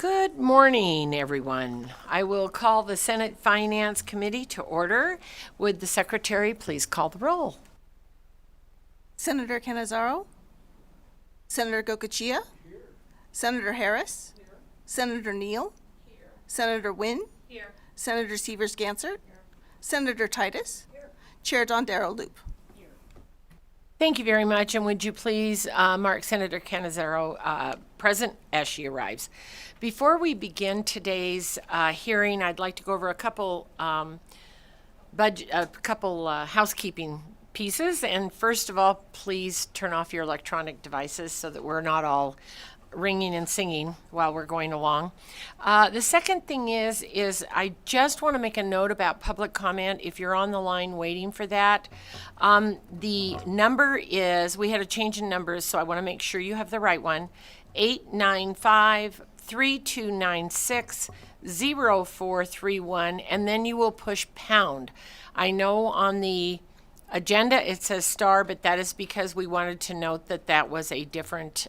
Good morning, everyone. I will call the Senate Finance Committee to order. Would the Secretary please call the roll? Senator Cannizzaro? Senator Gokachia? Here. Senator Harris? Here. Senator Neal? Here. Senator Wynn? Here. Senator Severs-Gansert? Here. Senator Titus? Here. Chair Dondero Loop. Here. Thank you very much, and would you please mark Senator Cannizzaro present as she arrives. Before we begin today's hearing, I'd like to go over a couple housekeeping pieces. And first of all, please turn off your electronic devices so that we're not all ringing and singing while we're going along. The second thing is I just want to make a note about public comment. If you're on the line waiting for that, the number is, we had a change in numbers, so I want to make sure you have the right one, 895-3296-0431, and then you will push pound. I know on the agenda it says star, but that is because we wanted to note that that was a different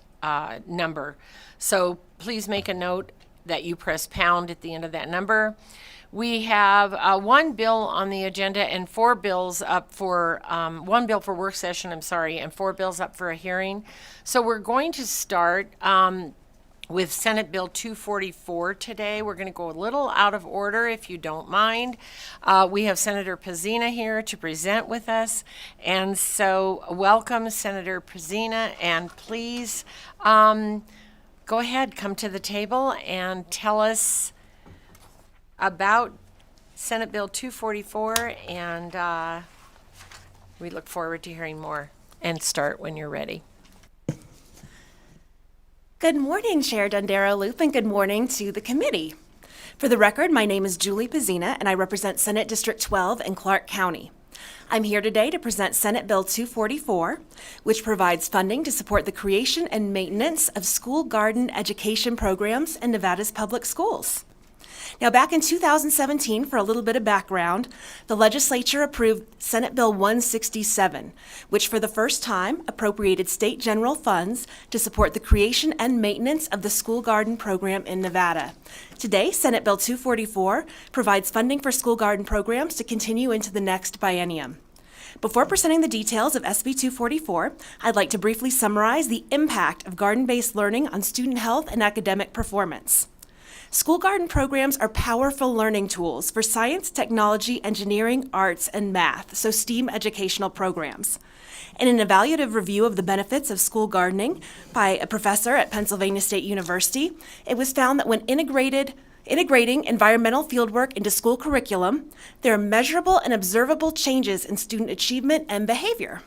number. So please make a note that you press pound at the end of that number. We have one bill on the agenda and four bills up for, one bill for work session, and four bills up for a hearing. So we're going to start with Senate Bill 244 today. We're going to go a little out of order, if you don't mind. We have Senator Pezzina here to present with us. And so welcome, Senator Pezzina, and please go ahead, come to the table and tell us about Senate Bill 244, and we look forward to hearing more. And start when you're ready. Good morning, Chair Dondero Loop, and good morning to the committee. For the record, my name is Julie Pezzina, and I represent Senate District 12 in Clark County. I'm here today to present Senate Bill 244, which provides funding to support the creation and maintenance of school garden education programs in Nevada's public schools. Now, back in 2017, for a little bit of background, the legislature approved Senate Bill 167, which for the first time appropriated state general funds to support the creation and maintenance of the school garden program in Nevada. Today, Senate Bill 244 provides funding for school garden programs to continue into the next biennium. Before presenting the details of SB 244, I'd like to briefly summarize the impact of garden-based learning on student health and academic performance. School garden programs are powerful learning tools for science, technology, engineering, arts, and math, so STEAM educational programs. In an evaluative review of the benefits of school gardening by a professor at Pennsylvania State University, it was found that when integrating environmental fieldwork into school curriculum, there are measurable and observable changes in student achievement and behavior.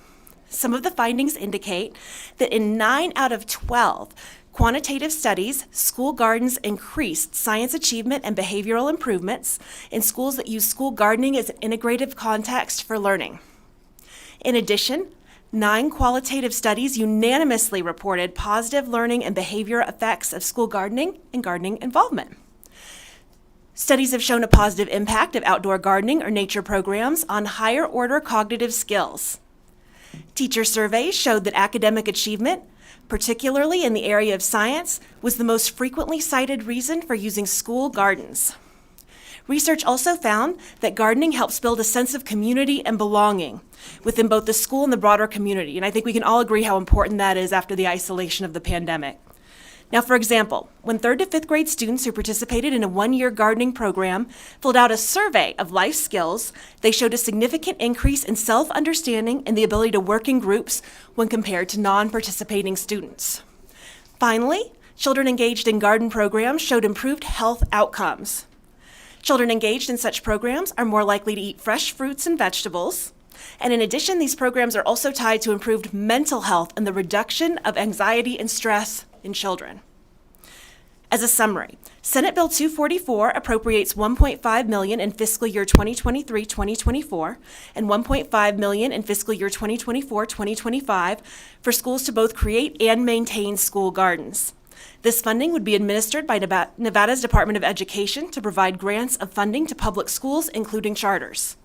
Some of the findings indicate that in 9 out of 12 quantitative studies, school gardens increased science achievement and behavioral improvements in schools that use school gardening as an integrative context for learning. In addition, 9 qualitative studies unanimously reported positive learning and behavior effects of school gardening and gardening involvement. Studies have shown a positive impact of outdoor gardening or nature programs on higher order cognitive skills. Teacher surveys showed that academic achievement, particularly in the area of science, was the most frequently cited reason for using school gardens. Research also found that gardening helps build a sense of community and belonging within both the school and the broader community, and I think we can all agree how important that is after the isolation of the pandemic. Now, for example, when 3rd to 5th grade students who participated in a 1-year gardening program filled out a survey of life skills, they showed a significant increase in self-understanding and the ability to work in groups when compared to non-participating students. Finally, children engaged in garden programs showed improved health outcomes. Children engaged in such programs are more likely to eat fresh fruits and vegetables. And in addition, these programs are also tied to improved mental health and the reduction of anxiety and stress in children. As a summary, Senate Bill 244 appropriates $1.5 million in fiscal year 2023-2024 and $1.5 million in fiscal year 2024-2025 for schools to both create and maintain school gardens. This funding would be administered by Nevada's Department of Education to provide grants of funding to public schools, including charters.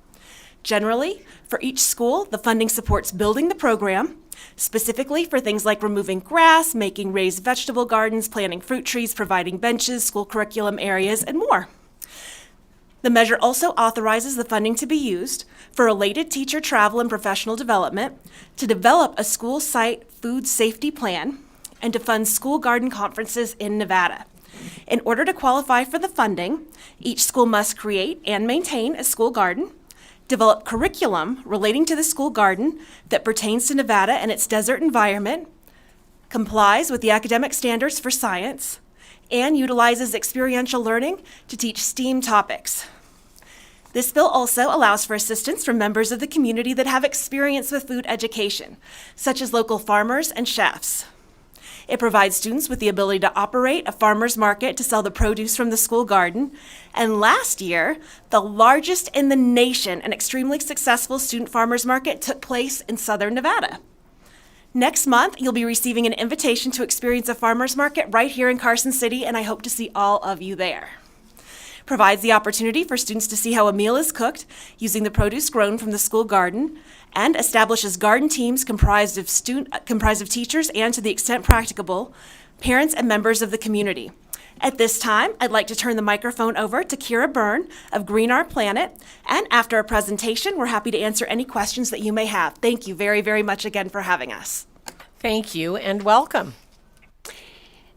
Generally, for each school, the funding supports building the program, specifically for things like removing grass, making raised vegetable gardens, planting fruit trees, providing benches, school curriculum areas, and more. The measure also authorizes the funding to be used for related teacher travel and professional development, to develop a school site food safety plan, and to fund school garden conferences in Nevada. In order to qualify for the funding, each school must create and maintain a school garden, develop curriculum relating to the school garden that pertains to Nevada and its desert environment, complies with the academic standards for science, and utilizes experiential learning to teach STEAM topics. This bill also allows for assistance from members of the community that have experience with food education, such as local farmers and chefs. It provides students with the ability to operate a farmer's market to sell the produce from the school garden. And last year, the largest in the nation and extremely successful student farmer's market took place in Southern Nevada. Next month, you'll be receiving an invitation to experience a farmer's market right here in Carson City, and I hope to see all of you there. Provides the opportunity for students to see how a meal is cooked using the produce grown from the school garden, and establishes garden teams comprised of teachers and, to the extent practicable, parents and members of the community. At this time, I'd like to turn the microphone over to Kira Byrne of Green Our Planet, and after our presentation, we're happy to answer any questions that you may have. Thank you very, very much again for having us. Thank you and welcome.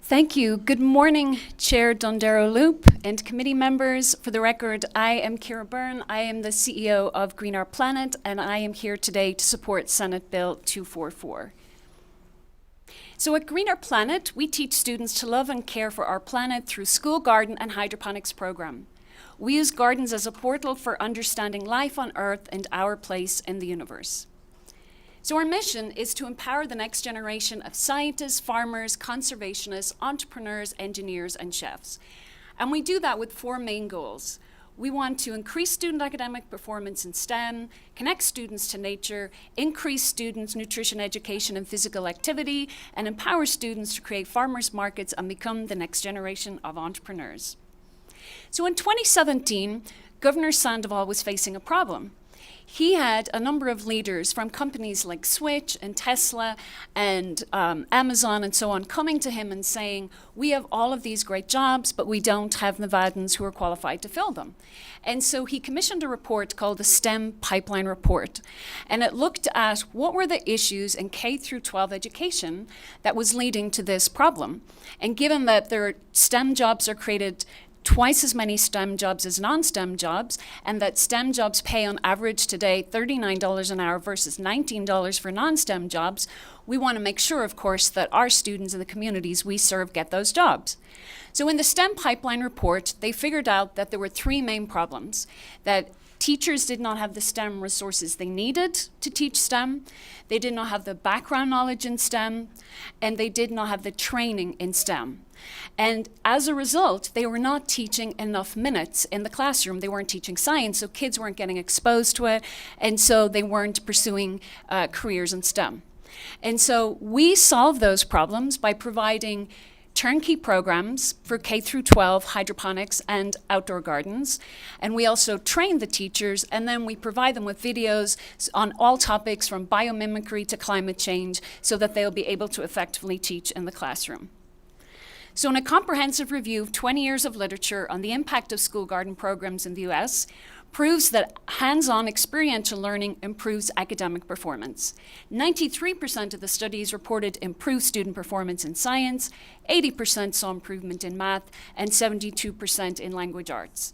Thank you. Good morning, Chair Dondero Loop and committee members. For the record, I am Kira Byrne. I am the CEO of Green Our Planet, and I am here today to support Senate Bill 244. So at Green Our Planet, we teach students to love and care for our planet through school garden and hydroponics program. We use gardens as a portal for understanding life on Earth and our place in the universe. So our mission is to empower the next generation of scientists, farmers, conservationists, entrepreneurs, engineers, and chefs. And we do that with four main goals. We want to increase student academic performance in STEM, connect students to nature, increase students' nutrition education and physical activity, and empower students to create farmers markets and become the next generation of entrepreneurs. So in 2017, Governor Sandoval was facing a problem. He had a number of leaders from companies like Switch and Tesla and Amazon and so on coming to him and saying, we have all of these great jobs, but we don't have Nevadans who are qualified to fill them. And so he commissioned a report called the STEM Pipeline Report. And it looked at what were the issues in K through 12 education that was leading to this problem. And given that their STEM jobs are created twice as many STEM jobs as non-STEM jobs, and that STEM jobs pay on average today $39 an hour versus $19 for non-STEM jobs, we want to make sure, of course, that our students in the communities we serve get those jobs. So in the STEM Pipeline Report, they figured out that there were three main problems: that teachers did not have the STEM resources they needed to teach STEM, they did not have the background knowledge in STEM, and they did not have the training in STEM. And as a result, they were not teaching enough minutes in the classroom. They weren't teaching science, so kids weren't getting exposed to it, and so they weren't pursuing careers in STEM. And so we solve those problems by providing turnkey programs for K through 12 hydroponics and outdoor gardens. And we also train the teachers, and then we provide them with videos on all topics from biomimicry to climate change so that they'll be able to effectively teach in the classroom. So in a comprehensive review of 20 years of literature on the impact of school garden programs in the US, proves that hands-on experiential learning improves academic performance. 93% of the studies reported improved student performance in science, 80% saw improvement in math, and 72% in language arts.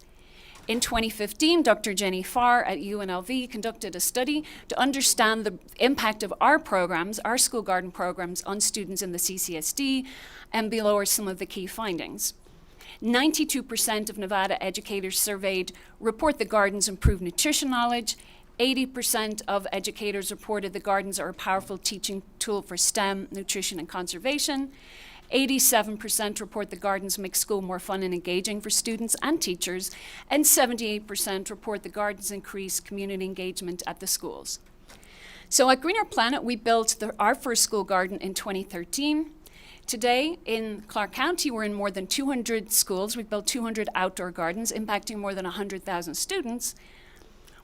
In 2015, Dr. Jenny Farr at UNLV conducted a study to understand the impact of our programs, our school garden programs, on students in the CCSD, and below are some of the key findings. 92% of Nevada educators surveyed report the gardens improve nutrition knowledge. 80% of educators reported the gardens are a powerful teaching tool for STEM, nutrition, and conservation. 87% report the gardens make school more fun and engaging for students and teachers. And 78% report the gardens increase community engagement at the schools. So at Green Our Planet, we built our first school garden in 2013. Today, in Clark County, we're in more than 200 schools. We've built 200 outdoor gardens, impacting more than 100,000 students.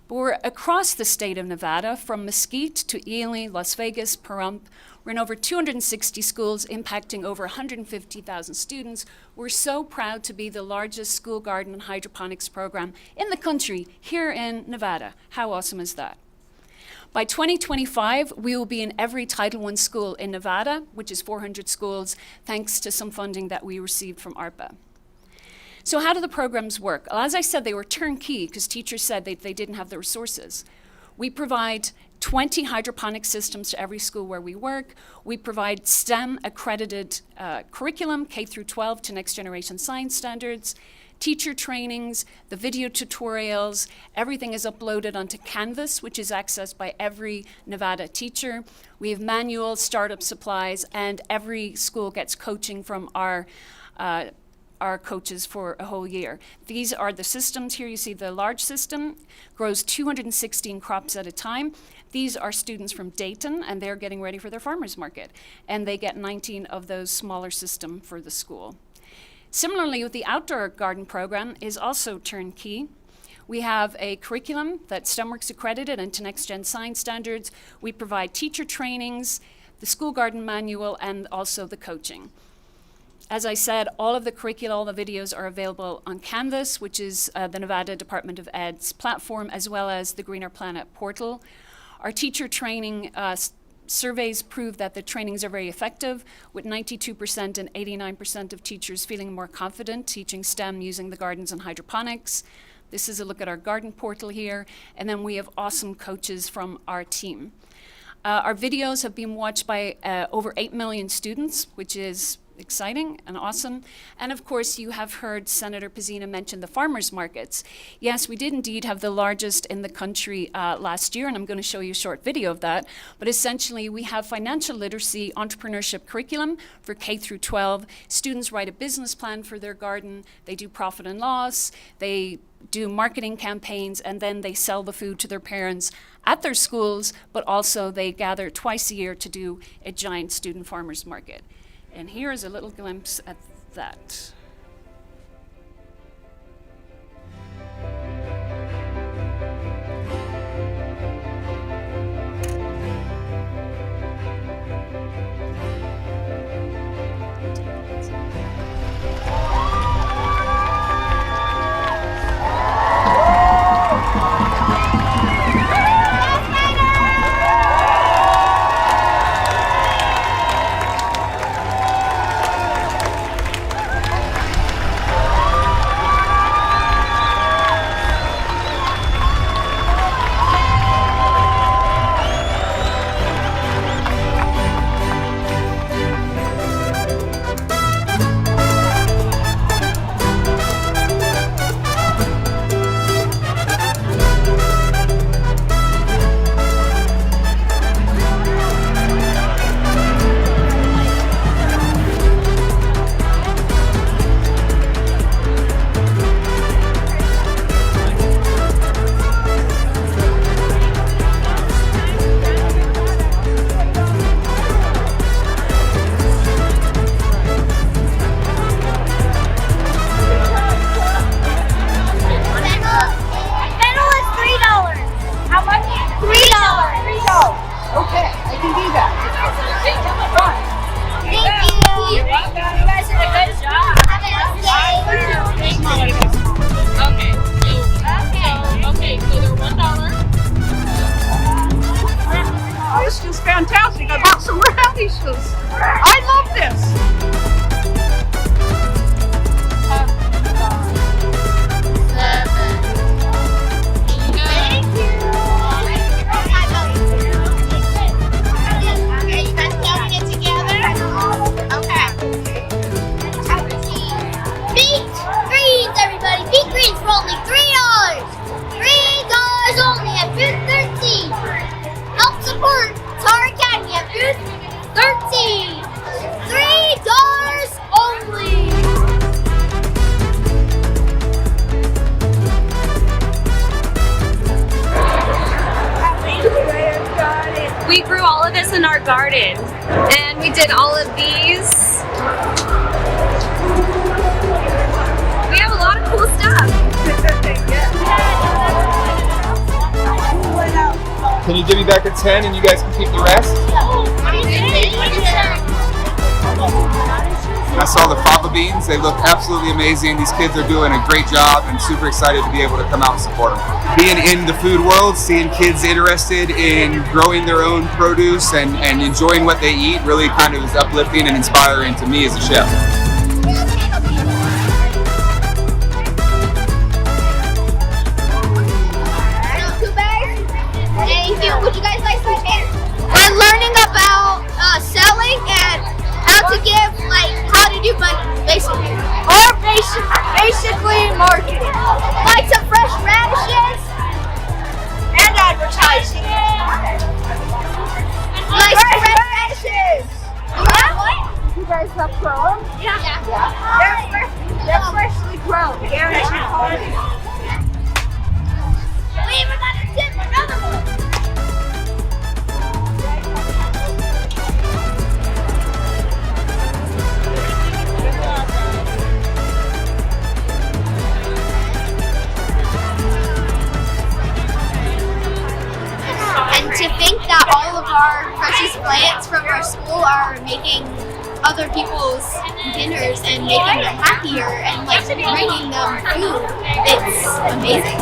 But we're across the state of Nevada, from Mesquite to Ely, Las Vegas, Pahrump. We're in over 260 schools, impacting over 150,000 students. We're so proud to be the largest school garden and hydroponics program in the country, here in Nevada. How awesome is that? By 2025, we will be in every Title I school in Nevada, which is 400 schools, thanks to some funding that we received from ARPA. So how do the programs work? Well, as I said, they were turnkey because teachers said they didn't have the resources. We provide 20 hydroponic systems to every school where we work. We provide STEM accredited curriculum, K through 12 to next generation science standards, teacher trainings, the video tutorials. Everything is uploaded onto Canvas, which is accessed by every Nevada teacher. We have manuals, startup supplies, and every school gets coaching from our coaches for a whole year. These are the systems. Here you see the large system grows 216 crops at a time. These are students from Dayton, and they're getting ready for their farmers market. And they get 19 of those smaller systems for the school. Similarly, with the outdoor garden program is also turnkey. We have a curriculum that's STEMworks accredited and to next gen science standards. We provide teacher trainings, the school garden manual, and also the coaching. As I said, all of the curricula, all the videos are available on Canvas, which is the Nevada Department of Ed's platform, as well as the Greener Planet portal. Our teacher training surveys prove that the trainings are very effective, with 92% and 89% of teachers feeling more confident teaching STEM using the gardens and hydroponics. This is a look at our garden portal here, and then we have awesome coaches from our team. Our videos have been watched by over 8 million students, which is exciting and awesome. And of course, you have heard Senator Pezzina mention the farmers markets. Yes, we did indeed have the largest in the country last year, and I'm going to show you a short video of that. But essentially, we have financial literacy entrepreneurship curriculum for K through 12. Students write a business plan for their garden. They do profit and loss. They do marketing campaigns, and then they sell the food to their parents at their schools, but also they gather twice a year to do a giant student farmers market. And here is a little glimpse at that. We grew all of this in our garden, and we did all of these. We have a lot of cool stuff. Can you give me back a 10 and you guys can keep the rest? I saw the fava beans. They look absolutely amazing. These kids are doing a great job and super excited to be able to come out and support them. Being in the food world, seeing kids interested in growing their own produce and enjoying what they eat really kind of is uplifting and inspiring to me as a chef. Thank you. Would you guys like some hair? We're learning about selling and how to give, like, how to do money, basically. Or basically marketing. Like some fresh radishes. And advertising. Like fresh radishes. You guys have grown? Yeah. They're freshly grown. We even got a tip for another one. And to think that all of our precious plants from our school are making other people's dinners and making them happier and like bringing them food, it's amazing.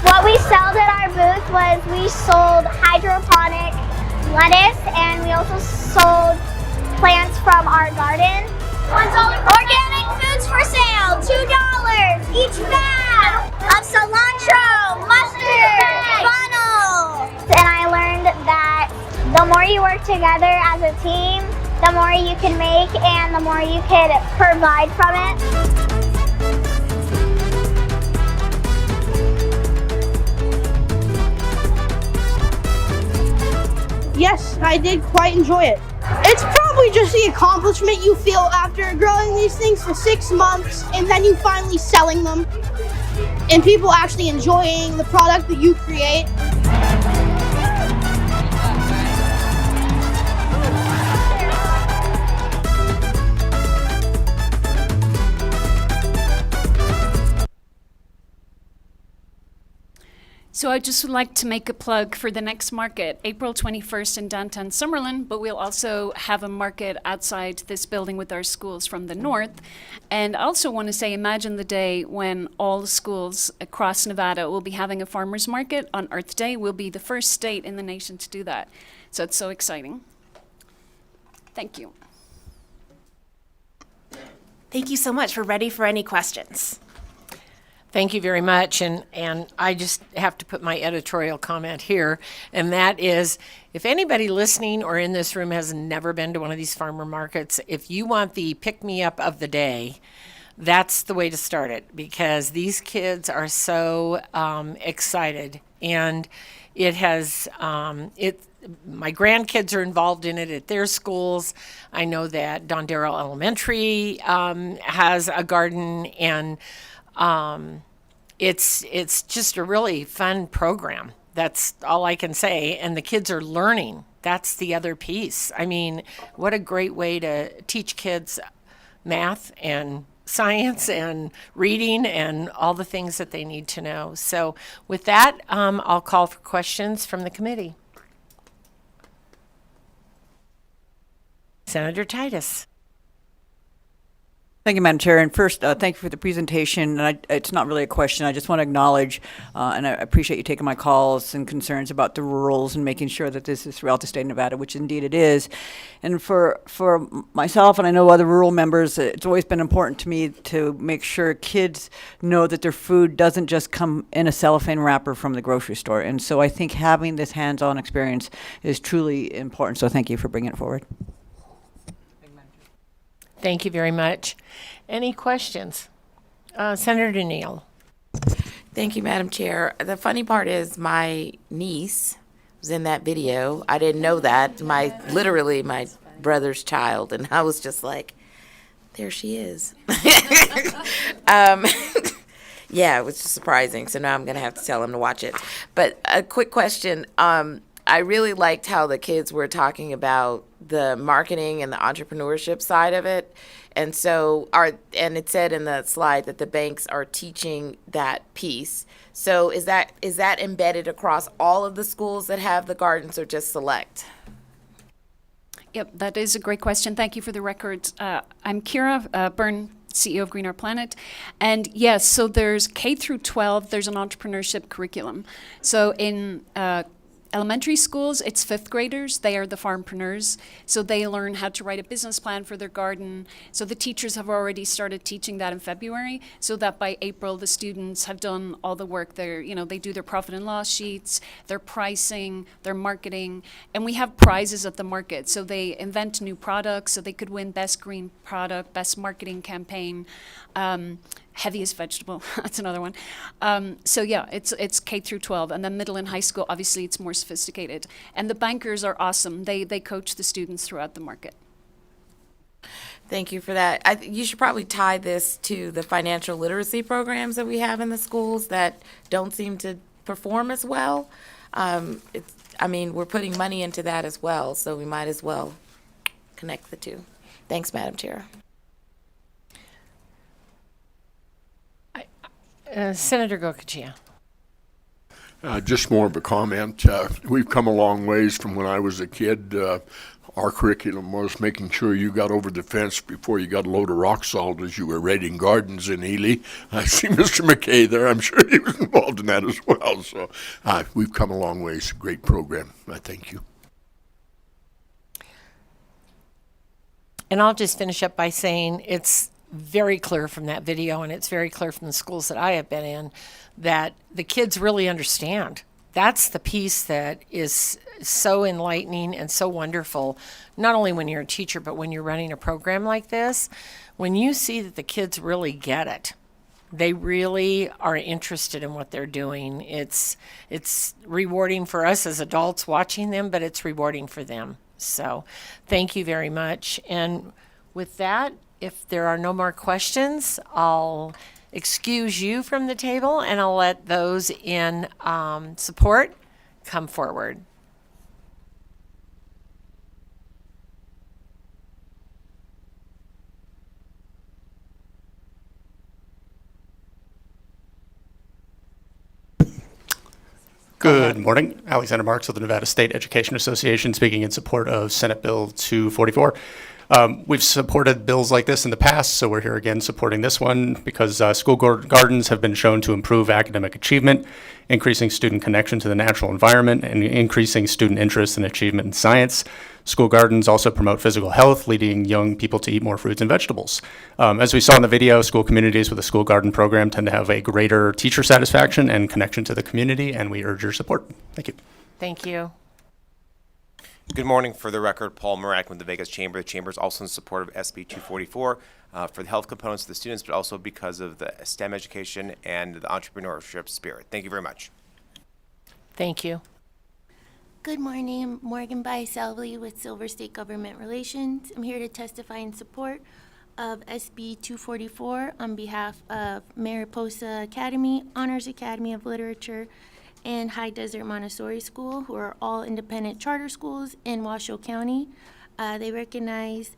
What we sold at our booth was we sold hydroponic lettuce and we also sold plants from our garden. Organic foods for sale, $2 each bag of cilantro, mustard, funnel. And I learned that the more you work together as a team, the more you can make and the more you can provide from it. Yes, I did quite enjoy it. It's probably just the accomplishment you feel after growing these things for 6 months and then you finally selling them and people actually enjoying the product that you create. So I just would like to make a plug for the next market, April 21st in downtown Summerlin, but we'll also have a market outside this building with our schools from the north. And I also want to say, imagine the day when all the schools across Nevada will be having a farmer's market on Earth Day. We'll be the first state in the nation to do that. So it's so exciting. Thank you. Thank you so much. We're ready for any questions. Thank you very much, and I just have to put my editorial comment here, and that is, if anybody listening or in this room has never been to one of these farmer markets, if you want the pick-me-up of the day, that's the way to start it, because these kids are so excited, and it has, my grandkids are involved in it at their schools. I know that Dondero Elementary has a garden, and it's just a really fun program. That's all I can say. And the kids are learning. That's the other piece. I mean, what a great way to teach kids math and science and reading and all the things that they need to know. So with that, I'll call for questions from the committee. Senator Titus. Thank you, Madam Chair. And first, thank you for the presentation. And it's not really a question. I just want to acknowledge, and I appreciate you taking my calls and concerns about the rurals and making sure that this is throughout the state of Nevada, which indeed it is. And for myself, and I know other rural members, it's always been important to me to make sure kids know that their food doesn't just come in a cellophane wrapper from the grocery store. And so I think having this hands-on experience is truly important. So thank you for bringing it forward. Thank you very much. Any questions? Senator Neal. Thank you, Madam Chair. The funny part is my niece was in that video. I didn't know that. My brother's child, and I was just like, there she is. Yeah, it was just surprising. So now I'm going to have to tell him to watch it. But a quick question. I really liked how the kids were talking about the marketing and the entrepreneurship side of it. And so and it said in the slide that the banks are teaching that piece. So is that embedded across all of the schools that have the gardens or just select? Yep, that is a great question. Thank you for the record. I'm Kira Byrne, CEO of Green Our Planet. And yes, so there's K through 12, there's an entrepreneurship curriculum. So in elementary schools, it's fifth graders. They are the farmpreneurs. So they learn how to write a business plan for their garden. So the teachers have already started teaching that in February, so that by April, the students have done all the work. They do their profit and loss sheets, their pricing, their marketing, and we have prizes at the market. So they invent new products, so they could win best green product, best marketing campaign, heaviest vegetable, that's another one. So yeah, it's K through 12, and then middle and high school, obviously it's more sophisticated. And the bankers are awesome. They coach the students throughout the market. Thank you for that. You should probably tie this to the financial literacy programs that we have in the schools that don't seem to perform as well. We're putting money into that as well, so we might as well connect the two. Thanks, Madam Chair. Senator Gokachia. Just more of a comment. We've come a long ways from when I was a kid. Our curriculum was making sure you got over the fence before you got a load of rock salt as you were raiding gardens in Ely. I see Mr. McKay there. I'm sure he was involved in that as well. So we've come a long ways. Great program. I thank you. And I'll just finish up by saying it's very clear from that video, and it's very clear from the schools that I have been in, that the kids really understand. That's the piece that is so enlightening and so wonderful, not only when you're a teacher, but when you're running a program like this. When you see that the kids really get it, they really are interested in what they're doing. It's rewarding for us as adults watching them, but it's rewarding for them. So thank you very much. And with that, if there are no more questions, I'll excuse you from the table, and I'll let those in support come forward. Good morning. Alexander Marks of the Nevada State Education Association, speaking in support of Senate Bill 244. We've supported bills like this in the past, so we're here again supporting this one because school gardens have been shown to improve academic achievement, increasing student connection to the natural environment, and increasing student interest and achievement in science. School gardens also promote physical health, leading young people to eat more fruits and vegetables. As we saw in the video, school communities with a school garden program tend to have a greater teacher satisfaction and connection to the community, and we urge your support. Thank you. Thank you. Good morning. For the record, Paul Morak with the Vegas Chamber. The Chamber is also in support of SB 244 for the health components of the students, but also because of the STEM education and the entrepreneurship spirit. Thank you very much. Thank you. Good morning. I'm Morgan Biaselli with Silver State Government Relations. I'm here to testify in support of SB 244 on behalf of Mariposa Academy, Honors Academy of Literature, and High Desert Montessori School, who are all independent charter schools in Washoe County. They recognize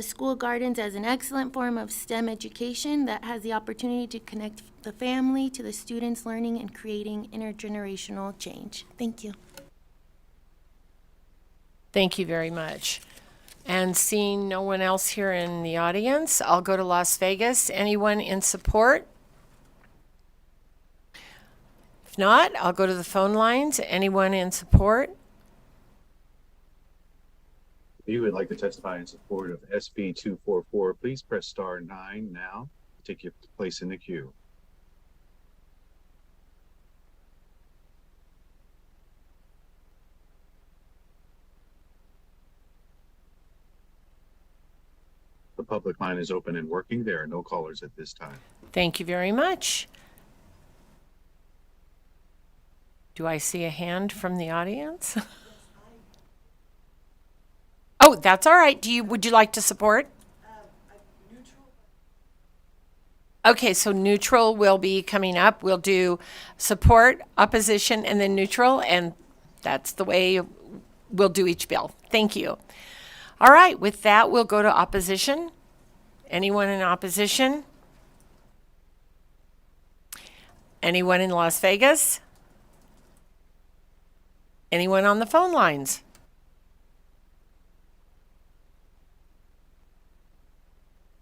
school gardens as an excellent form of STEM education that has the opportunity to connect the family to the students learning and creating intergenerational change. Thank you. Thank you very much. And seeing no one else here in the audience, I'll go to Las Vegas. Anyone in support? If not, I'll go to the phone lines. Anyone in support? If you would like to testify in support of SB 244, please press star 9 now to take your place in the queue. The public line is open and working. There are no callers at this time. Thank you very much. Do I see a hand from the audience? Oh, that's all right. Would you like to support? Okay, so neutral will be coming up. We'll do support, opposition, and then neutral, and that's the way we'll do each bill. Thank you. All right, with that, we'll go to opposition. Anyone in opposition? Anyone in Las Vegas? Anyone on the phone lines?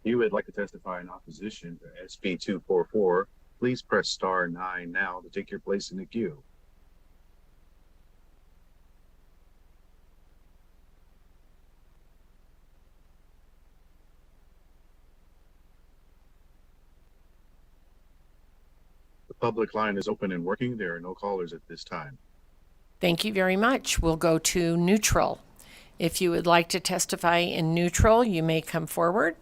If you would like to testify in opposition to SB 244, please press star 9 now to take your place in the queue. The public line is open and working. There are no callers at this time. Thank you very much. We'll go to neutral. If you would like to testify in neutral, you may come forward.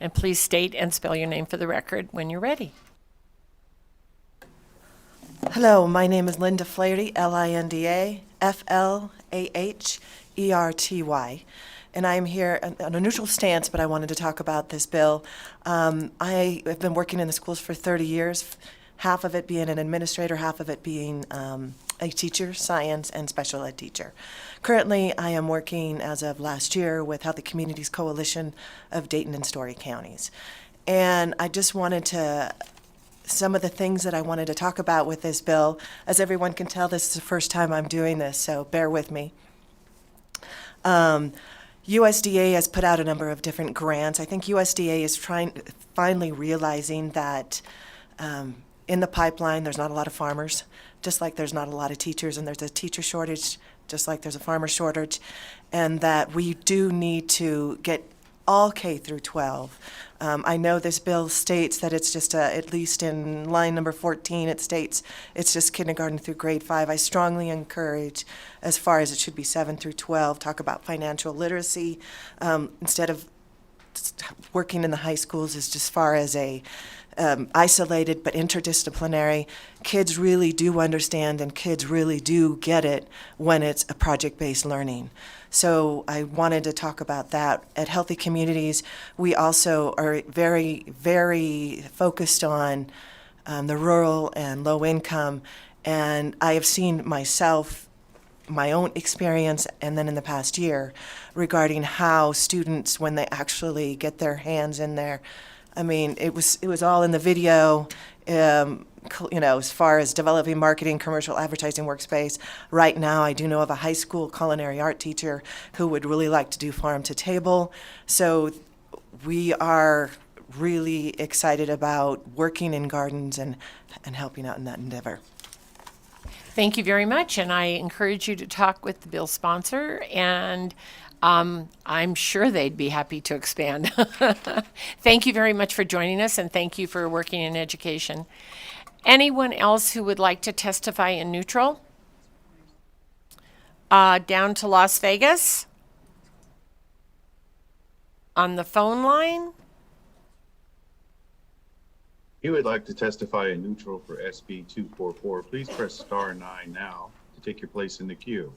And please state and spell your name for the record when you're ready. Hello, my name is Linda Flaherty, Linda Flahherty, and I'm here on a neutral stance, but I wanted to talk about this bill. I have been working in the schools for 30 years, half of it being an administrator, half of it being a teacher, science, and special ed teacher. Currently, I am working as of last year with Healthy Communities Coalition of Dayton and Story counties. And I just wanted to, some of the things that I wanted to talk about with this bill, as everyone can tell, this is the first time I'm doing this, so bear with me. USDA has put out a number of different grants. I think USDA is finally realizing that in the pipeline, there's not a lot of farmers, just like there's not a lot of teachers, and there's a teacher shortage, just like there's a farmer shortage, and that we do need to get all K through 12. I know this bill states that it's just, at least in line number 14, it states it's just kindergarten through grade 5. I strongly encourage, as far as it should be 7 through 12, talk about financial literacy instead of working in the high schools as just far as a isolated but interdisciplinary. Kids really do understand and kids really do get it when it's a project-based learning. So I wanted to talk about that. At Healthy Communities, we also are very, very focused on the rural and low income, and I have seen myself, my own experience, and then in the past year, regarding how students, when they actually get their hands in there, I mean, it was all in the video, as far as developing marketing, commercial advertising workspace. Right now, I do know of a high school culinary art teacher who would really like to do farm to table. So we are really excited about working in gardens and helping out in that endeavor. Thank you very much, and I encourage you to talk with the bill sponsor, and I'm sure they'd be happy to expand. Thank you very much for joining us, and thank you for working in education. Anyone else who would like to testify in neutral? Down to Las Vegas? On the phone line? If you would like to testify in neutral for SB 244, please press star 9 now to take your place in the queue.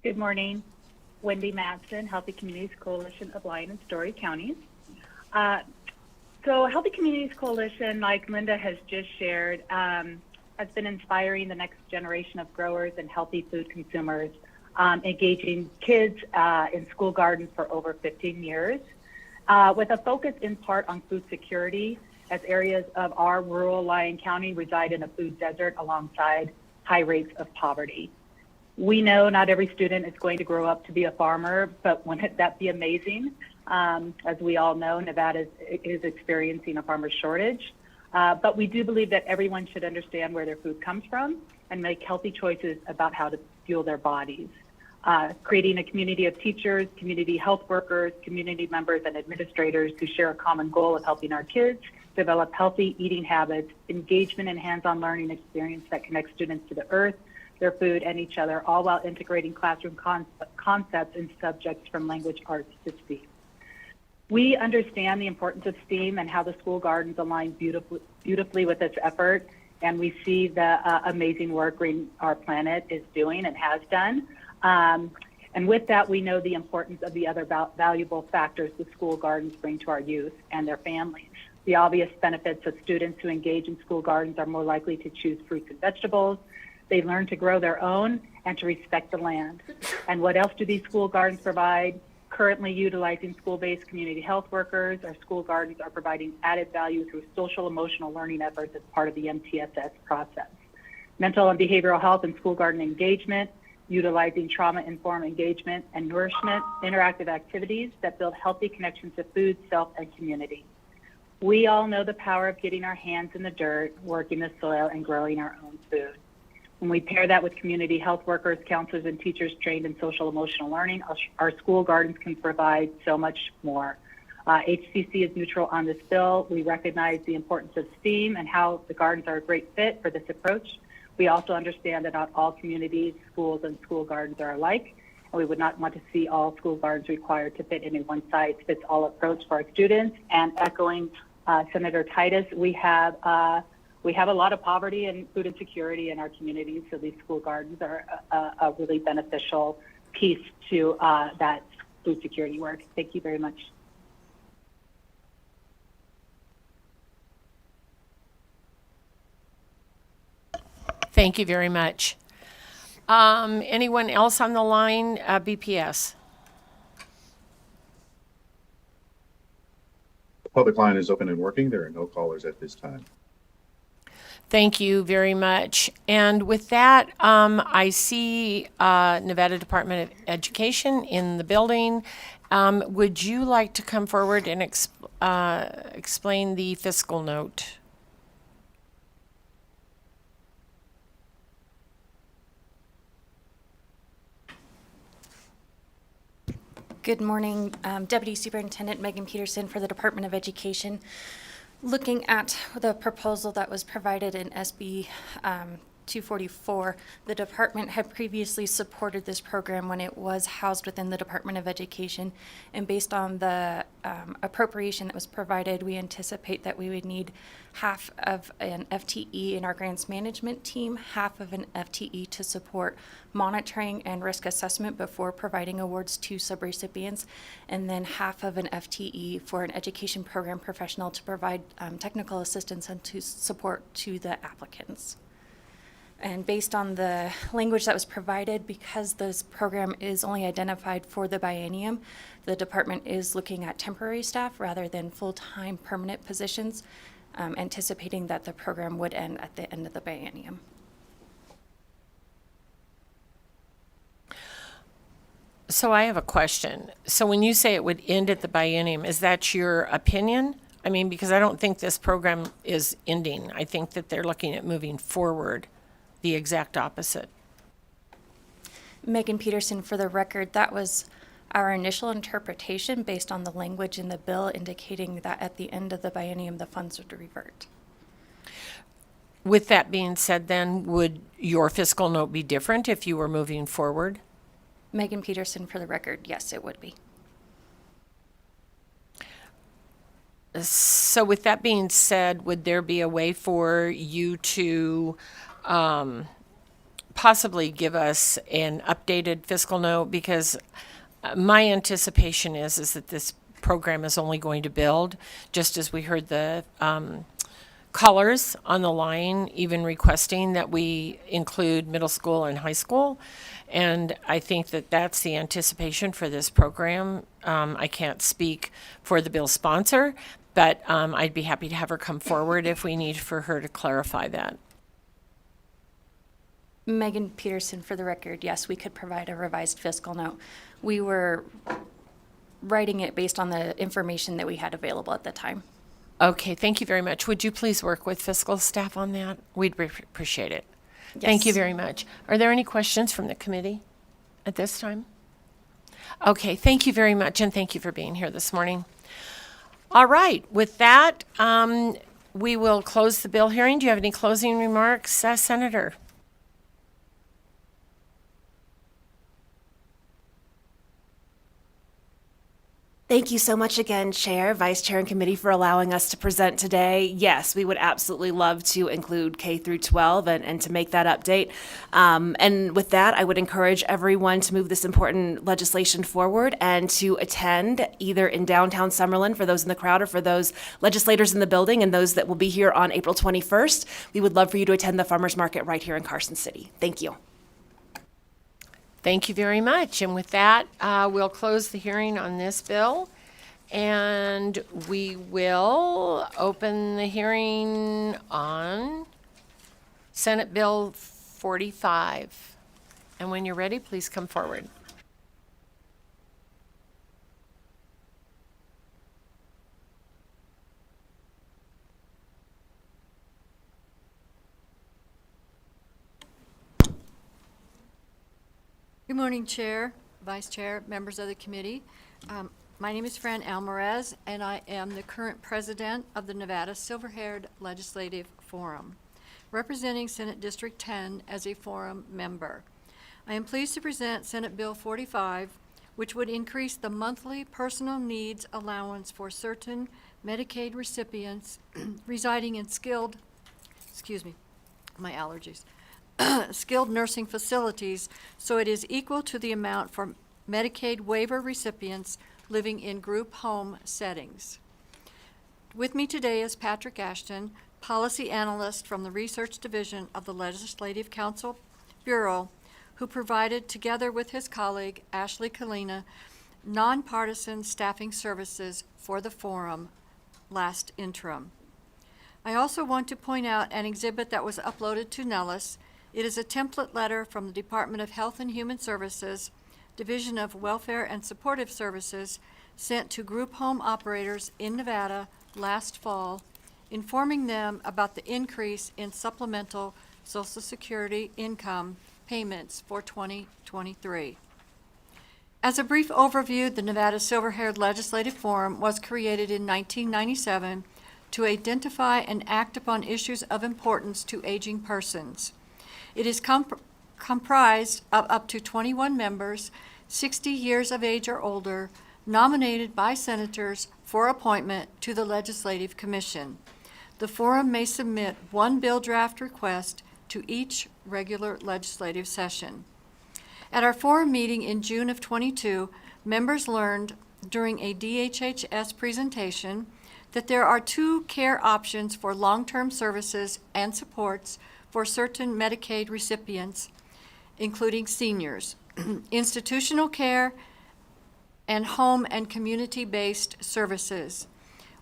Good morning. Wendy Madsen, Healthy Communities Coalition of Lyon and Story Counties. So Healthy Communities Coalition, like Linda has just shared, has been inspiring the next generation of growers and healthy food consumers, engaging kids in school gardens for over 15 years, with a focus in part on food security, as areas of our rural Lyon County reside in a food desert alongside high rates of poverty. We know not every student is going to grow up to be a farmer, but wouldn't that be amazing? As we all know, Nevada is experiencing a farmer shortage. But we do believe that everyone should understand where their food comes from and make healthy choices about how to fuel their bodies. creating a community of teachers, community health workers, community members, and administrators who share a common goal of helping our kids develop healthy eating habits, engagement, and hands-on learning experience that connects students to the earth, their food, and each other, all while integrating classroom concepts and subjects from language arts to STEAM. We understand the importance of STEAM and how the school gardens align beautifully with this effort, and we see the amazing work Green Our Planet is doing and has done. And with that, we know the importance of the other valuable factors the school gardens bring to our youth and their families. The obvious benefits of students who engage in school gardens are more likely to choose fruits and vegetables. They learn to grow their own and to respect the land. And what else do these school gardens provide? Currently utilizing school-based community health workers, our school gardens are providing added value through social emotional learning efforts as part of the MTSS process. Mental and behavioral health and school garden engagement, utilizing trauma-informed engagement and nourishment, interactive activities that build healthy connections to food, self, and community. We all know the power of getting our hands in the dirt, working the soil, and growing our own food. When we pair that with community health workers, counselors, and teachers trained in social emotional learning, our school gardens can provide so much more. HCC is neutral on this bill. We recognize the importance of STEAM and how the gardens are a great fit for this approach. We also understand that not all communities, schools, and school gardens are alike, and we would not want to see all school gardens required to fit in a one-size-fits-all approach for our students. And echoing Senator Titus, we have a lot of poverty and food insecurity in our communities, so these school gardens are a really beneficial piece to that food security work. Thank you very much. Thank you very much. Anyone else on the line? BPS. The public line is open and working. There are no callers at this time. Thank you very much. And with that, I see Nevada Department of Education in the building. Would you like to come forward and explain the fiscal note? Good morning, Deputy Superintendent Megan Peterson for the Department of Education. Looking at the proposal that was provided in SB 244, the department had previously supported this program when it was housed within the Department of Education. And based on the appropriation that was provided, we anticipate that we would need half of an FTE in our grants management team, half of an FTE to support monitoring and risk assessment before providing awards to subrecipients, and then half of an FTE for an education program professional to provide technical assistance and to support to the applicants. And based on the language that was provided, because this program is only identified for the biennium, the department is looking at temporary staff rather than full-time permanent positions, anticipating that the program would end at the end of the biennium. So I have a question. So when you say it would end at the biennium, is that your opinion? I mean, because I don't think this program is ending. I think that they're looking at moving forward the exact opposite. Megan Peterson, for the record, that was our initial interpretation based on the language in the bill indicating that at the end of the biennium, the funds would revert. With that being said, then, would your fiscal note be different if you were moving forward? Megan Peterson, for the record, yes, it would be. So with that being said, would there be a way for you to possibly give us an updated fiscal note? Because my anticipation is that this program is only going to build, just as we heard the callers on the line even requesting that we include middle school and high school. And I think that that's the anticipation for this program. I can't speak for the bill sponsor, but I'd be happy to have her come forward if we need for her to clarify that. Megan Peterson, for the record, yes, we could provide a revised fiscal note. We were writing it based on the information that we had available at the time. Okay, thank you very much. Would you please work with fiscal staff on that? We'd appreciate it. Yes. Thank you very much. Are there any questions from the committee? at this time? Okay, thank you very much, and thank you for being here this morning. All right, with that, we will close the bill hearing. Do you have any closing remarks, Senator? Thank you so much again, Chair, Vice Chair, and Committee for allowing us to present today. Yes, we would absolutely love to include K through 12 and to make that update. And with that, I would encourage everyone to move this important legislation forward and to attend either in downtown Summerlin for those in the crowd or for those legislators in the building and those that will be here on April 21st. We would love for you to attend the farmers market right here in Carson City. Thank you. Thank you very much. And with that, we'll close the hearing on this bill. And we will open the hearing on Senate Bill 45. And when you're ready, please come forward. Good morning, Chair, Vice Chair, members of the committee. My name is Fran Alvarez, and I am the current president of the Nevada Silver-Haired Legislative Forum, representing Senate District 10 as a forum member. I am pleased to present Senate Bill 45, which would increase the monthly personal needs allowance for certain Medicaid recipients residing in skilled nursing facilities, so it is equal to the amount for Medicaid waiver recipients living in group home settings. With me today is Patrick Ashton, policy analyst from the Research Division of the Legislative Council Bureau, who provided, together with his colleague Ashley Kalina, nonpartisan staffing services for the forum last interim. I also want to point out an exhibit that was uploaded to Nellis. It is a template letter from the Department of Health and Human Services, Division of Welfare and Supportive Services, sent to group home operators in Nevada last fall, informing them about the increase in supplemental Social Security income payments for 2023. As a brief overview, the Nevada Silver-Haired Legislative Forum was created in 1997 to identify and act upon issues of importance to aging persons. It is comprised of up to 21 members, 60 years of age or older, nominated by senators for appointment to the Legislative Commission. The forum may submit one bill draft request to each regular legislative session. At our forum meeting in June of 22, members learned during a DHHS presentation that there are two care options for long-term services and supports for certain Medicaid recipients, including seniors, institutional care, and home and community-based services.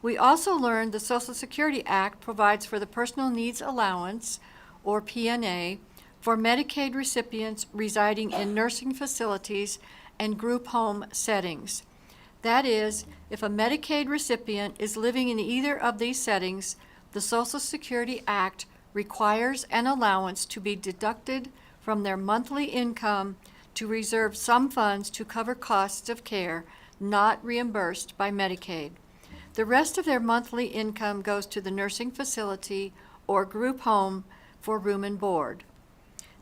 We also learned the Social Security Act provides for the Personal Needs Allowance, or PNA, for Medicaid recipients residing in nursing facilities and group home settings. That is, if a Medicaid recipient is living in either of these settings, the Social Security Act requires an allowance to be deducted from their monthly income to reserve some funds to cover costs of care not reimbursed by Medicaid. The rest of their monthly income goes to the nursing facility or group home for room and board.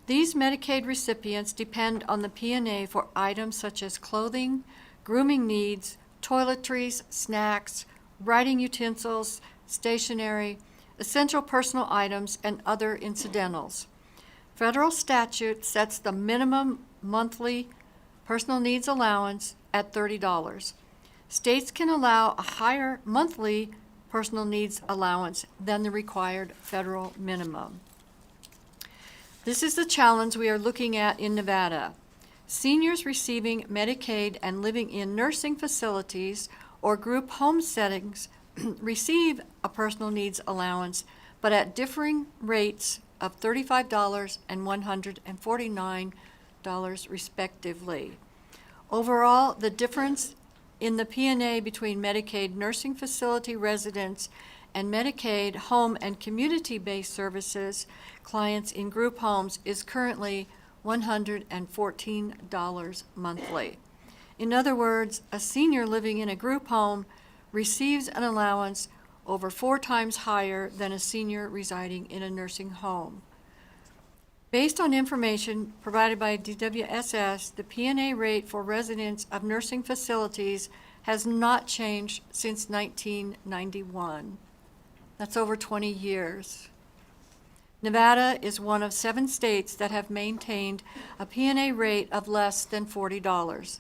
These Medicaid recipients depend on the PNA for items such as clothing, grooming needs, toiletries, snacks, writing utensils, stationery, essential personal items, and other incidentals. Federal statute sets the minimum monthly personal needs allowance at $30. States can allow a higher monthly personal needs allowance than the required federal minimum. This is the challenge we are looking at in Nevada. Seniors receiving Medicaid and living in nursing facilities or group home settings receive a personal needs allowance, but at differing rates of $35 and $149 respectively. Overall, the difference in the PNA between Medicaid nursing facility residents and Medicaid home and community-based services clients in group homes is currently $114 monthly. In other words, a senior living in a group home receives an allowance over 4 times higher than a senior residing in a nursing home. Based on information provided by DWSS, the P&A rate for residents of nursing facilities has not changed since 1991. That's over 20 years. Nevada is one of 7 states that have maintained a P&A rate of less than $40.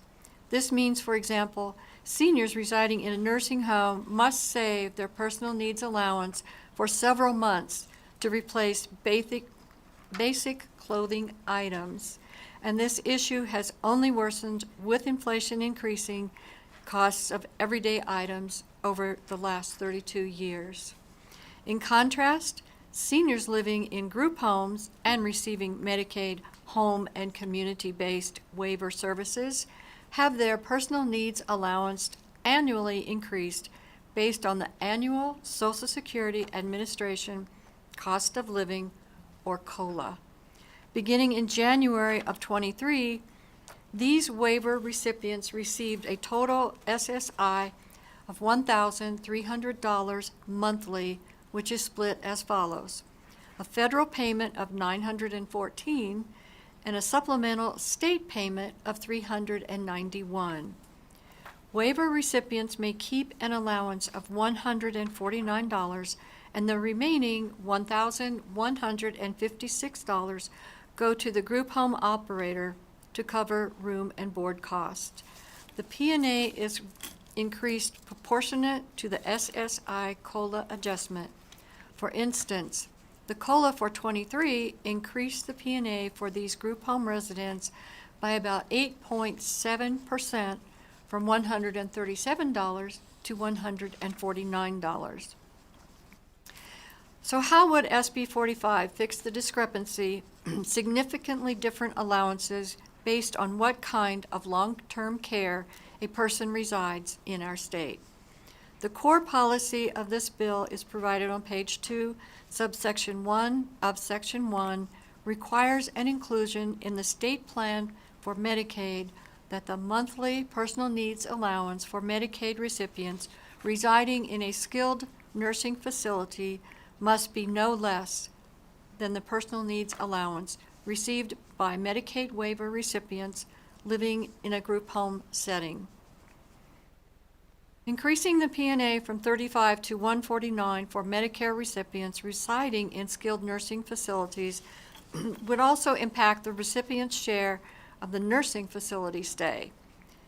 This means, for example, seniors residing in a nursing home must save their personal needs allowance for several months to replace basic clothing items. And this issue has only worsened with inflation increasing costs of everyday items over the last 32 years. In contrast, seniors living in group homes and receiving Medicaid home and community-based waiver services have their personal needs allowance annually increased based on the annual Social Security Administration cost of living, or COLA. Beginning in January of '23, these waiver recipients received a total SSI of $1,300 monthly, which is split as follows: a federal payment of $914 and a supplemental state payment of $391. Waiver recipients may keep an allowance of $149, and the remaining $1,156 go to the group home operator to cover room and board costs. The P&A is increased proportionate to the SSI COLA adjustment. For instance, the COLA for '23 increased the P&A for these group home residents by about 8.7%, from $137 to $149. So how would SB 45 fix the discrepancy, significantly different allowances based on what kind of long-term care a person resides in our state? The core policy of this bill is provided on page 2, subsection 1 of section 1, requires an inclusion in the state plan for Medicaid that the monthly personal needs allowance for Medicaid recipients residing in a skilled nursing facility must be no less than the personal needs allowance received by Medicaid waiver recipients living in a group home setting. Increasing the P&A from $35 to $149 for Medicare recipients residing in skilled nursing facilities would also impact the recipient's share of the nursing facility stay.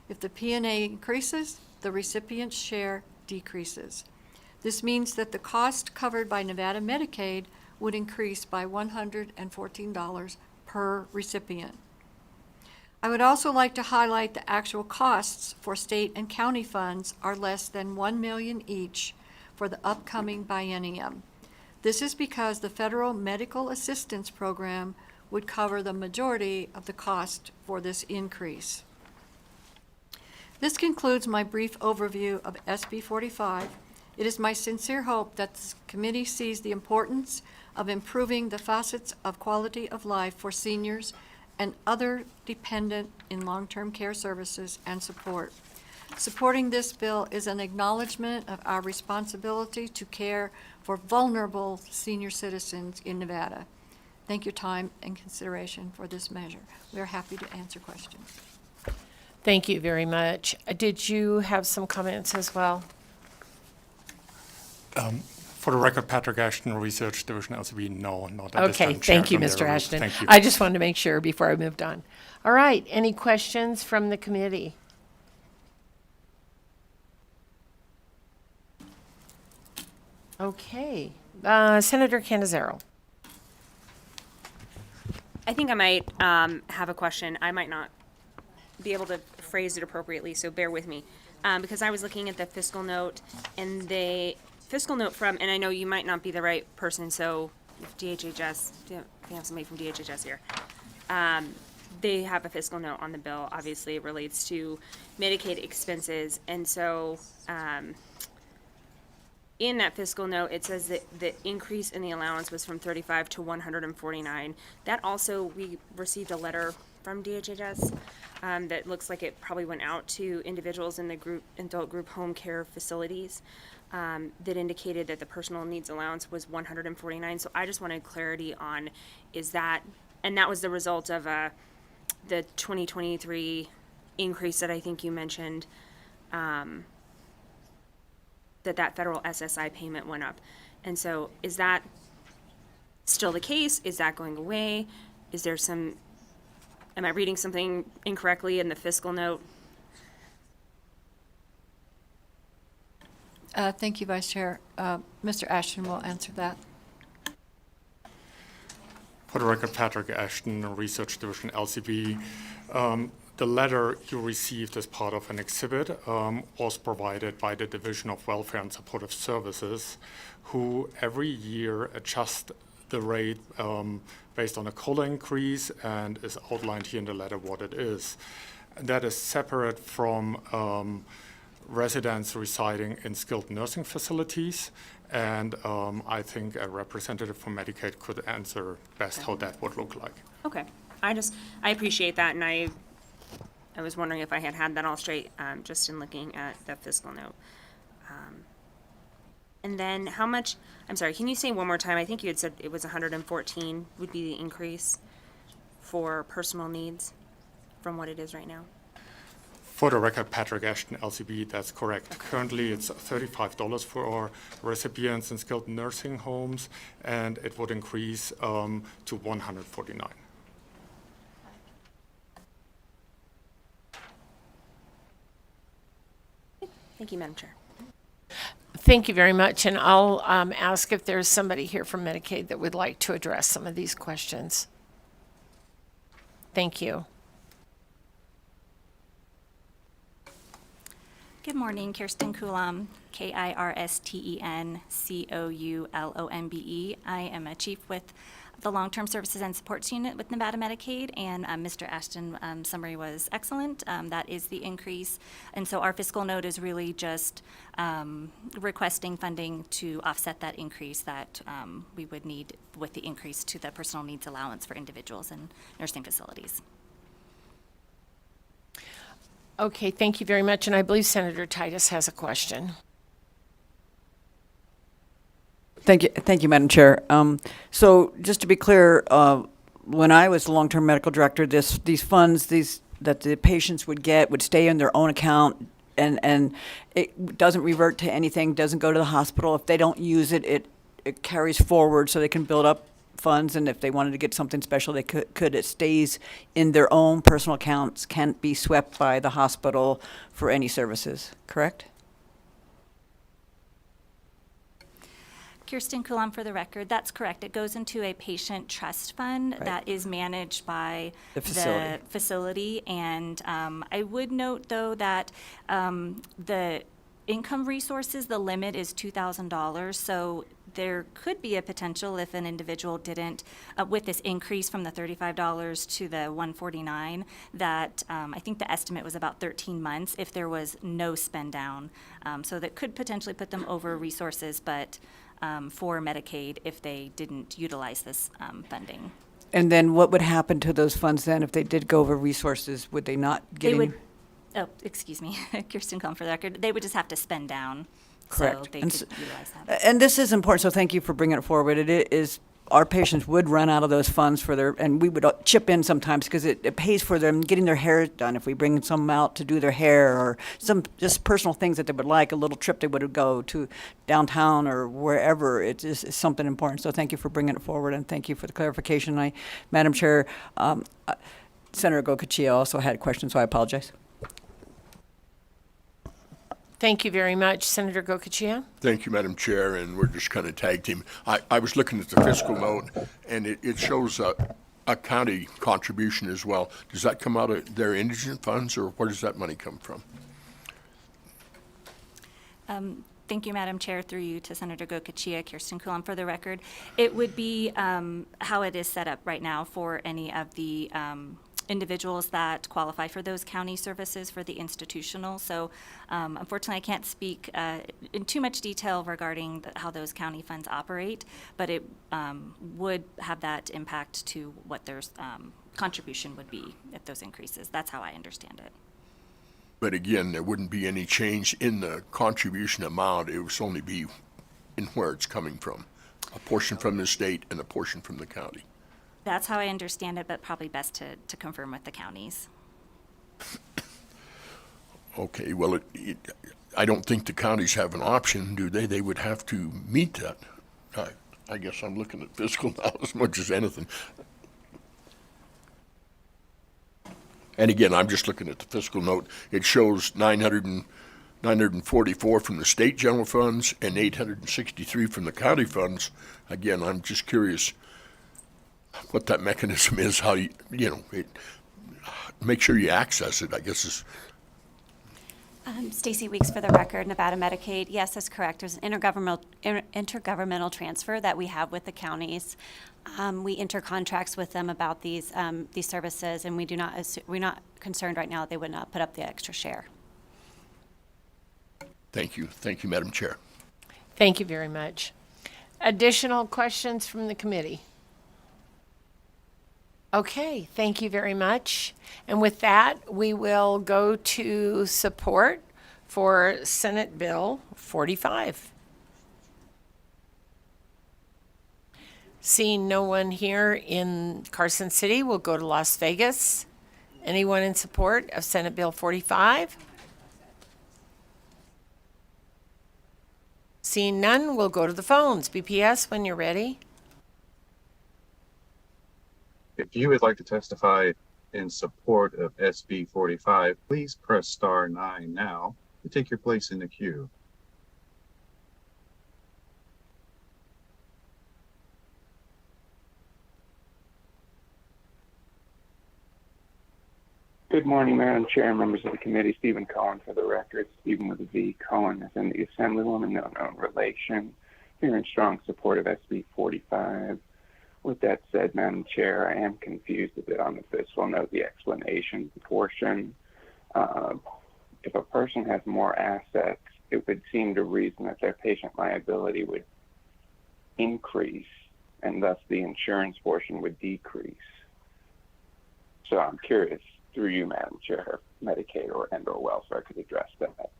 If the P&A increases, the recipient's share decreases. This means that the cost covered by Nevada Medicaid would increase by $114 per recipient. I would also like to highlight the actual costs for state and county funds are less than $1 million each for the upcoming biennium. This is because the Federal Medical Assistance Program would cover the majority of the cost for this increase. This concludes my brief overview of SB 45. It is my sincere hope that this committee sees the importance of improving the facets of quality of life for seniors and other dependent in long-term care services and support. Supporting this bill is an acknowledgement of our responsibility to care for vulnerable senior citizens in Nevada. Thank your time and consideration for this measure. We are happy to answer questions. Thank you very much. Did you have some comments as well? For the record, Patrick Ashton, Research Division, LCB, no, not at this time. Okay, Chair thank you, Dondero Mr. Loop. Ashton. Thank you. I just wanted to make sure before I moved on. All right, any questions from the committee? Okay, Senator Canizaro. I think I might have a question. I might not be able to phrase it appropriately, so bear with me. Because I was looking at the fiscal note, and the fiscal note from, and I know you might not be the right person, so if DHHS, if you have somebody from DHHS here, they have a fiscal note on the bill. Obviously, it relates to Medicaid expenses, and so in that fiscal note, it says that the increase in the allowance was from 35 to 149. That also, we received a letter from DHHS that looks like it probably went out to individuals in the adult group home care facilities that indicated that the personal needs allowance was 149. So I just wanted clarity on, is that, and that was the result of the 2023 increase that I think you mentioned, that federal SSI payment went up. And so is that still the case? Is that going away? Is there some, am I reading something incorrectly in the fiscal note? Thank you, Vice Chair. Mr. Ashton will answer that. For the record, Patrick Ashton, Research Division, LCB. The letter you received as part of an exhibit was provided by the Division of Welfare and Supportive Services, who every year adjust the rate based on a COLA increase, and is outlined here in the letter what it is. And that is separate from residents residing in skilled nursing facilities, and I think a representative from Medicaid could answer best how that would look like. Okay, I appreciate that, and I was wondering if I had that all straight, just in looking at the fiscal note. And then how much, I'm sorry, can you say one more time? I think you had said it was 114 would be the increase for personal needs from what it is right now. For the record, Patrick Ashton, LCB, that's correct. Currently, it's $35 for our recipients in skilled nursing homes, and it would increase to $149. Thank you, Madam Chair. Thank you very much, and I'll ask if there's somebody here from Medicaid that would like to address some of these questions. Thank you. Good morning, Kirsten Kulam, KIRSTENCOULOMBE. I am a chief with the Long-Term Services and Supports Unit with Nevada Medicaid, and Mr. Ashton's summary was excellent. That is the increase, and so our fiscal note is really just requesting funding to offset that increase that we would need with the increase to the personal needs allowance for individuals in nursing facilities. Okay, thank you very much, and I believe Senator Titus has a question. Thank you, Madam Chair. So just to be clear, when I was the long-term medical director, these funds that the patients would get would stay in their own account, and it doesn't revert to anything, doesn't go to the hospital. If they don't use it, it carries forward so they can build up funds, and if they wanted to get something special, they could. It stays in their own personal accounts, can't be swept by the hospital for any services, correct? Kirsten Kulam, for the record, that's correct. It goes into a patient trust fund that is managed by the facility. And I would note, though, that the income resources, the limit is $2,000. So there could be a potential if an individual didn't, with this increase from the $35 to the $149, that I think the estimate was about 13 months if there was no spend down. So that could potentially put them over resources, but for Medicaid if they didn't utilize this funding. And then what would happen to those funds then if they did go over resources? Would they not get any? Oh, excuse me, Kirsten Kuhn, for the record. They would just have to spend down. Correct. So they could utilize that. And this is important, so thank you for bringing it forward. It is, our patients would run out of those funds for their, and we would chip in sometimes because it pays for them getting their hair done. If we bring some out to do their hair or some just personal things that they would like, a little trip they would go to downtown or wherever, it is something important. So thank you for bringing it forward, and thank you for the clarification. Madam Chair, Senator Gokachia also had a question, so I apologize. Thank you very much. Senator Gokachia? Thank you, Madam Chair, and we're just kind of tag team. I was looking at the fiscal note, and it shows a county contribution as well. Does that come out of their indigent funds, or where does that money come from? Thank you, Madam Chair, through you to Senator Gokachia, Kirsten Kulam, for the record. It would be how it is set up right now for any of the individuals that qualify for those county services for the institutional. So unfortunately, I can't speak in too much detail regarding how those county funds operate, but it would have that impact to what their contribution would be if those increases. That's how I understand it. But again, there wouldn't be any change in the contribution amount. It would only be in where it's coming from. A portion from the state and a portion from the county. That's how I understand it, but probably best to confirm with the counties. Okay, well, I don't think the counties have an option, do they? They would have to meet that. I guess I'm looking at fiscal now as much as anything. And again, I'm just looking at the fiscal note. It shows 944 from the state general funds and 863 from the county funds. Again, I'm just curious what that mechanism is, how make sure you access it, I guess is. Stacy Weeks for the record, Nevada Medicaid. Yes, that's correct. There's an intergovernmental transfer that we have with the counties. We enter contracts with them about these services, and we're not concerned right now that they would not put up the extra share. Thank you, Madam Chair. Thank you very much. Additional questions from the committee? Okay, thank you very much. And with that, we will go to support for Senate Bill 45. Seeing no one here in Carson City, we'll go to Las Vegas. Anyone in support of Senate Bill 45? Seeing none, we'll go to the phones. BPS, when you're ready. If you would like to testify in support of SB 45, please press star 9 now to take your place in the queue. Good morning, Madam Chair and members of the committee. Stephen Cohen for the record. Stephen with a V. Cohen is in the Assemblywoman, no known relation. Here in strong support of SB 45. With that said, Madam Chair, I am confused a bit on the fiscal note, the explanation portion. If a person has more assets, it would seem to reason that their patient liability would increase, and thus the insurance portion would decrease. So I'm curious, through you, Madam Chair, if Medicaid or welfare could address that.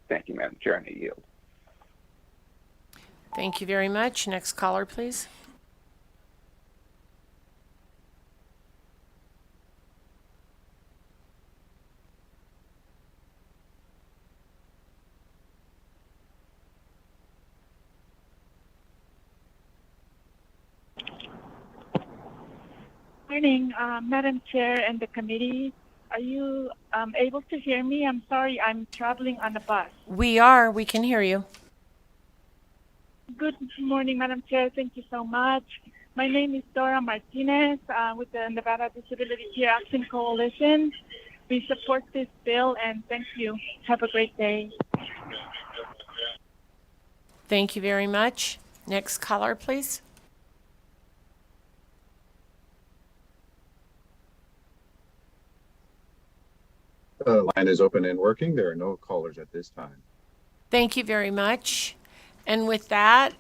Thank you, Madam Chair, and I yield. Thank you very much. Next caller, please. Morning, Madam Chair and the committee. Are you able to hear me? I'm sorry, I'm traveling on a bus. We are. We can hear you. Good morning, Madam Chair. Thank you so much. My name is Dora Martinez with the Nevada Disability Care Action Coalition. We support this bill, and thank you. Have a great day. Thank you very much. Next caller, please. The line is open and working. There are no callers at this time. Thank you very much. And with that,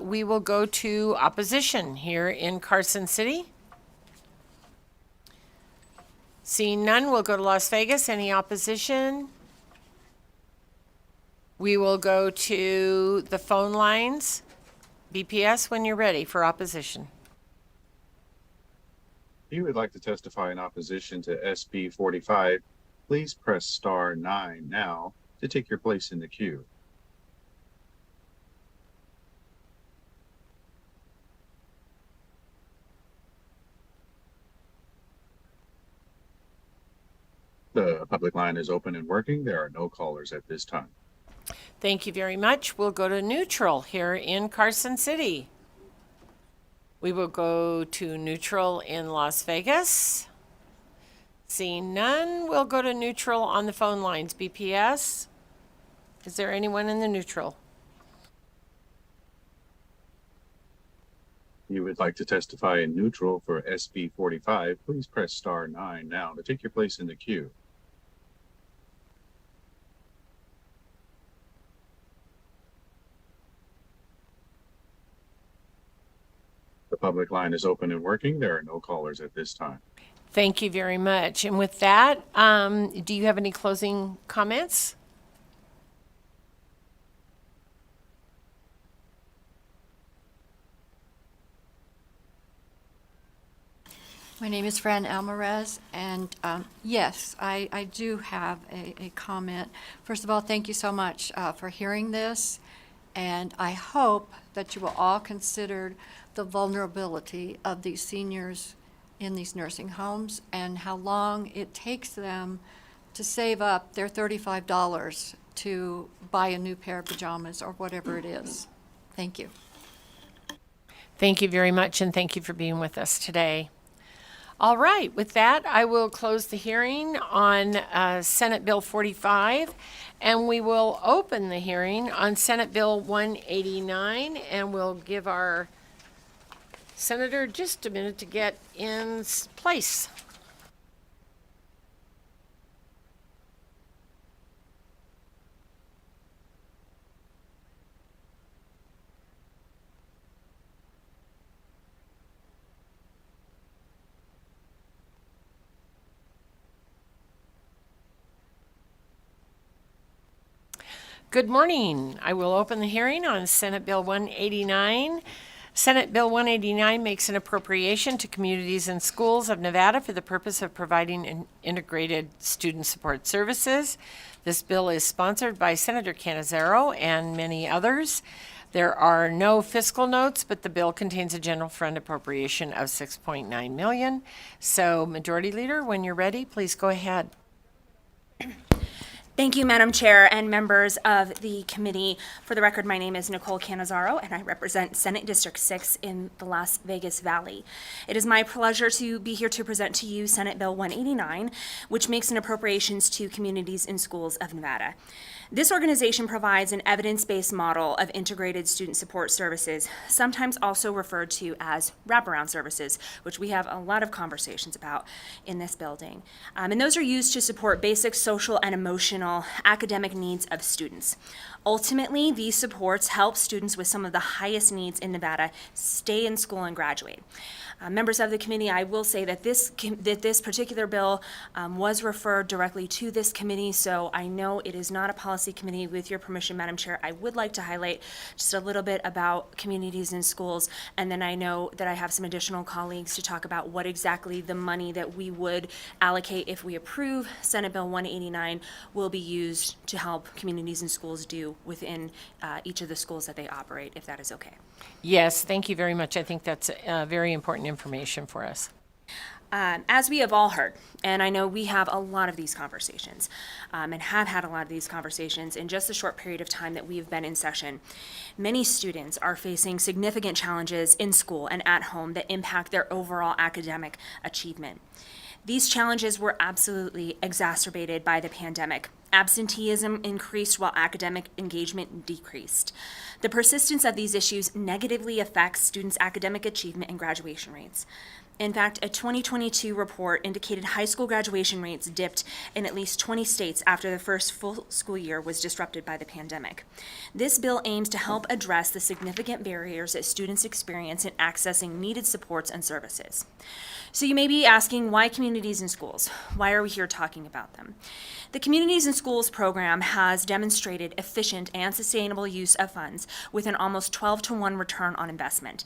we will go to opposition here in Carson City. Seeing none, we'll go to Las Vegas. Any opposition? We will go to the phone lines. BPS, when you're ready for opposition. If you would like to testify in opposition to SB 45, please press star 9 now to take your place in the queue. The public line is open and working. There are no callers at this time. Thank you very much. We'll go to neutral here in Carson City. We will go to neutral in Las Vegas. Seeing none, we'll go to neutral on the phone lines. BPS, is there anyone in the neutral? you would like to testify in neutral for SB 45, please press star 9 now to take your place in the queue. The public line is open and working. There are no callers at this time. Thank you very much. And with that, do you have any closing comments? My name is Fran Alvarez, and yes, I do have a comment. First of all, thank you so much for hearing this, and I hope that you will all consider the vulnerability of these seniors in these nursing homes and how long it takes them to save up their $35 to buy a new pair of pajamas or whatever it is. Thank you. Thank you very much, and thank you for being with us today. All right, with that, I will close the hearing on Senate Bill 45, and we will open the hearing on Senate Bill 189, and we'll give our senator just a minute to get in place. Good morning. I will open the hearing on Senate Bill 189. Senate Bill 189 makes an appropriation to communities and schools of Nevada for the purpose of providing integrated student support services. This bill is sponsored by Senator Cannizzaro and many others. There are no fiscal notes, but the bill contains a general fund appropriation of $6.9 million. So, Majority Leader, when you're ready, please go ahead. Thank you, Madam Chair and members of the committee. For the record, my name is Nicole Cannizzaro, and I represent Senate District 6 in the Las Vegas Valley. It is my pleasure to be here to present to you Senate Bill 189, which makes an appropriations to communities and schools of Nevada. This organization provides an evidence-based model of integrated student support services, sometimes also referred to as wraparound services, which we have a lot of conversations about in this building. And those are used to support basic social and emotional academic needs of students. Ultimately, these supports help students with some of the highest needs in Nevada stay in school and graduate. Members of the committee, I will say that this particular bill was referred directly to this committee, so I know it is not a policy committee. With your permission, Madam Chair, I would like to highlight just a little bit about communities and schools, and then I know that I have some additional colleagues to talk about what exactly the money that we would allocate if we approve Senate Bill 189 will be used to help communities and schools do within each of the schools that they operate, if that is okay. Yes, thank you very much. I think that's very important information for us. As we have all heard, and I know we have a lot of these conversations, and have had a lot of these conversations in just a short period of time that we have been in session, many students are facing significant challenges in school and at home that impact their overall academic achievement. These challenges were absolutely exacerbated by the pandemic. Absenteeism increased while academic engagement decreased. The persistence of these issues negatively affects students' academic achievement and graduation rates. In fact, a 2022 report indicated high school graduation rates dipped in at least 20 states after the first full school year was disrupted by the pandemic. This bill aims to help address the significant barriers that students experience in accessing needed supports and services. So you may be asking, why communities and schools? Why are we here talking about them? The Communities and Schools program has demonstrated efficient and sustainable use of funds with an almost 12-to-1 return on investment,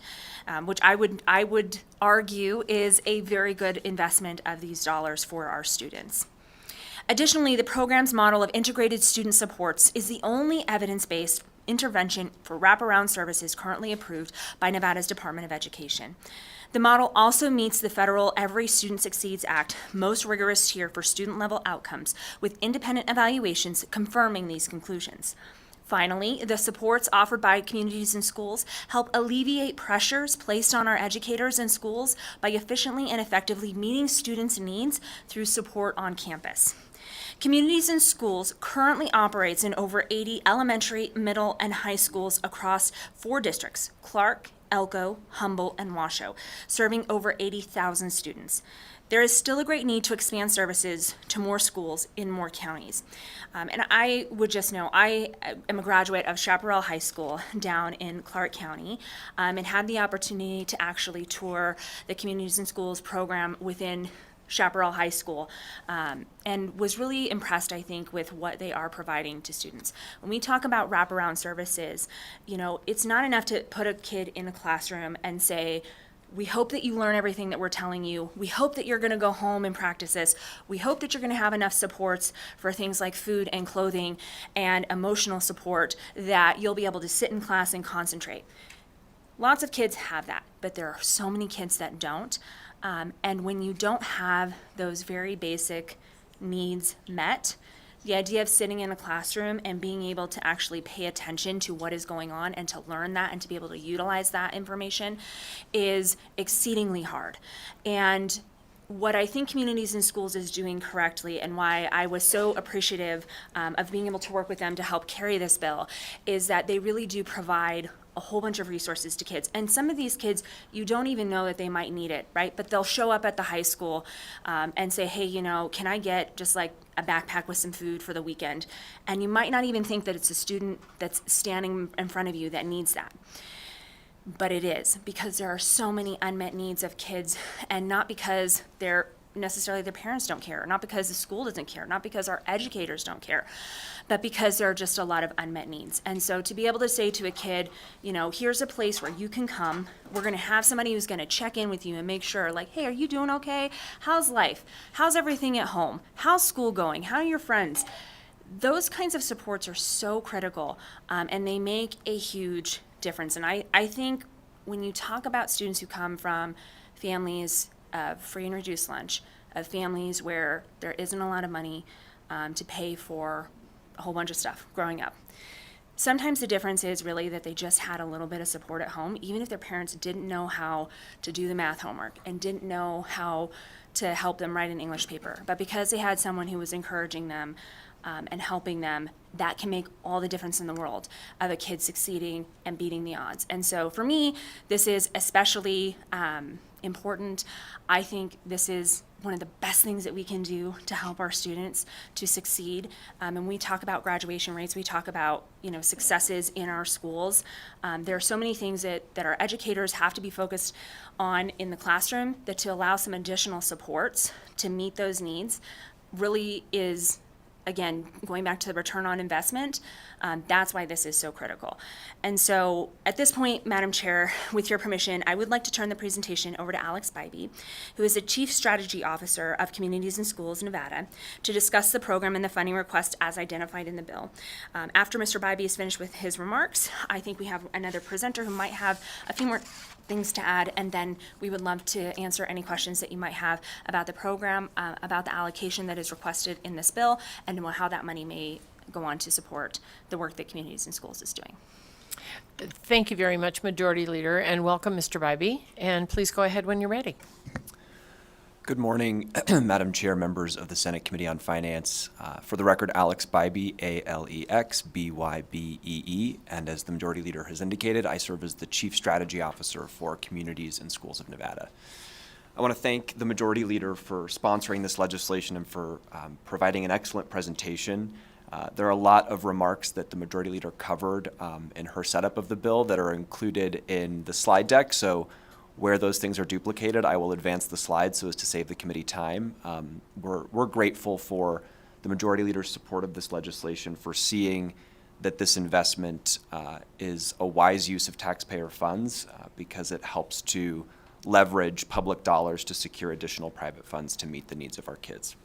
which I would argue is a very good investment of these dollars for our students. Additionally, the program's model of integrated student supports is the only evidence-based intervention for wraparound services currently approved by Nevada's Department of Education. The model also meets the federal Every Student Succeeds Act most rigorous tier for student-level outcomes, with independent evaluations confirming these conclusions. Finally, the supports offered by communities and schools help alleviate pressures placed on our educators and schools by efficiently and effectively meeting students' needs through support on campus. Communities and Schools currently operates in over 80 elementary, middle, and high schools across 4 districts: Clark, Elko, Humboldt, and Washoe, serving over 80,000 students. There is still a great need to expand services to more schools in more counties. And I would just know, I am a graduate of Chaparral High School down in Clark County, and had the opportunity to actually tour the Communities and Schools program within Chaparral High School, and was really impressed, I think, with what they are providing to students. When we talk about wraparound services, you know, it's not enough to put a kid in a classroom and say, we hope that you learn everything that we're telling you. We hope that you're going to go home and practice this. We hope that you're going to have enough supports for things like food and clothing and emotional support that you'll be able to sit in class and concentrate. Lots of kids have that, but there are so many kids that don't. And when you don't have those very basic needs met, the idea of sitting in a classroom and being able to actually pay attention to what is going on and to learn that and to be able to utilize that information is exceedingly hard. And what I think Communities and Schools is doing correctly, and why I was so appreciative of being able to work with them to help carry this bill, is that they really do provide a whole bunch of resources to kids. And some of these kids, you don't even know that they might need it, right? But they'll show up at the high school and say, hey, you know, can I get just like a backpack with some food for the weekend? And you might not even think that it's a student that's standing in front of you that needs that. But it is, because there are so many unmet needs of kids, and not because they're necessarily their parents don't care, not because the school doesn't care, not because our educators don't care, but because there are just a lot of unmet needs. And so to be able to say to a kid, you know, here's a place where you can come, we're going to have somebody who's going to check in with you and make sure, like, hey, are you doing okay? How's life? How's everything at home? How's school going? How are your friends? Those kinds of supports are so critical, and they make a huge difference. And I think when you talk about students who come from families of free and reduced lunch, of families where there isn't a lot of money to pay for a whole bunch of stuff growing up, sometimes the difference is really that they just had a little bit of support at home, even if their parents didn't know how to do the math homework and didn't know how to help them write an English paper. But because they had someone who was encouraging them and helping them, that can make all the difference in the world of a kid succeeding and beating the odds. And so for me, this is especially important. I think this is one of the best things that we can do to help our students to succeed. And we talk about graduation rates, we talk about, you know, successes in our schools. There are so many things that our educators have to be focused on in the classroom, that to allow some additional supports to meet those needs really is, again, going back to the return on investment, that's why this is so critical. And so at this point, Madam Chair, with your permission, I would like to turn the presentation over to Alex Bybee, who is the Chief Strategy Officer of Communities and Schools Nevada, to discuss the program and the funding request as identified in the bill. After Mr. Bybee is finished with his remarks, I think we have another presenter who might have a few more things to add, and then we would love to answer any questions that you might have about the program, about the allocation that is requested in this bill, and how that money may go on to support the work that Communities and Schools is doing. Thank you very much, Majority Leader, and welcome, Mr. Bybee. And please go ahead when you're ready. Good morning, Madam Chair, members of the Senate Committee on Finance. For the record, Alex Bybee, A-L-E-X-B-Y-B-E-E, and as the Majority Leader has indicated, I serve as the Chief Strategy Officer for Communities and Schools of Nevada. I want to thank the Majority Leader for sponsoring this legislation and for providing an excellent presentation. There are a lot of remarks that the Majority Leader covered in her setup of the bill that are included in the slide deck, so where those things are duplicated, I will advance the slides so as to save the committee time. We're grateful for the Majority Leader's support of this legislation, for seeing that this investment is a wise use of taxpayer funds because it helps to leverage public dollars to secure additional private funds to meet the needs of our kids.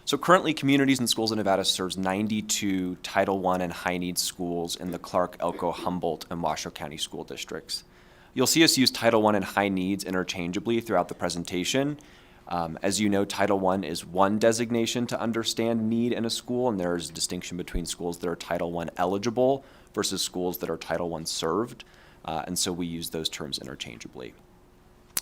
So currently, Communities and Schools in Nevada serves 92 Title I and high needs schools in the Clark, Elko, Humboldt, and Washoe County school districts. You'll see us use Title I and high needs interchangeably throughout the presentation. As you know, Title I is one designation to understand need in a school, and there is a distinction between schools that are Title I eligible versus schools that are Title I served, and so we use those terms interchangeably.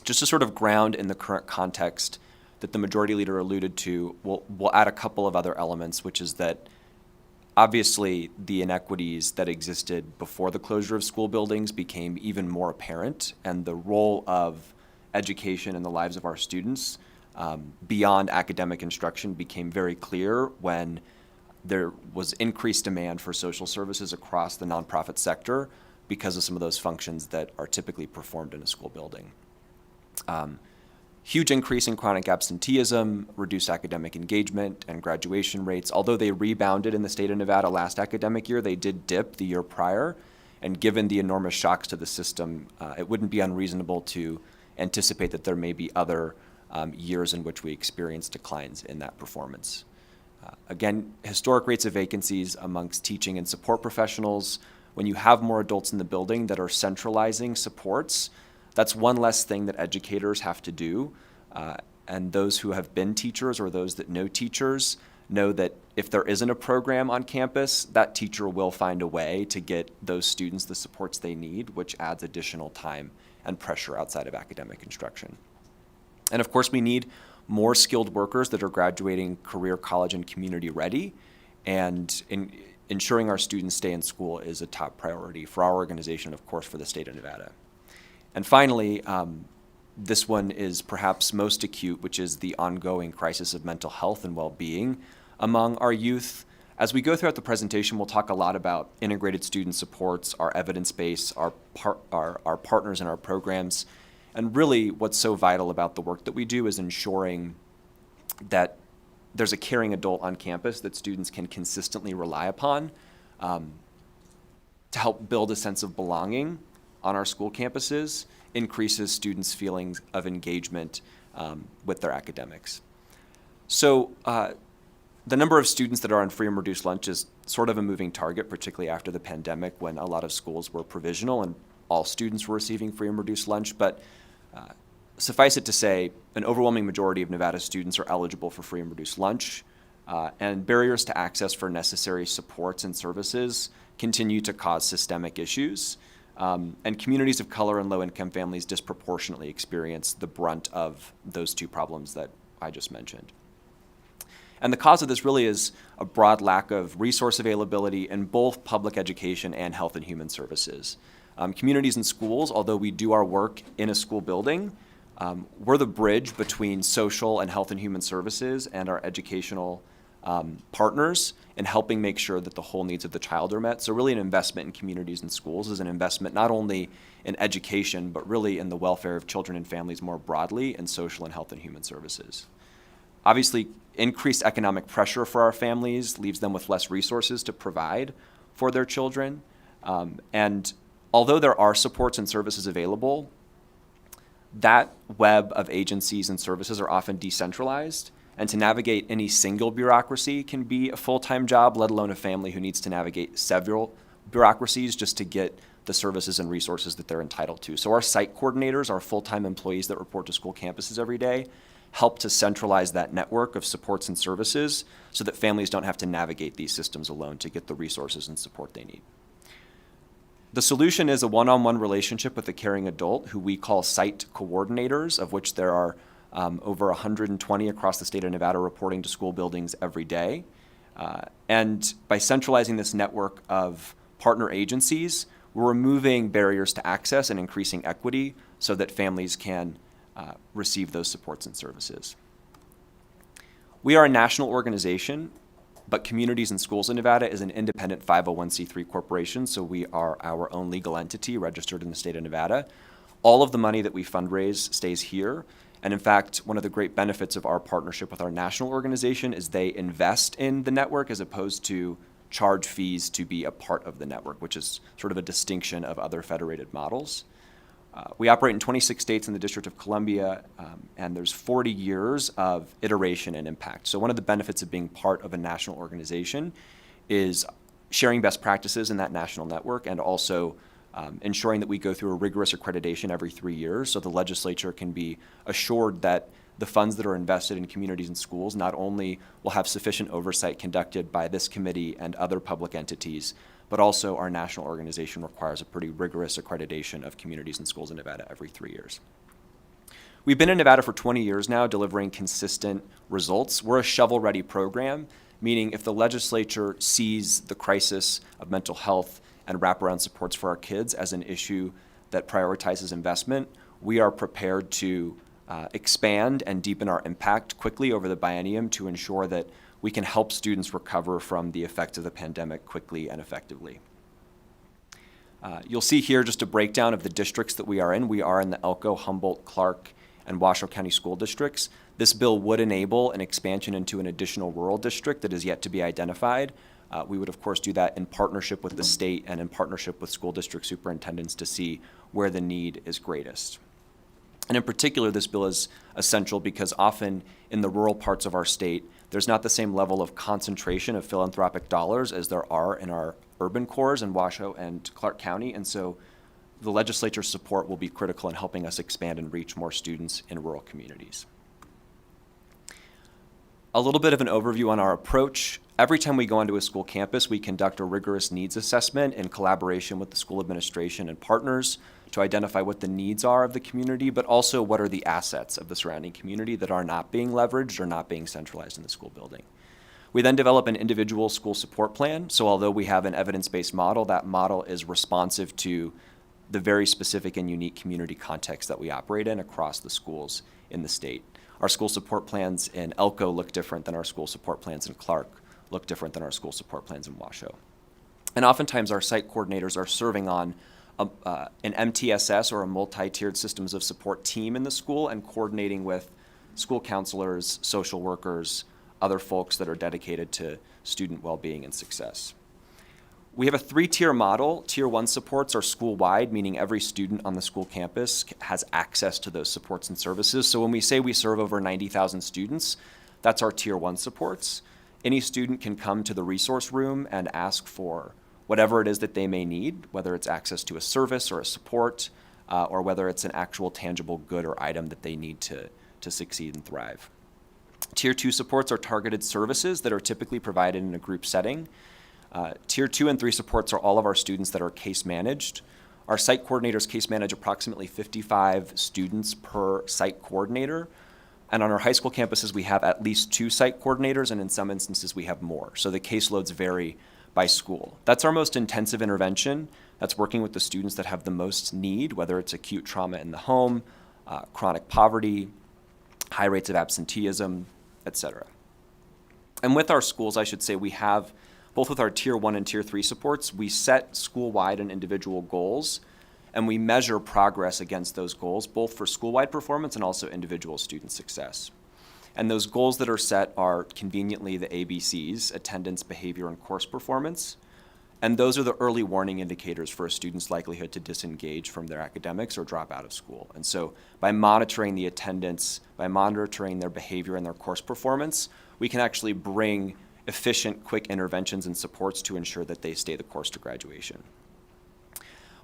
Just to sort of ground in the current context that the Majority Leader alluded to, we'll add a couple of other elements, which is that Obviously, the inequities that existed before the closure of school buildings became even more apparent, and the role of education in the lives of our students beyond academic instruction became very clear when there was increased demand for social services across the nonprofit sector because of some of those functions that are typically performed in a school building. Huge increase in chronic absenteeism, reduced academic engagement and graduation rates. Although they rebounded in the state of Nevada last academic year, they did dip the year prior. And given the enormous shocks to the system, it wouldn't be unreasonable to anticipate that there may be other years in which we experience declines in that performance. Again, historic rates of vacancies amongst teaching and support professionals. When you have more adults in the building that are centralizing supports, that's one less thing that educators have to do. And those who have been teachers or those that know teachers know that if there isn't a program on campus, that teacher will find a way to get those students the supports they need, which adds additional time and pressure outside of academic instruction. And of course, we need more skilled workers that are graduating career, college, and community ready. And ensuring our students stay in school is a top priority for our organization, of course, for the state of Nevada. And finally, this one is perhaps most acute, which is the ongoing crisis of mental health and well-being among our youth. As we go throughout the presentation, we'll talk a lot about integrated student supports, our evidence base, our partners in our programs. And really, what's so vital about the work that we do is ensuring that there's a caring adult on campus that students can consistently rely upon to help build a sense of belonging on our school campuses, increases students' feelings of engagement with their academics. So the number of students that are on free and reduced lunch is sort of a moving target, particularly after the pandemic when a lot of schools were provisional and all students were receiving free and reduced lunch. But suffice it to say, an overwhelming majority of Nevada students are eligible for free and reduced lunch, and barriers to access for necessary supports and services continue to cause systemic issues. And communities of color and low-income families disproportionately experience the brunt of those two problems that I just mentioned. And the cause of this really is a broad lack of resource availability in both public education and health and human services. Communities and schools, although we do our work in a school building, we're the bridge between social and health and human services and our educational partners in helping make sure that the whole needs of the child are met. So really an investment in communities and schools is an investment not only in education, but really in the welfare of children and families more broadly in social and health and human services. Obviously, increased economic pressure for our families leaves them with less resources to provide for their children. And although there are supports and services available, that web of agencies and services are often decentralized. And to navigate any single bureaucracy can be a full-time job, let alone a family who needs to navigate several bureaucracies just to get the services and resources that they're entitled to. So our site coordinators, our full-time employees that report to school campuses every day, help to centralize that network of supports and services so that families don't have to navigate these systems alone to get the resources and support they need. The solution is a one-on-one relationship with a caring adult who we call site coordinators, of which there are over 120 across the state of Nevada reporting to school buildings every day. And by centralizing this network of partner agencies, we're removing barriers to access and increasing equity so that families can receive those supports and services. We are a national organization, but Communities and Schools in Nevada is an independent 501c3 corporation, so we are our own legal entity registered in the state of Nevada. All of the money that we fundraise stays here. And in fact, one of the great benefits of our partnership with our national organization is they invest in the network as opposed to charge fees to be a part of the network, which is sort of a distinction of other federated models. We operate in 26 states in the District of Columbia, and there's 40 years of iteration and impact. So one of the benefits of being part of a national organization is sharing best practices in that national network and also ensuring that we go through a rigorous accreditation every 3 years so the legislature can be assured that the funds that are invested in communities and schools not only will have sufficient oversight conducted by this committee and other public entities, but also our national organization requires a pretty rigorous accreditation of communities and schools in Nevada every 3 years. We've been in Nevada for 20 years now, delivering consistent results. We're a shovel-ready program, meaning if the legislature sees the crisis of mental health and wraparound supports for our kids as an issue that prioritizes investment, we are prepared to expand and deepen our impact quickly over the biennium to ensure that we can help students recover from the effects of the pandemic quickly and effectively. You'll see here just a breakdown of the districts that we are in. We are in the Elko, Humboldt, Clark, and Washoe County school districts. This bill would enable an expansion into an additional rural district that is yet to be identified. We would, of course, do that in partnership with the state and in partnership with school district superintendents to see where the need is greatest. And in particular, this bill is essential because often in the rural parts of our state, there's not the same level of concentration of philanthropic dollars as there are in our urban cores in Washoe and Clark County. And so the legislature's support will be critical in helping us expand and reach more students in rural communities. A little bit of an overview on our approach. Every time we go onto a school campus, we conduct a rigorous needs assessment in collaboration with the school administration and partners to identify what the needs are of the community, but also what are the assets of the surrounding community that are not being leveraged or not being centralized in the school building. We then develop an individual school support plan. So although we have an evidence-based model, that model is responsive to the very specific and unique community context that we operate in across the schools in the state. Our school support plans in Elko look different than our school support plans in Clark, look different than our school support plans in Washoe. And oftentimes our site coordinators are serving on an MTSS or a multi-tiered systems of support team in the school and coordinating with school counselors, social workers, other folks that are dedicated to student well-being and success. We have a 3-tier model. Tier 1 supports are school-wide, meaning every student on the school campus has access to those supports and services. So when we say we serve over 90,000 students, that's our Tier 1 supports. Any student can come to the resource room and ask for whatever it is that they may need, whether it's access to a service or a support, or whether it's an actual tangible good or item that they need to succeed and thrive. Tier 2 supports are targeted services that are typically provided in a group setting. Tier 2 and 3 supports are all of our students that are case managed. Our site coordinators case manage approximately 55 students per site coordinator. And on our high school campuses, we have at least 2 site coordinators, and in some instances, we have more. So the caseloads vary by school. That's our most intensive intervention. That's working with the students that have the most need, whether it's acute trauma in the home, chronic poverty, high rates of absenteeism, et cetera. And with our schools, I should say, we have, both with our Tier 1 and Tier 3 supports, we set school-wide and individual goals, and we measure progress against those goals, both for school-wide performance and also individual student success. And those goals that are set are conveniently the ABCs, attendance, behavior, and course performance. And those are the early warning indicators for a student's likelihood to disengage from their academics or drop out of school. And so by monitoring the attendance, by monitoring their behavior and their course performance, we can actually bring efficient, quick interventions and supports to ensure that they stay the course to graduation.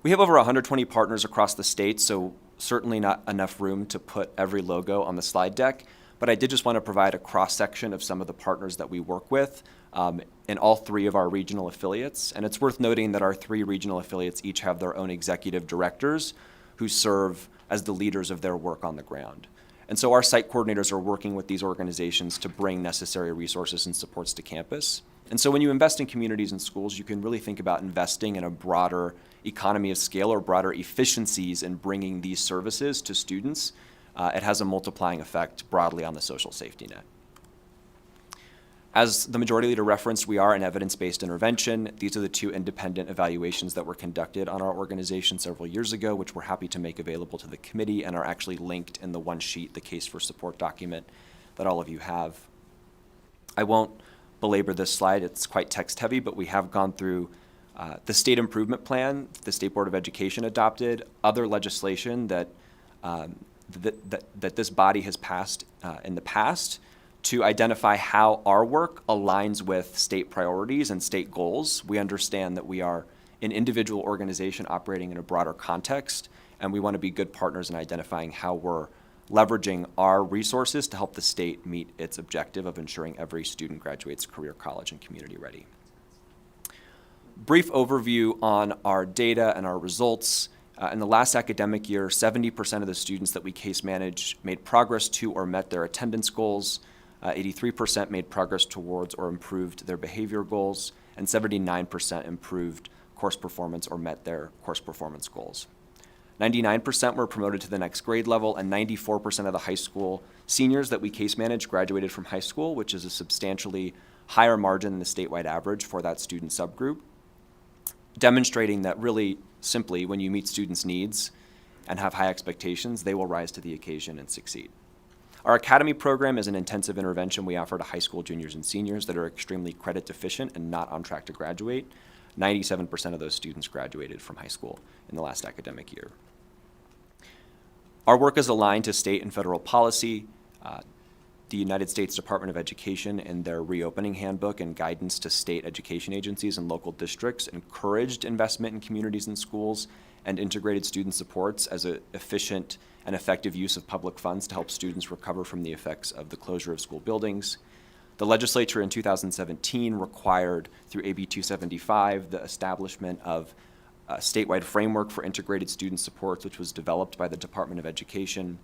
We have over 120 partners across the state, so certainly not enough room to put every logo on the slide deck, but I did just want to provide a cross-section of some of the partners that we work with in all 3 of our regional affiliates. And it's worth noting that our 3 regional affiliates each have their own executive directors who serve as the leaders of their work on the ground. And so our site coordinators are working with these organizations to bring necessary resources and supports to campus. And so when you invest in communities and schools, you can really think about investing in a broader economy of scale or broader efficiencies in bringing these services to students. It has a multiplying effect broadly on the social safety net. As the majority leader referenced, we are an evidence-based intervention. These are the 2 independent evaluations that were conducted on our organization several years ago, which we're happy to make available to the committee and are actually linked in the one sheet, the case for support document that all of you have. I won't belabor this slide. It's quite text heavy, but we have gone through the state improvement plan the State Board of Education adopted, other legislation that this body has passed in the past to identify how our work aligns with state priorities and state goals. We understand that we are an individual organization operating in a broader context, and we want to be good partners in identifying how we're leveraging our resources to help the state meet its objective of ensuring every student graduates career, college, and community ready. Brief overview on our data and our results. In the last academic year, 70% of the students that we case managed made progress to or met their attendance goals. 83% made progress towards or improved their behavior goals, and 79% improved course performance or met their course performance goals. 99% were promoted to the next grade level, and 94% of the high school seniors that we case manage graduated from high school, which is a substantially higher margin than the statewide average for that student subgroup, demonstrating that really simply when you meet students' needs and have high expectations, they will rise to the occasion and succeed. Our Academy program is an intensive intervention we offer to high school juniors and seniors that are extremely credit deficient and not on track to graduate. 97% of those students graduated from high school in the last academic year. Our work is aligned to state and federal policy. The United States Department of Education, in their reopening handbook and guidance to state education agencies and local districts, encouraged investment in communities and schools and integrated student supports as an efficient and effective use of public funds to help students recover from the effects of the closure of school buildings. The legislature in 2017 required, through AB 275, the establishment of a statewide framework for integrated student supports, which was developed by the Department of Education.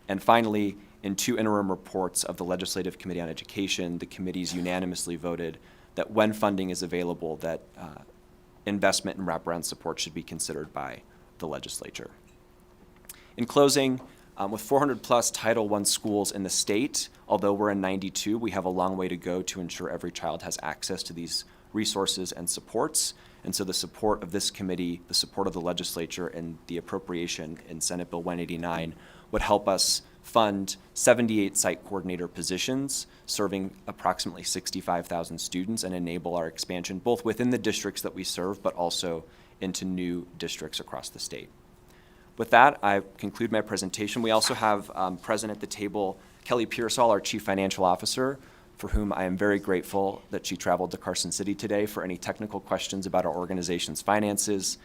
And finally, in 2 interim reports of the Legislative Committee on Education, the committees unanimously voted that when funding is available, that investment in wraparound support should be considered by the legislature. In closing, with 400 plus Title I schools in the state, although we're in 92, we have a long way to go to ensure every child has access to these resources and supports. And so the support of this committee, the support of the legislature, and the appropriation in Senate Bill 189 would help us fund 78 site coordinator positions serving approximately 65,000 students and enable our expansion both within the districts that we serve but also into new districts across the state. With that, I conclude my presentation. We also have present at the table Kelly Pearsall, our Chief Financial Officer, for whom I am very grateful that she traveled to Carson City today for any technical questions about our organization's finances.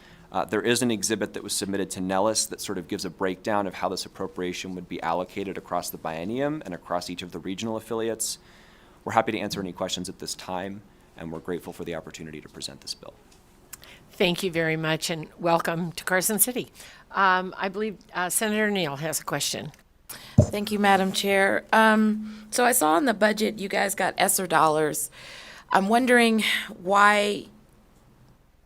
There is an exhibit that was submitted to Nellis that sort of gives a breakdown of how this appropriation would be allocated across the biennium and across each of the regional affiliates. We're happy to answer any questions at this time, and we're grateful for the opportunity to present this bill. Thank you very much, and welcome to Carson City. I believe Senator Neal has a question. Thank you, Madam Chair. So I saw in the budget you guys got ESSER dollars. I'm wondering why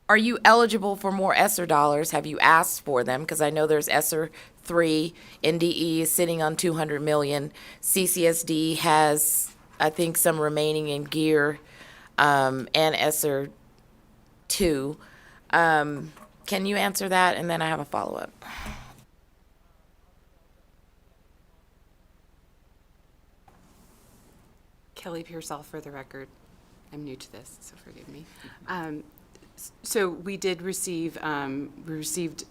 are you eligible for more ESSER dollars? Have you asked for them? Because I know there's ESSER 3, NDE is sitting on $200 million. CCSD has, I think, some remaining in gear, and ESSER 2. Can you answer that? And then I have a follow-up. Kelly Pearsall for the record. I'm new to this, so forgive me. So we did receive, we received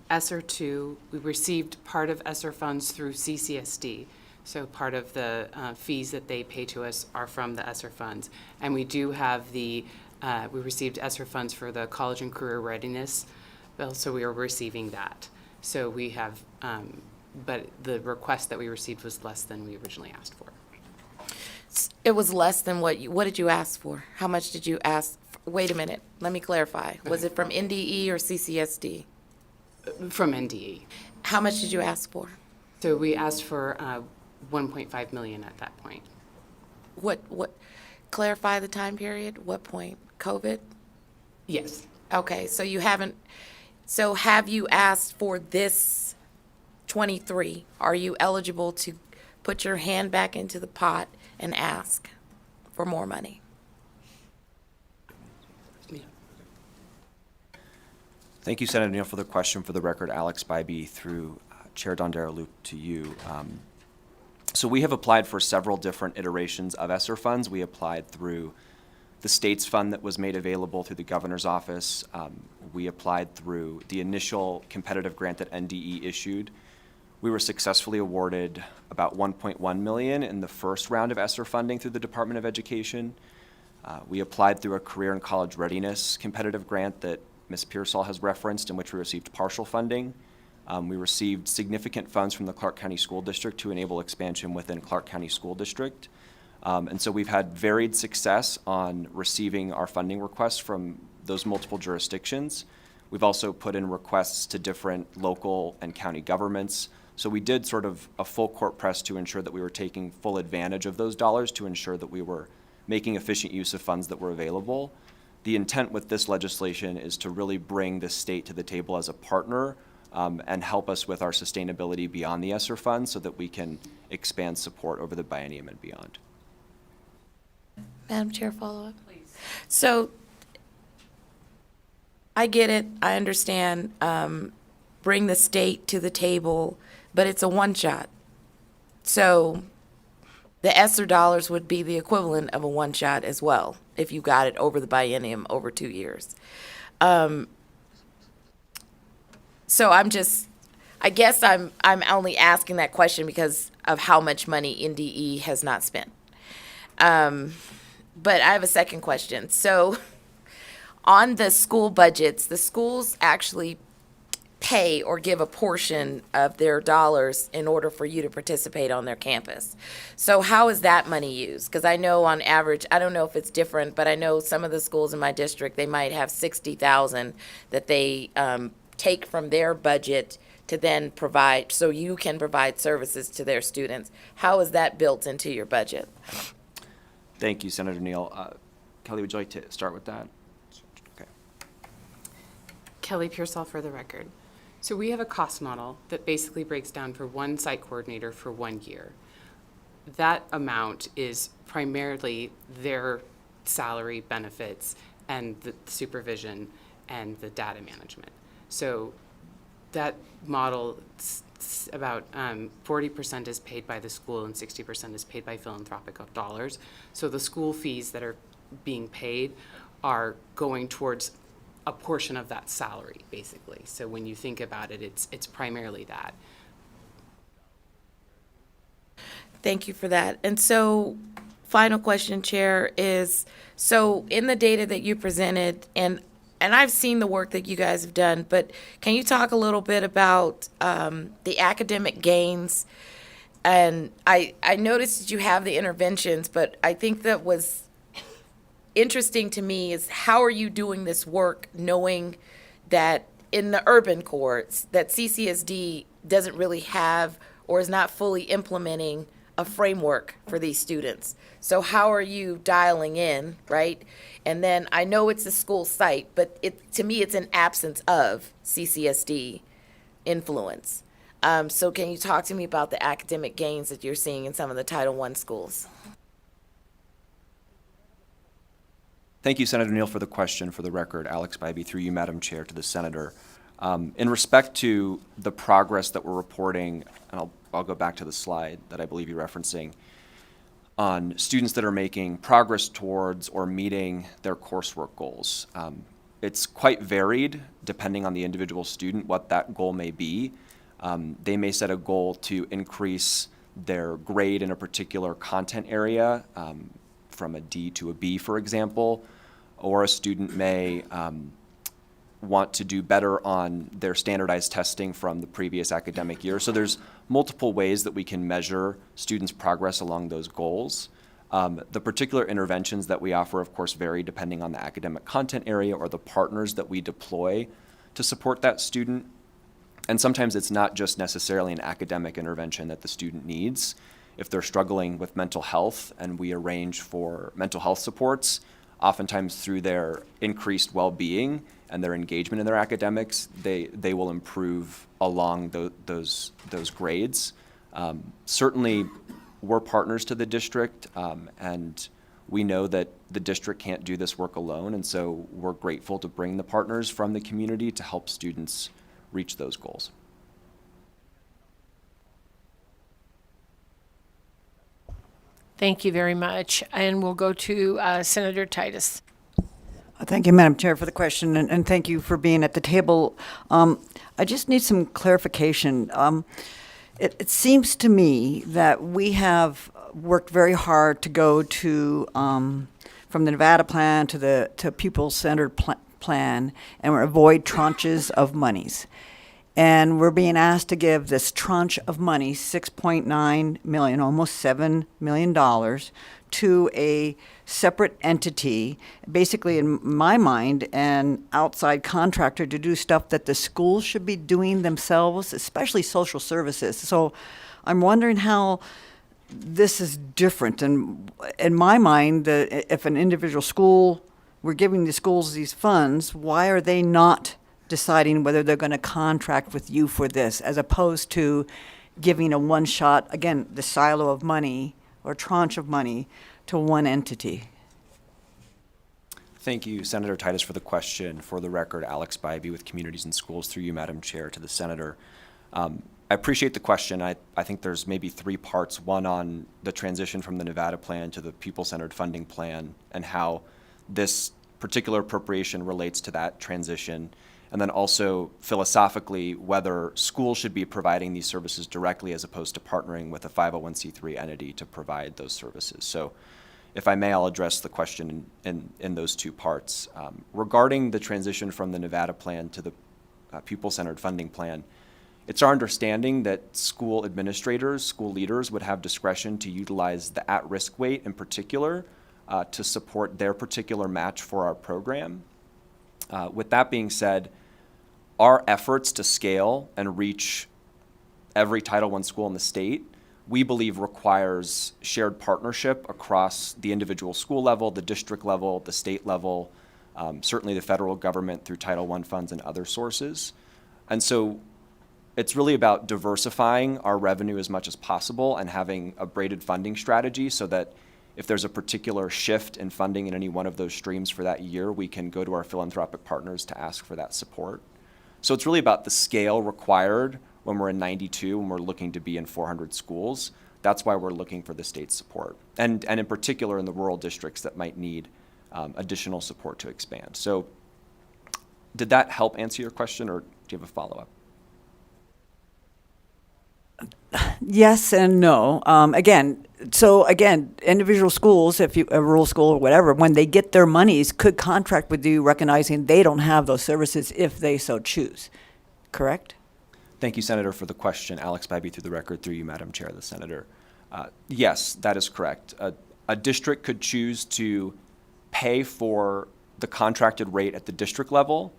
ESSER 2. We received part of ESSER funds through CCSD. So part of the fees that they pay to us are from the ESSER funds. And we do have the, we received ESSER funds for the college and career readiness bill, so we are receiving that. So we have, but the request that we received was less than we originally asked for. It was less than what did you ask for? How much did you ask? Wait a minute, let me clarify. Was it from NDE or CCSD? From NDE. How much did you ask for? So we asked for 1.5 million at that point. What, clarify the time period? What point? COVID? Yes. Okay, so you haven't, so have you asked for this 23? Are you eligible to put your hand back into the pot and ask for more money? Thank you, Senator Neal, for the question. For the record, Alex Bybee through Chair Dondero Loop to you. So we have applied for several different iterations of ESSER funds. We applied through the state's fund that was made available through the governor's office. We applied through the initial competitive grant that NDE issued. We were successfully awarded about $1.1 million in the first round of ESSER funding through the Department of Education. We applied through a career and college readiness competitive grant that Ms. Pearsall has referenced, in which we received partial funding. We received significant funds from the Clark County School District to enable expansion within Clark County School District. And so we've had varied success on receiving our funding requests from those multiple jurisdictions. We've also put in requests to different local and county governments. So we did sort of a full court press to ensure that we were taking full advantage of those dollars, to ensure that we were making efficient use of funds that were available. The intent with this legislation is to really bring the state to the table as a partner and help us with our sustainability beyond the ESSER funds so that we can expand support over the biennium and beyond. Madam Chair, follow-up? Please. So I get it. I understand. Bring the state to the table, but it's a one-shot. So the ESSER dollars would be the equivalent of a one-shot as well if you got it over the biennium over 2 years. So I guess I'm only asking that question because of how much money NDE has not spent. But I have a second question. So on the school budgets, the schools actually pay or give a portion of their dollars in order for you to participate on their campus. So how is that money used? Because I know on average, I don't know if it's different, but I know some of the schools in my district, they might have $60,000 that they take from their budget to then provide, so you can provide services to their students. How is that built into your budget? Thank you, Senator Neal. Kelly, would you like to start with that? Okay. Kelly Pearsall for the record. So we have a cost model that basically breaks down for one site coordinator for 1 year. That amount is primarily their salary, benefits, and the supervision and the data management. So that model, about 40% is paid by the school and 60% is paid by philanthropic dollars. So the school fees that are being paid are going towards a portion of that salary, basically. So when you think about it, it's primarily that. Thank you for that. And so, final question, Chair, is, so in the data that you presented, and I've seen the work that you guys have done, but can you talk a little bit about the academic gains? And I noticed that you have the interventions, but I think that was interesting to me is how are you doing this work knowing that in the urban courts that CCSD doesn't really have or is not fully implementing a framework for these students? So how are you dialing in, right? And then I know it's a school site, but to me it's an absence of CCSD influence. So can you talk to me about the academic gains that you're seeing in some of the Title I schools? Thank you, Senator Neal, for the question. For the record, Alex Bybee, through you, Madam Chair, to the Senator. In respect to the progress that we're reporting, and I'll go back to the slide that I believe you're referencing, on students that are making progress towards or meeting their coursework goals. It's quite varied depending on the individual student, what that goal may be. They may set a goal to increase their grade in a particular content area, from a D to a B, for example, or a student may want to do better on their standardized testing from the previous academic year. So there's multiple ways that we can measure students' progress along those goals. The particular interventions that we offer, of course, vary depending on the academic content area or the partners that we deploy to support that student. And sometimes it's not just necessarily an academic intervention that the student needs. If they're struggling with mental health and we arrange for mental health supports, oftentimes through their increased well-being and their engagement in their academics, they will improve along those grades. Certainly, we're partners to the district, and we know that the district can't do this work alone, and so we're grateful to bring the partners from the community to help students reach those goals. Thank you very much. And we'll go to Senator Titus. Thank you, Madam Chair, for the question, and thank you for being at the table. I just need some clarification. It seems to me that we have worked very hard to go to, from the Nevada plan to pupil-centered plan, and avoid tranches of monies. And we're being asked to give this tranche of money, $6.9 million, almost $7 million, to a separate entity, basically in my mind, an outside contractor to do stuff that the schools should be doing themselves, especially social services. So I'm wondering how this is different. And in my mind, if an individual school, we're giving the schools these funds, why are they not deciding whether they're going to contract with you for this, as opposed to giving a one shot, again, the silo of money or tranche of money to one entity? Thank you, Senator Titus, for the question. For the record, Alex Bybee with Communities and Schools, through you, Madam Chair, to the Senator. I appreciate the question. I think there's maybe three parts. One on the transition from the Nevada plan to the people-centered funding plan and how this particular appropriation relates to that transition. And then also philosophically, whether schools should be providing these services directly as opposed to partnering with a 501c3 entity to provide those services. So if I may, I'll address the question in those two parts. Regarding the transition from the Nevada plan to the pupil-centered funding plan, it's our understanding that school administrators, school leaders would have discretion to utilize the at-risk weight in particular to support their particular match for our program. With that being said, our efforts to scale and reach every Title I school in the state, we believe requires shared partnership across the individual school level, the district level, the state level, certainly the federal government through Title I funds and other sources. And so it's really about diversifying our revenue as much as possible and having a braided funding strategy so that if there's a particular shift in funding in any one of those streams for that year, we can go to our philanthropic partners to ask for that support. So it's really about the scale required when we're in 92, when we're looking to be in 400 schools. That's why we're looking for the state's support. And in particular in the rural districts that might need additional support to expand. So did that help answer your question, or do you have a follow-up? Yes and no. Again, individual schools, if you a rural school or whatever, when they get their monies, could contract with you, recognizing they don't have those services if they so choose. Correct? Thank you, Senator, for the question. Alex Bybee, through the record, through you, Madam Chair, the Senator. Yes, that is correct. A district could choose to pay for the contracted rate at the district level.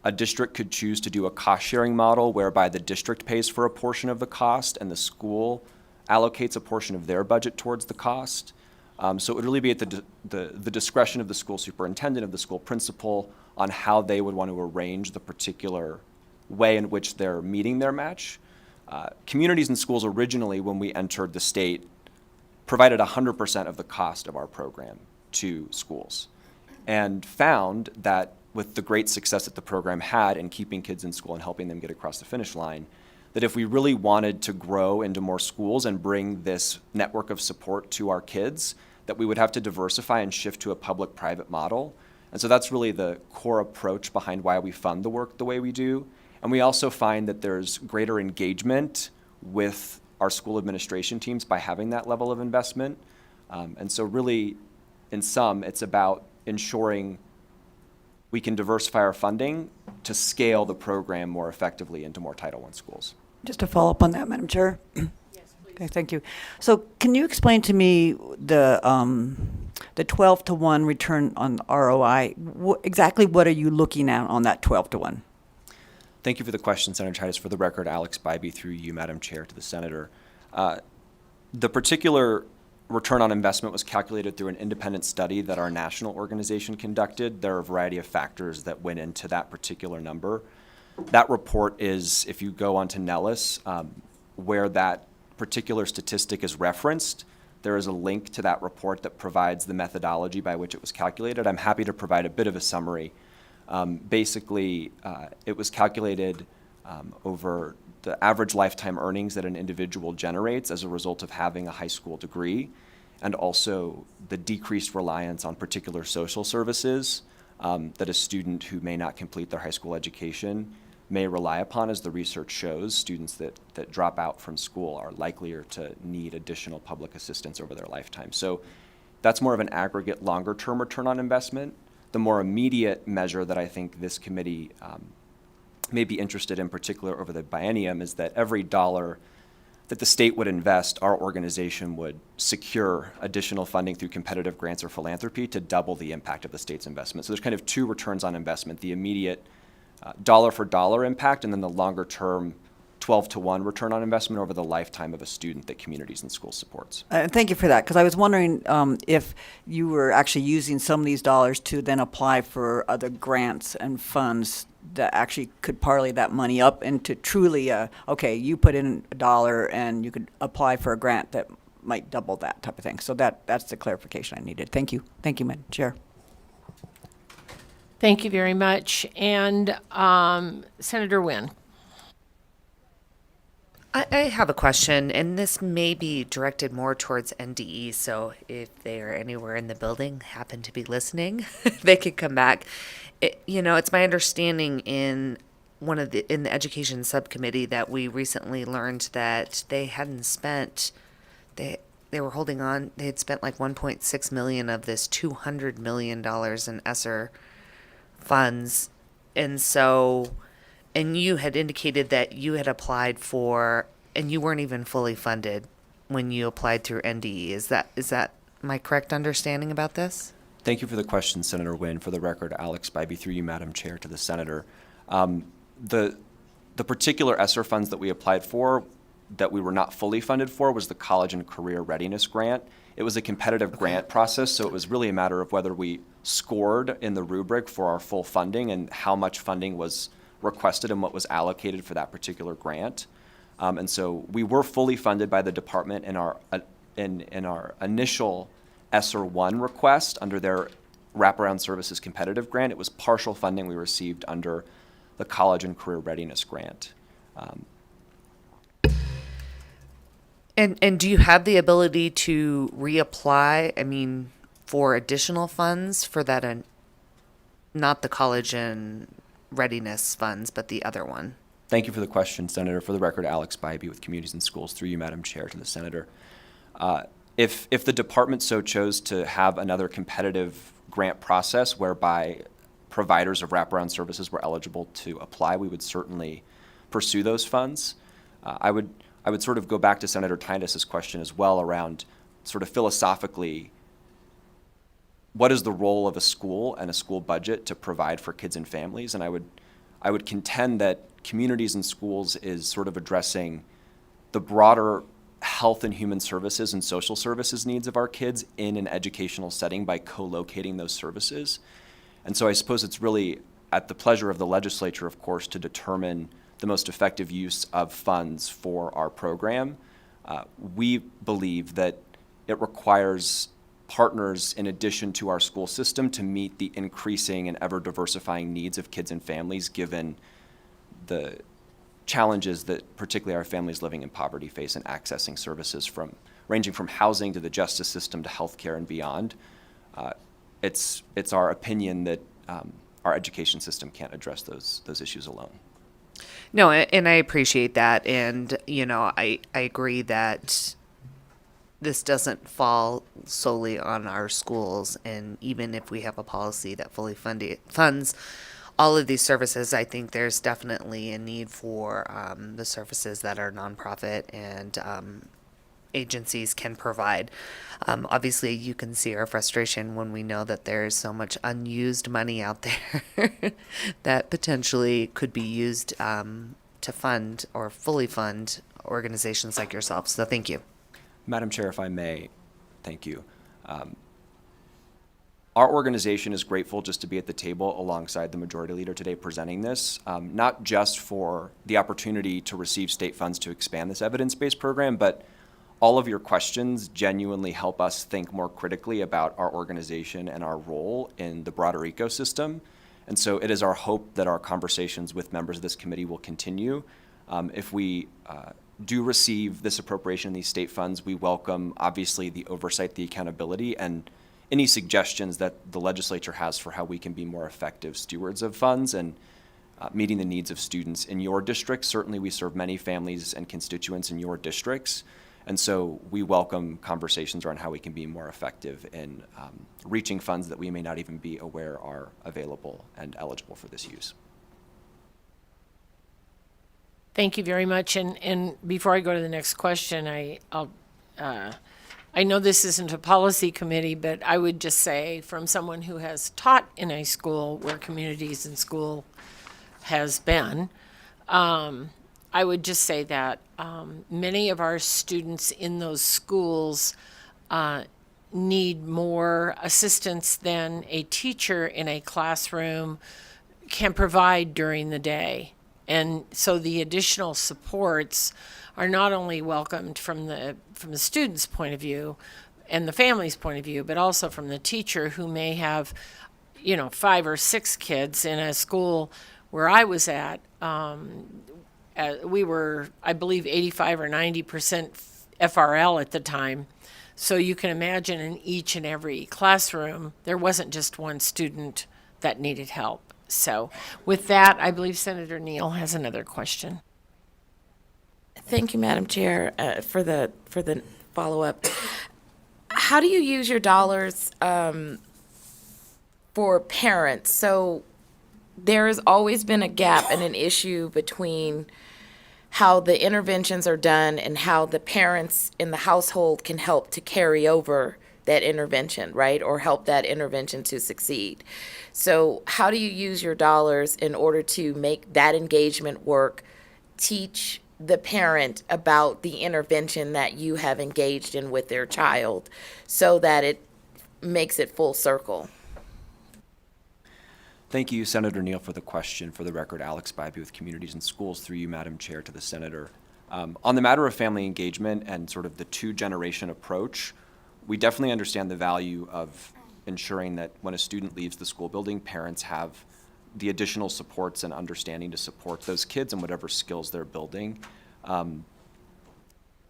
A district could choose to do a cost-sharing model whereby the district pays for a portion of the cost and the school allocates a portion of their budget towards the cost. So it would really be at the discretion of the school superintendent, of the school principal, on how they would want to arrange the particular way in which they're meeting their match. Communities and schools originally, when we entered the state, provided 100% of the cost of our program to schools and found that with the great success that the program had in keeping kids in school and helping them get across the finish line, that if we really wanted to grow into more schools and bring this network of support to our kids, that we would have to diversify and shift to a public-private model. And so that's really the core approach behind why we fund the work the way we do. And we also find that there's greater engagement with our school administration teams by having that level of investment. And so really, in sum, it's about ensuring we can diversify our funding to scale the program more effectively into more Title I schools. Just to follow up on that, Madam Chair. Yes, please. Okay, thank you. So can you explain to me the 12-to-1 return on ROI? Exactly what are you looking at on that 12-to-1? Thank you for the question, Senator Titus. For the record, Alex Bybee, through you, Madam Chair, to the Senator. The particular return on investment was calculated through an independent study that our national organization conducted. There are a variety of factors that went into that particular number. That report is, if you go onto Nellis, where that particular statistic is referenced, there is a link to that report that provides the methodology by which it was calculated. I'm happy to provide a bit of a summary. Basically, it was calculated over the average lifetime earnings that an individual generates as a result of having a high school degree, and also the decreased reliance on particular social services that a student who may not complete their high school education may rely upon. As the research shows, students that drop out from school are likelier to need additional public assistance over their lifetime. So that's more of an aggregate longer-term return on investment. The more immediate measure that I think this committee may be interested in particular over the biennium is that every dollar that the state would invest, our organization would secure additional funding through competitive grants or philanthropy to double the impact of the state's investment. So there's kind of two returns on investment, the immediate dollar for dollar impact, and then the longer term 12-to-1 return on investment over the lifetime of a student that communities and schools supports. Thank you for that, because I was wondering if you were actually using some of these dollars to then apply for other grants and funds that actually could parlay that money up into truly, okay, you put in $1 and you could apply for a grant that might double that type of thing. So that's the clarification I needed. Thank you. Thank you, Madam Chair. Thank you very much. And Senator Wynn. I have a question, and this may be directed more towards NDE, so if they are anywhere in the building, happen to be listening, they could come back. It's my understanding in the education subcommittee that we recently learned that they hadn't spent, they were holding on, they had spent like 1.6 million of this $200 million in ESSER funds, and you had indicated that you had applied for, and you weren't even fully funded when you applied through NDE. Is that my correct understanding about this? Thank you for the question, Senator Wynn. For the record, Alex Bybee, through you, Madam Chair, to the Senator. The particular ESSER funds that we applied for that we were not fully funded for was the College and Career Readiness Grant. It was a competitive grant process, so it was really a matter of whether we scored in the rubric for our full funding and how much funding was requested and what was allocated for that particular grant. And so we were fully funded by the department in our initial ESSER 1 request under their Wraparound Services Competitive Grant. It was partial funding we received under the College and Career Readiness Grant. And do you have the ability to reapply, for additional funds for that, not the college and readiness funds, but the other one? Thank you for the question, Senator. For the record, Alex Bybee with Communities and Schools, through you, Madam Chair, to the Senator. If the department so chose to have another competitive grant process whereby providers of wraparound services were eligible to apply, we would certainly pursue those funds. I would sort of go back to Senator Tyndas's question as well around sort of philosophically, what is the role of a school and a school budget to provide for kids and families? And I would contend that Communities and Schools is sort of addressing the broader health and human services and social services needs of our kids in an educational setting by co-locating those services. And so I suppose it's really at the pleasure of the legislature, of course, to determine the most effective use of funds for our program. We believe that it requires partners in addition to our school system to meet the increasing and ever diversifying needs of kids and families given the challenges that particularly our families living in poverty face in accessing services ranging from housing to the justice system to healthcare and beyond. It's our opinion that our education system can't address those issues alone. No, and I appreciate that. And, I agree that this doesn't fall solely on our schools. And even if we have a policy that fully funds all of these services, I think there's definitely a need for the services that our nonprofit and agencies can provide. Obviously, you can see our frustration when we know that there's so much unused money out there that potentially could be used to fund or fully fund organizations like yourself. So thank you. Madam Chair, if I may, thank you. Our organization is grateful just to be at the table alongside the Majority Leader today presenting this, not just for the opportunity to receive state funds to expand this evidence-based program, but all of your questions genuinely help us think more critically about our organization and our role in the broader ecosystem. And so it is our hope that our conversations with members of this committee will continue. If we do receive this appropriation, these state funds, we welcome, obviously, the oversight, the accountability, and any suggestions that the legislature has for how we can be more effective stewards of funds and meeting the needs of students in your districts. Certainly, we serve many families and constituents in your districts. And so we welcome conversations around how we can be more effective in reaching funds that we may not even be aware are available and eligible for this use. Thank you very much. And before I go to the next question, I know this isn't a policy committee, but I would just say, from someone who has taught in a school where communities in school has been, I would just say that many of our students in those schools need more assistance than a teacher in a classroom can provide during the day. And so the additional supports are not only welcomed from the student's point of view and the family's point of view, but also from the teacher who may have, 5 or 6 kids in a school where I was at. We were, I believe, 85 or 90% FRL at the time. So you can imagine in each and every classroom, there wasn't just one student that needed help. So with that, I believe Senator Neal has another question. Thank you, Madam Chair, for the follow-up. How do you use your dollars for parents? So there has always been a gap and an issue between how the interventions are done and how the parents in the household can help to carry over that intervention, right? Or help that intervention to succeed. So how do you use your dollars in order to make that engagement work, teach the parent about the intervention that you have engaged in with their child so that it makes it full circle? Thank you, Senator Neal, for the question. For the record, Alex Bybee with Communities and Schools, through you, Madam Chair, to the Senator. On the matter of family engagement and sort of the two-generation approach, we definitely understand the value of ensuring that when a student leaves the school building, parents have the additional supports and understanding to support those kids and whatever skills they're building.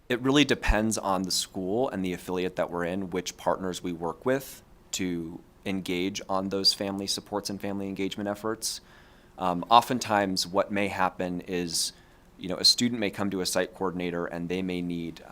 It really depends on the school and the affiliate that we're in, which partners we work with to engage on those family supports and family engagement efforts. Oftentimes what may happen is, a student may come to a site coordinator and they may need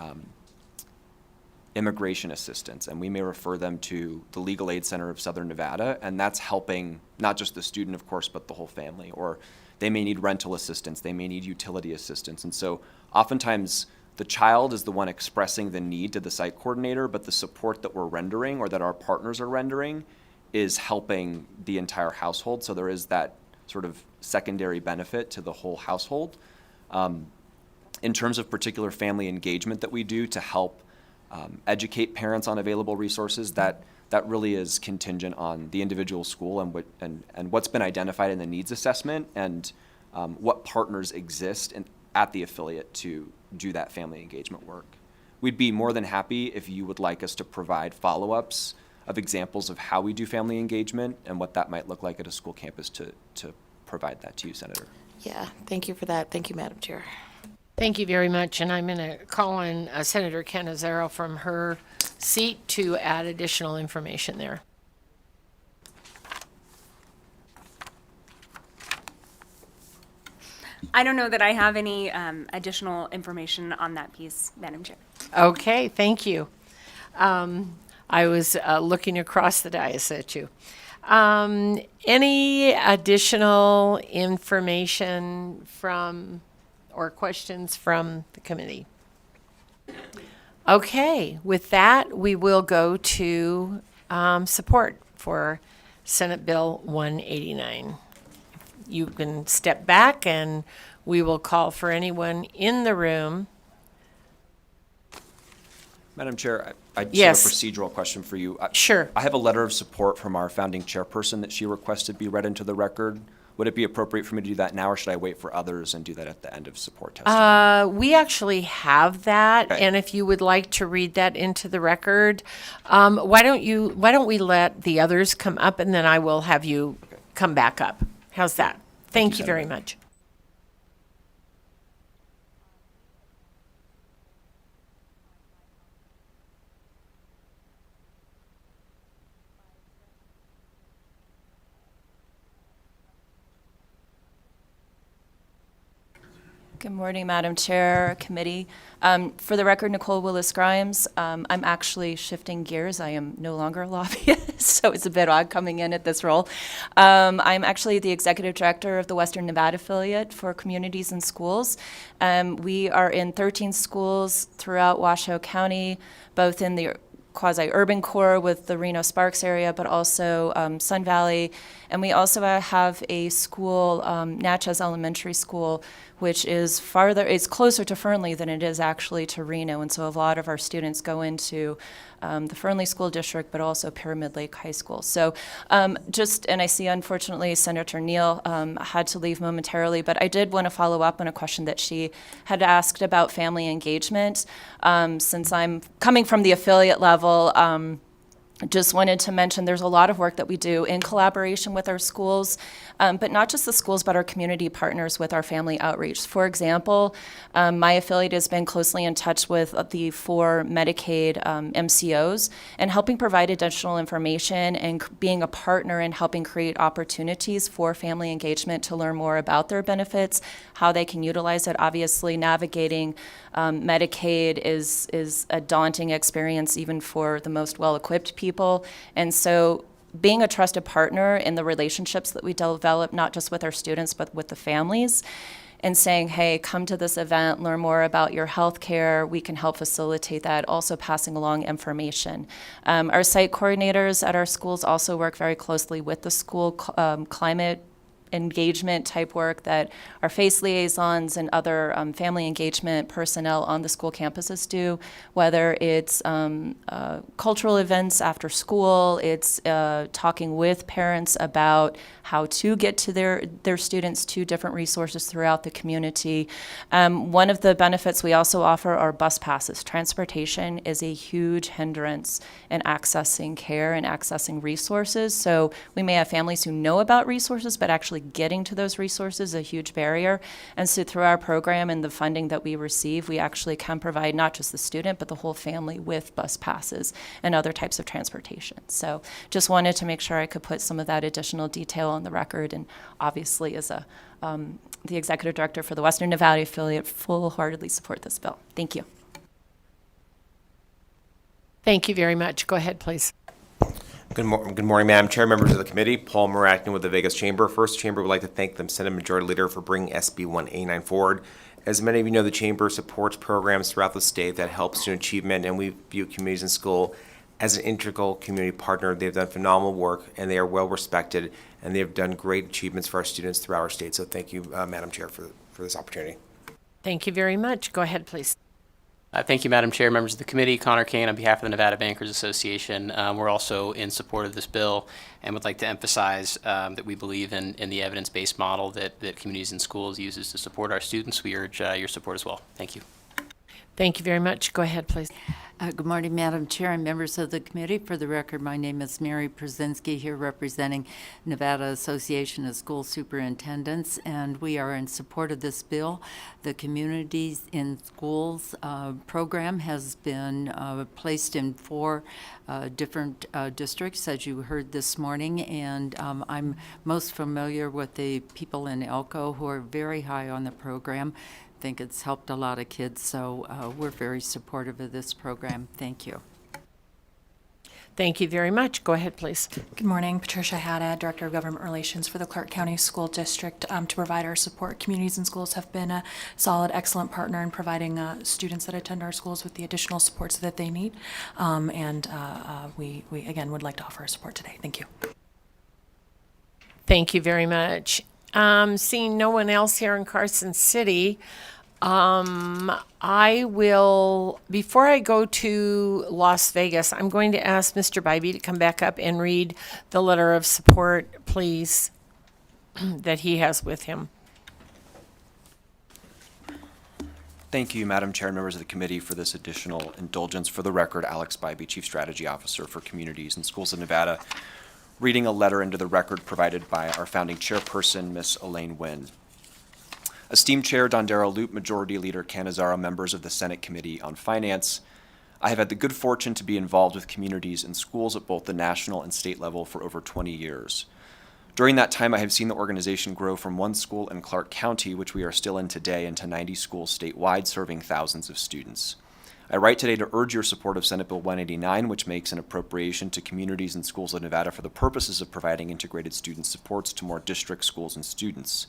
immigration assistance, and we may refer them to the Legal Aid Center of Southern Nevada, and that's helping not just the student, of course, but the whole family. Or they may need rental assistance, they may need utility assistance. And so oftentimes the child is the one expressing the need to the site coordinator, but the support that we're rendering or that our partners are rendering is helping the entire household. So there is that sort of secondary benefit to the whole household. In terms of particular family engagement that we do to help educate parents on available resources, that really is contingent on the individual school and what's been identified in the needs assessment and what partners exist at the affiliate to do that family engagement work. We'd be more than happy if you would like us to provide follow-ups of examples of how we do family engagement and what that might look like at a school campus to provide that to you, Senator. Yeah, thank you for that. Thank you, Madam Chair. Thank you very much, and I'm going to call on Senator Canizaro from her seat to add additional information there. I don't know that I have any additional information on that piece, Madam Chair. Okay, thank you. I was looking across the dais at you. Any additional information from or questions from the committee? Okay, with that, we will go to support for Senate Bill 189. You can step back and we will call for anyone in the room. Madam Chair, I just Yes. have a procedural question for you. Sure. I have a letter of support from our founding chairperson that she requested be read into the record. Would it be appropriate for me to do that now, or should I wait for others and do that at the end of support testimony? We actually have that, Okay. and if you would like to read that into the record, why don't we let the others come up, and then I will have you come back up. How's that? Thank you very much. Good morning, Madam Chair, Committee. For the record, Nicole Willis-Grimes. I'm actually shifting gears. I am no longer a lobbyist, so it's a bit odd coming in at this role. I'm actually the Executive Director of the Western Nevada affiliate for Communities and Schools. We are in 13 schools throughout Washoe County, both in the quasi-urban core with the Reno-Sparks area, but also Sun Valley. And we also have a school, Natchez Elementary School, which is farther, it's closer to Fernley than it is actually to Reno. And so a lot of our students go into the Fernley School District, but also Pyramid Lake High School. So and I see unfortunately Senator Neal had to leave momentarily, but I did want to follow up on a question that she had asked about family engagement. Since I'm coming from the affiliate level, just wanted to mention there's a lot of work that we do in collaboration with our schools, but not just the schools, but our community partners with our family outreach. For example, my affiliate has been closely in touch with the 4 Medicaid MCOs and helping provide additional information and being a partner in helping create opportunities for family engagement to learn more about their benefits, how they can utilize it. Obviously, navigating Medicaid is a daunting experience even for the most well-equipped people. And so being a trusted partner in the relationships that we develop, not just with our students, but with the families, and saying, hey, come to this event, learn more about your health care, we can help facilitate that, also passing along information. Our site coordinators at our schools also work very closely with the school climate engagement type work that our FACE liaisons and other family engagement personnel on the school campuses do, whether it's cultural events after school, it's talking with parents about how to get to their students to different resources throughout the community. One of the benefits we also offer are bus passes. Transportation is a huge hindrance in accessing care and accessing resources. So we may have families who know about resources, but actually getting to those resources is a huge barrier. And so through our program and the funding that we receive, we actually can provide not just the student, but the whole family with bus passes and other types of transportation. So just wanted to make sure I could put some of that additional detail on the record, and obviously as the Executive Director for the Western Nevada affiliate, full-heartedly support this bill. Thank you. Thank you very much. Go ahead, please. Good morning, Madam Chair, members of the committee. Paul Marackin with the Vegas Chamber. First, Chamber would like to thank the Senate Majority Leader for bringing SB 189 forward. As many of you know, the Chamber supports programs throughout the state that help student achievement, and we view Communities in School as an integral community partner. They've done phenomenal work, and they are well respected, and they have done great achievements for our students throughout our state. So thank you, Madam Chair, for this opportunity. Thank you very much. Go ahead, please. Thank you, Madam Chair, members of the committee. Connor Kane on behalf of the Nevada Bankers Association. We're also in support of this bill and would like to emphasize that we believe in the evidence-based model that Communities in Schools uses to support our students. We urge your support as well. Thank you. Thank you very much. Go ahead, please. Good morning, Madam Chair and members of the committee. For the record, my name is Mary Przinski, here representing Nevada Association of School Superintendents, and we are in support of this bill. The Communities in Schools program has been placed in 4 different districts, as you heard this morning, and I'm most familiar with the people in Elko who are very high on the program. Think it's helped a lot of kids, so we're very supportive of this program. Thank you. Thank you very much. Go ahead, please. Good morning. Patricia Haddad, Director of Government Relations for the Clark County School District. To provide our support, Communities in Schools have been a solid, excellent partner in providing students that attend our schools with the additional supports that they need. We again would like to offer our support today. Thank you. Thank you very much. Seeing no one else here in Carson City, I will, before I go to Las Vegas, I'm going to ask Mr. Bybee to come back up and read the letter of support, please, that he has with him. Thank you, Madam Chair and members of the committee, for this additional indulgence. For the record, Alex Bybee, Chief Strategy Officer for Communities and Schools of Nevada, reading a letter into the record provided by our founding chairperson, Ms. Elaine Wynn. Esteemed Chair Dondero Loop, Majority Leader Canizaro, members of the Senate Committee on Finance, I have had the good fortune to be involved with communities and schools at both the national and state level for over 20 years. During that time, I have seen the organization grow from one school in Clark County, which we are still in today, into 90 schools statewide, serving thousands of students. I write today to urge your support of Senate Bill 189, which makes an appropriation to communities and schools of Nevada for the purposes of providing integrated student supports to more district schools and students.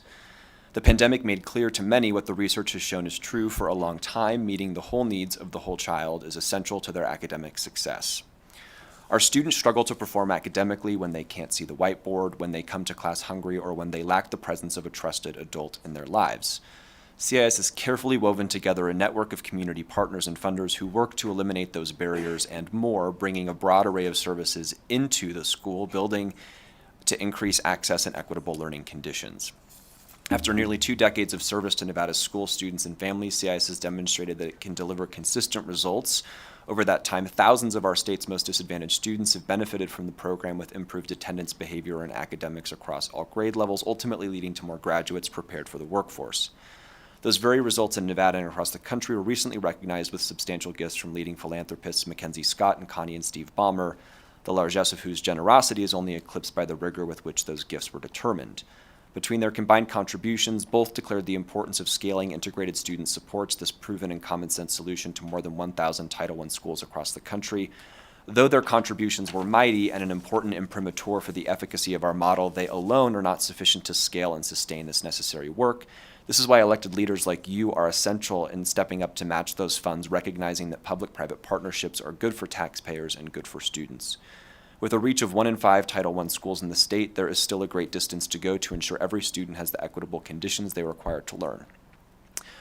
The pandemic made clear to many what the research has shown is true for a long time: meeting the whole needs of the whole child is essential to their academic success. Our students struggle to perform academically when they can't see the whiteboard, when they come to class hungry, or when they lack the presence of a trusted adult in their lives. CIS has carefully woven together a network of community partners and funders who work to eliminate those barriers and more, bringing a broad array of services into the school building to increase access and equitable learning conditions. After nearly 2 decades of service to Nevada's school students and families, CIS has demonstrated that it can deliver consistent results. Over that time, thousands of our state's most disadvantaged students have benefited from the program with improved attendance, behavior, and academics across all grade levels, ultimately leading to more graduates prepared for the workforce. Those very results in Nevada and across the country were recently recognized with substantial gifts from leading philanthropists Mackenzie Scott and Connie and Steve Ballmer, the largesse of whose generosity is only eclipsed by the rigor with which those gifts were determined. Between their combined contributions, both declared the importance of scaling integrated student supports, this proven and common sense solution to more than 1,000 Title I schools across the country. Though their contributions were mighty and an important imprimatur for the efficacy of our model, they alone are not sufficient to scale and sustain this necessary work. This is why elected leaders like you are essential in stepping up to match those funds, recognizing that public-private partnerships are good for taxpayers and good for students. With a reach of 1 in 5 Title I schools in the state, there is still a great distance to go to ensure every student has the equitable conditions they require to learn.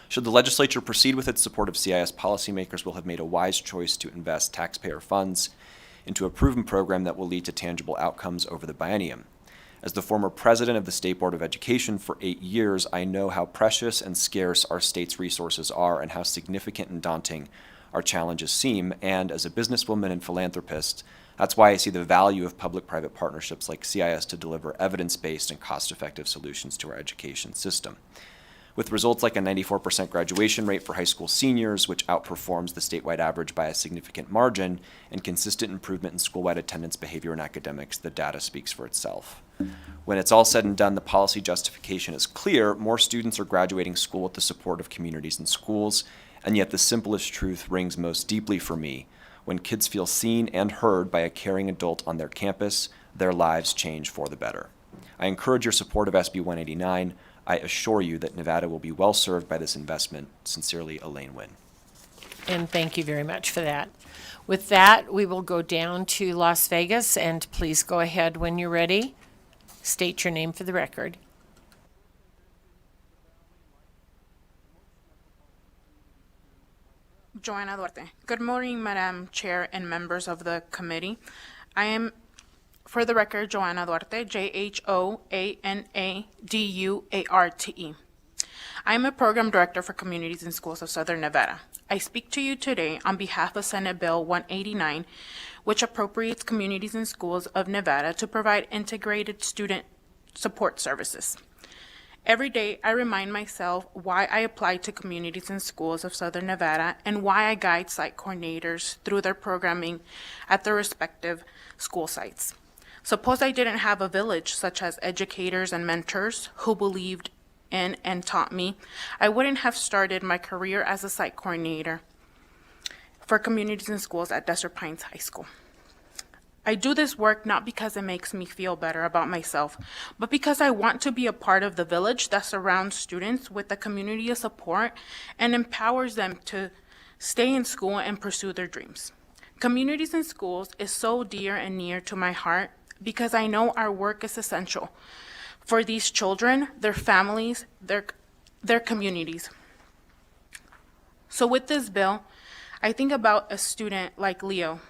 Should the legislature proceed with its support of CIS, policymakers will have made a wise choice to invest taxpayer funds into a proven program that will lead to tangible outcomes over the biennium. As the former president of the State Board of Education for 8 years, I know how precious and scarce our state's resources are and how significant and daunting our challenges seem. And as a businesswoman and philanthropist, that's why I see the value of public-private partnerships like CIS to deliver evidence-based and cost-effective solutions to our education system. With results like a 94% graduation rate for high school seniors, which outperforms the statewide average by a significant margin, and consistent improvement in school-wide attendance, behavior, and academics, the data speaks for itself. When it's all said and done, the policy justification is clear. More students are graduating school with the support of communities and schools, and yet the simplest truth rings most deeply for me. When kids feel seen and heard by a caring adult on their campus, their lives change for the better. I encourage your support of SB 189. I assure you that Nevada will be well served by this investment. Sincerely, Elaine Wynn. And thank you very much for that. With that, we will go down to Las Vegas, and please go ahead when you're ready. State your name for the record. Joanna Duarte. Good morning, Madam Chair and members of the committee. I am, for the record, Joanna Duarte, Joannaduarte. I am a program director for Communities and Schools of Southern Nevada. I speak to you today on behalf of Senate Bill 189, which appropriates communities and schools of Nevada to provide integrated student support services. Every day, I remind myself why I applied to Communities and Schools of Southern Nevada and why I guide site coordinators through their programming at their respective school sites. Suppose I didn't have a village such as educators and mentors who believed in and taught me, I wouldn't have started my career as a site coordinator for Communities and Schools at Desert Pines High School. I do this work not because it makes me feel better about myself, but because I want to be a part of the village that surrounds students with a community of support and empowers them to stay in school and pursue their dreams. Communities and Schools is so dear and near to my heart because I know our work is essential for these children, their families, their communities. So with this bill, I think about a student like Leo,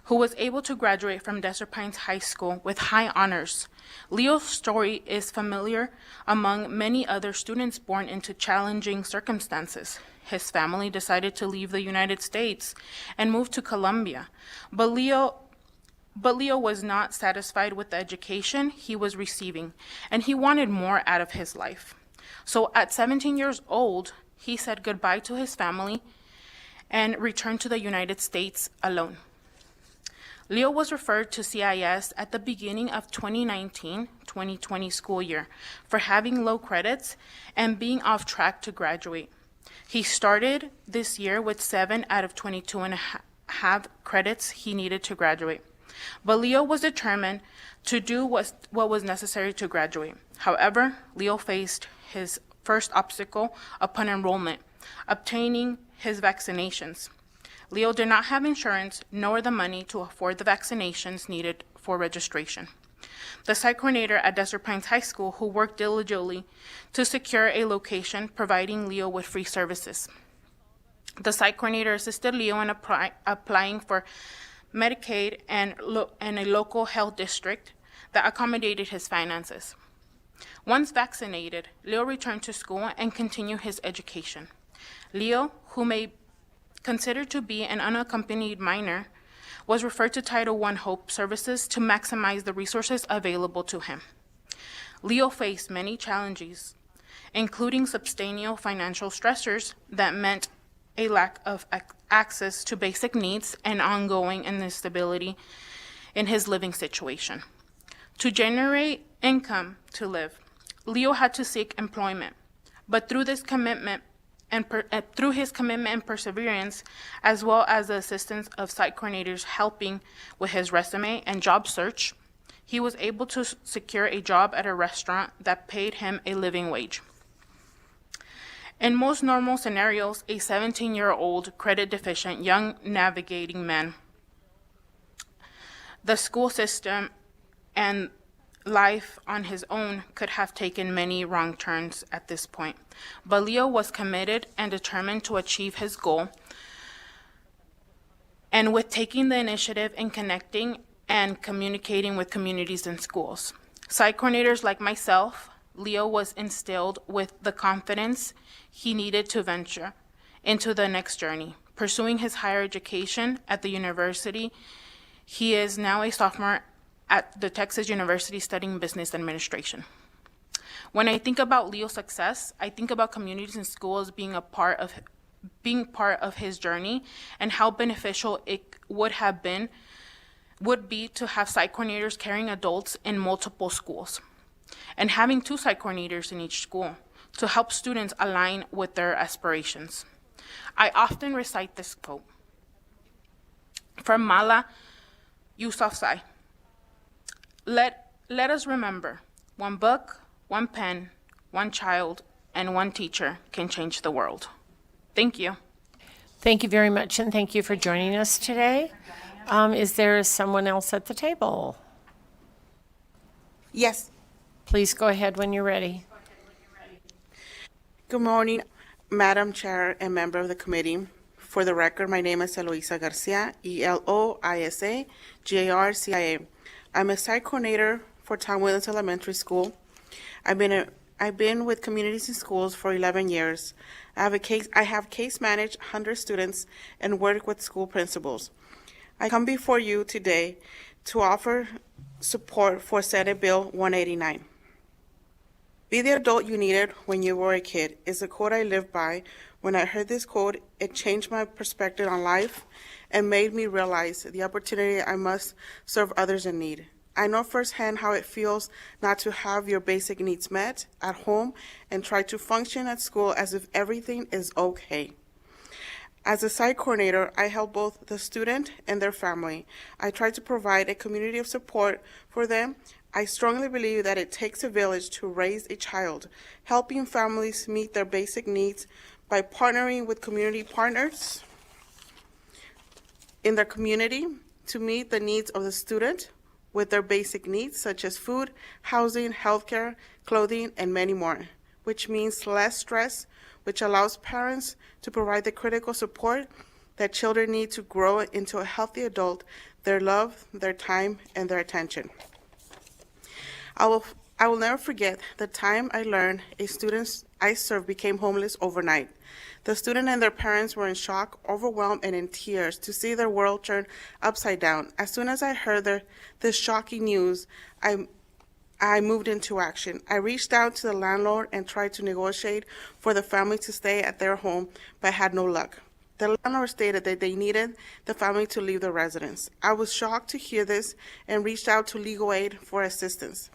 who was able to graduate from Desert Pines High School with high honors. Leo's story is familiar among many other students born into challenging circumstances. His family decided to leave the United States and move to Colombia, but Leo was not satisfied with the education he was receiving, and he wanted more out of his life. So at 17 years old, he said goodbye to his family and returned to the United States alone. Leo was referred to CIS at the beginning of 2019-2020 school year for having low credits and being off track to graduate. He started this year with 7 out of 22 and a half credits he needed to graduate. But Leo was determined to do what was necessary to graduate. However, Leo faced his first obstacle upon enrollment, obtaining his vaccinations. Leo did not have insurance nor the money to afford the vaccinations needed for registration. The site coordinator at Desert Pines High School, who worked diligently to secure a location, providing Leo with free services. The site coordinator assisted Leo in applying for Medicaid and a local health district that accommodated his finances. Once vaccinated, Leo returned to school and continued his education. Leo, who may considered to be an unaccompanied minor, was referred to Title I Hope Services to maximize the resources available to him. Leo faced many challenges, including substantial financial stressors that meant a lack of access to basic needs and ongoing instability in his living situation. To generate income to live, Leo had to seek employment, but through this commitment through his commitment and perseverance, as well as the assistance of site coordinators helping with his resume and job search, he was able to secure a job at a restaurant that paid him a living wage. In most normal scenarios, a 17-year-old credit deficient young navigating man, the school system, and life on his own could have taken many wrong turns at this point. But Leo was committed and determined to achieve his goal. And with taking the initiative in connecting and communicating with communities and schools. Site coordinators like myself, Leo was instilled with the confidence he needed to venture into the next journey. Pursuing his higher education at the university, he is now a sophomore at the Texas University studying business administration. When I think about Leo's success, I think about communities and schools being part of his journey and how beneficial it would be to have site coordinators carrying adults in multiple schools and having 2 site coordinators in each school to help students align with their aspirations. I often recite this quote from Mala Yousafzai. Let us remember, one book, one pen, one child, and one teacher can change the world. Thank you. Thank you very much, and thank you for joining us today. Is there someone else at the table? Yes. Please go ahead when you're ready. Good morning, Madam Chair and member of the committee. For the record, my name is Eloisa Garcia, Eloisa Garcia. I'm a site coordinator for Tom Williams Elementary School. I've been with communities and schools for 11 years. I have case managed 100 students and work with school principals. I come before you today to offer support for Senate Bill 189. Be the adult you needed when you were a kid is a quote I live by. When I heard this quote, it changed my perspective on life and made me realize the opportunity I must serve others in need. I know firsthand how it feels not to have your basic needs met at home and try to function at school as if everything is okay. As a site coordinator, I help both the student and their family. I try to provide a community of support for them. I strongly believe that it takes a village to raise a child, helping families meet their basic needs by partnering with community partners in their community to meet the needs of the student with their basic needs such as food, housing, healthcare, clothing, and many more, which means less stress, which allows parents to provide the critical support that children need to grow into a healthy adult, their love, their time, and their attention. I will never forget the time I learned a student I served became homeless overnight. The student and their parents were in shock, overwhelmed, and in tears to see their world turn upside down. As soon as I heard this shocking news, I moved into action. I reached out to the landlord and tried to negotiate for the family to stay at their home, but had no luck. The landlord stated that they needed the family to leave the residence. I was shocked to hear this and reached out to legal aid for assistance.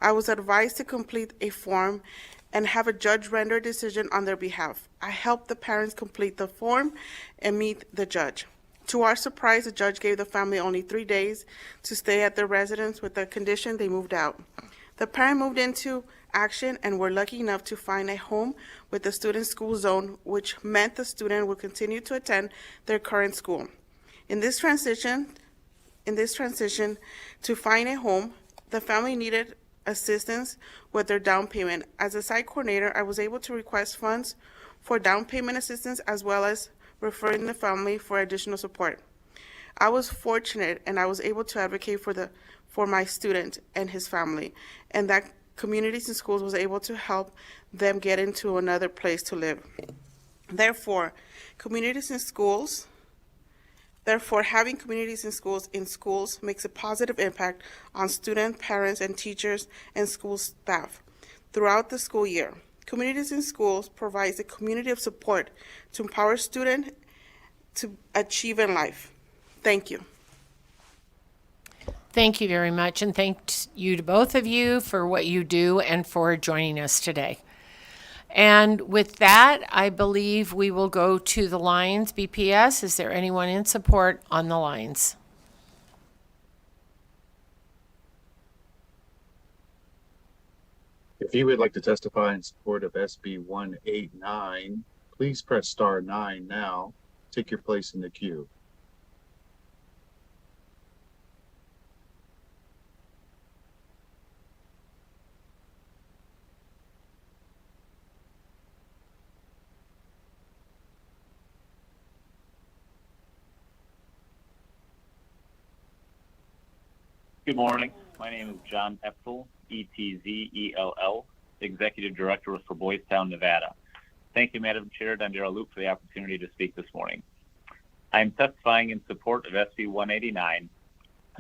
I was advised to complete a form and have a judge render a decision on their behalf. I helped the parents complete the form and meet the judge. To our surprise, the judge gave the family only 3 days to stay at their residence with the condition they moved out. The parent moved into action and were lucky enough to find a home with the student school zone, which meant the student would continue to attend their current school. In this transition to find a home, the family needed assistance with their down payment. As a site coordinator, I was able to request funds for down payment assistance as well as referring the family for additional support. I was fortunate and I was able to advocate for my student and his family, and that Communities in Schools was able to help them get into another place to live. Therefore, having communities in schools makes a positive impact on students, parents, and teachers and school staff throughout the school year. Communities in Schools provides a community of support to empower students to achieve in life. Thank you. Thank you very much, and thanks you to both of you for what you do and for joining us today. And with that, I believe we will go to the lines. BPS, is there anyone in support on the lines? If you would like to testify in support of SB 189, please press star 9 now. Take your place in the queue. Good morning. My name is John Etzel, E-T-Z-E-L-L, Executive Director for Boys Town, Nevada. Thank you, Madam Chair Dondera Luke, for the opportunity to speak this morning. I am testifying in support of SB 189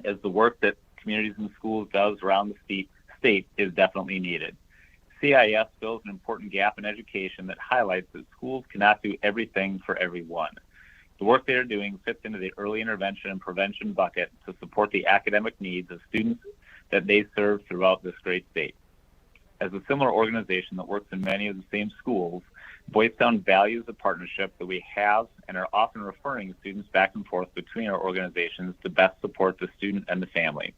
as the work that Communities in Schools does around the state is definitely needed. CIS fills an important gap in education that highlights that schools cannot do everything for everyone. The work they are doing fits into the early intervention and prevention bucket to support the academic needs of students that they serve throughout this great state. As a similar organization that works in many of the same schools, Boys Town values the partnership that we have and are often referring students back and forth between our organizations to best support the student and the family.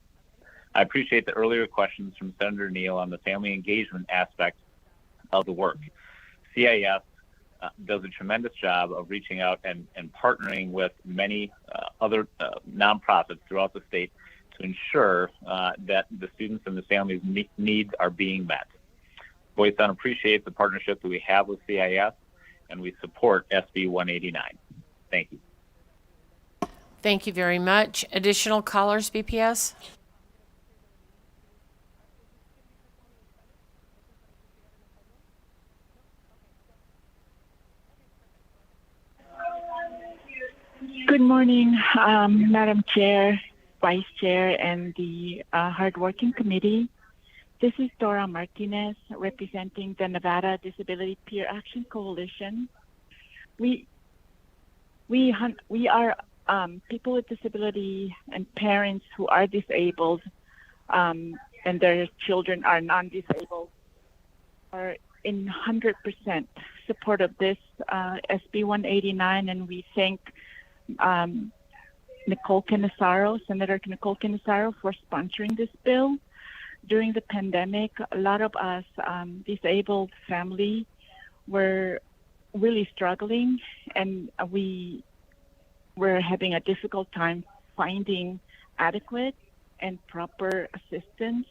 I appreciate the earlier questions from Senator Neal on the family engagement aspect of the work. CIS does a tremendous job of reaching out and partnering with many other nonprofits throughout the state to ensure that the students and the families' needs are being met. Boys Town appreciates the partnership that we have with CIS, and we support SB 189. Thank you. Thank you very much. Additional callers, BPS? Good morning, Madam Chair, Vice Chair, and the hardworking committee. This is Dora Martinez, representing the Nevada Disability Peer Action Coalition. We are people with disability and parents who are disabled, and their children are non-disabled, are in 100% support of this SB 189, and we thank Nicole Canizaro, Senator Nicole Canizaro, for sponsoring this bill. During the pandemic, a lot of us disabled family were really struggling, and we were having a difficult time finding adequate and proper assistance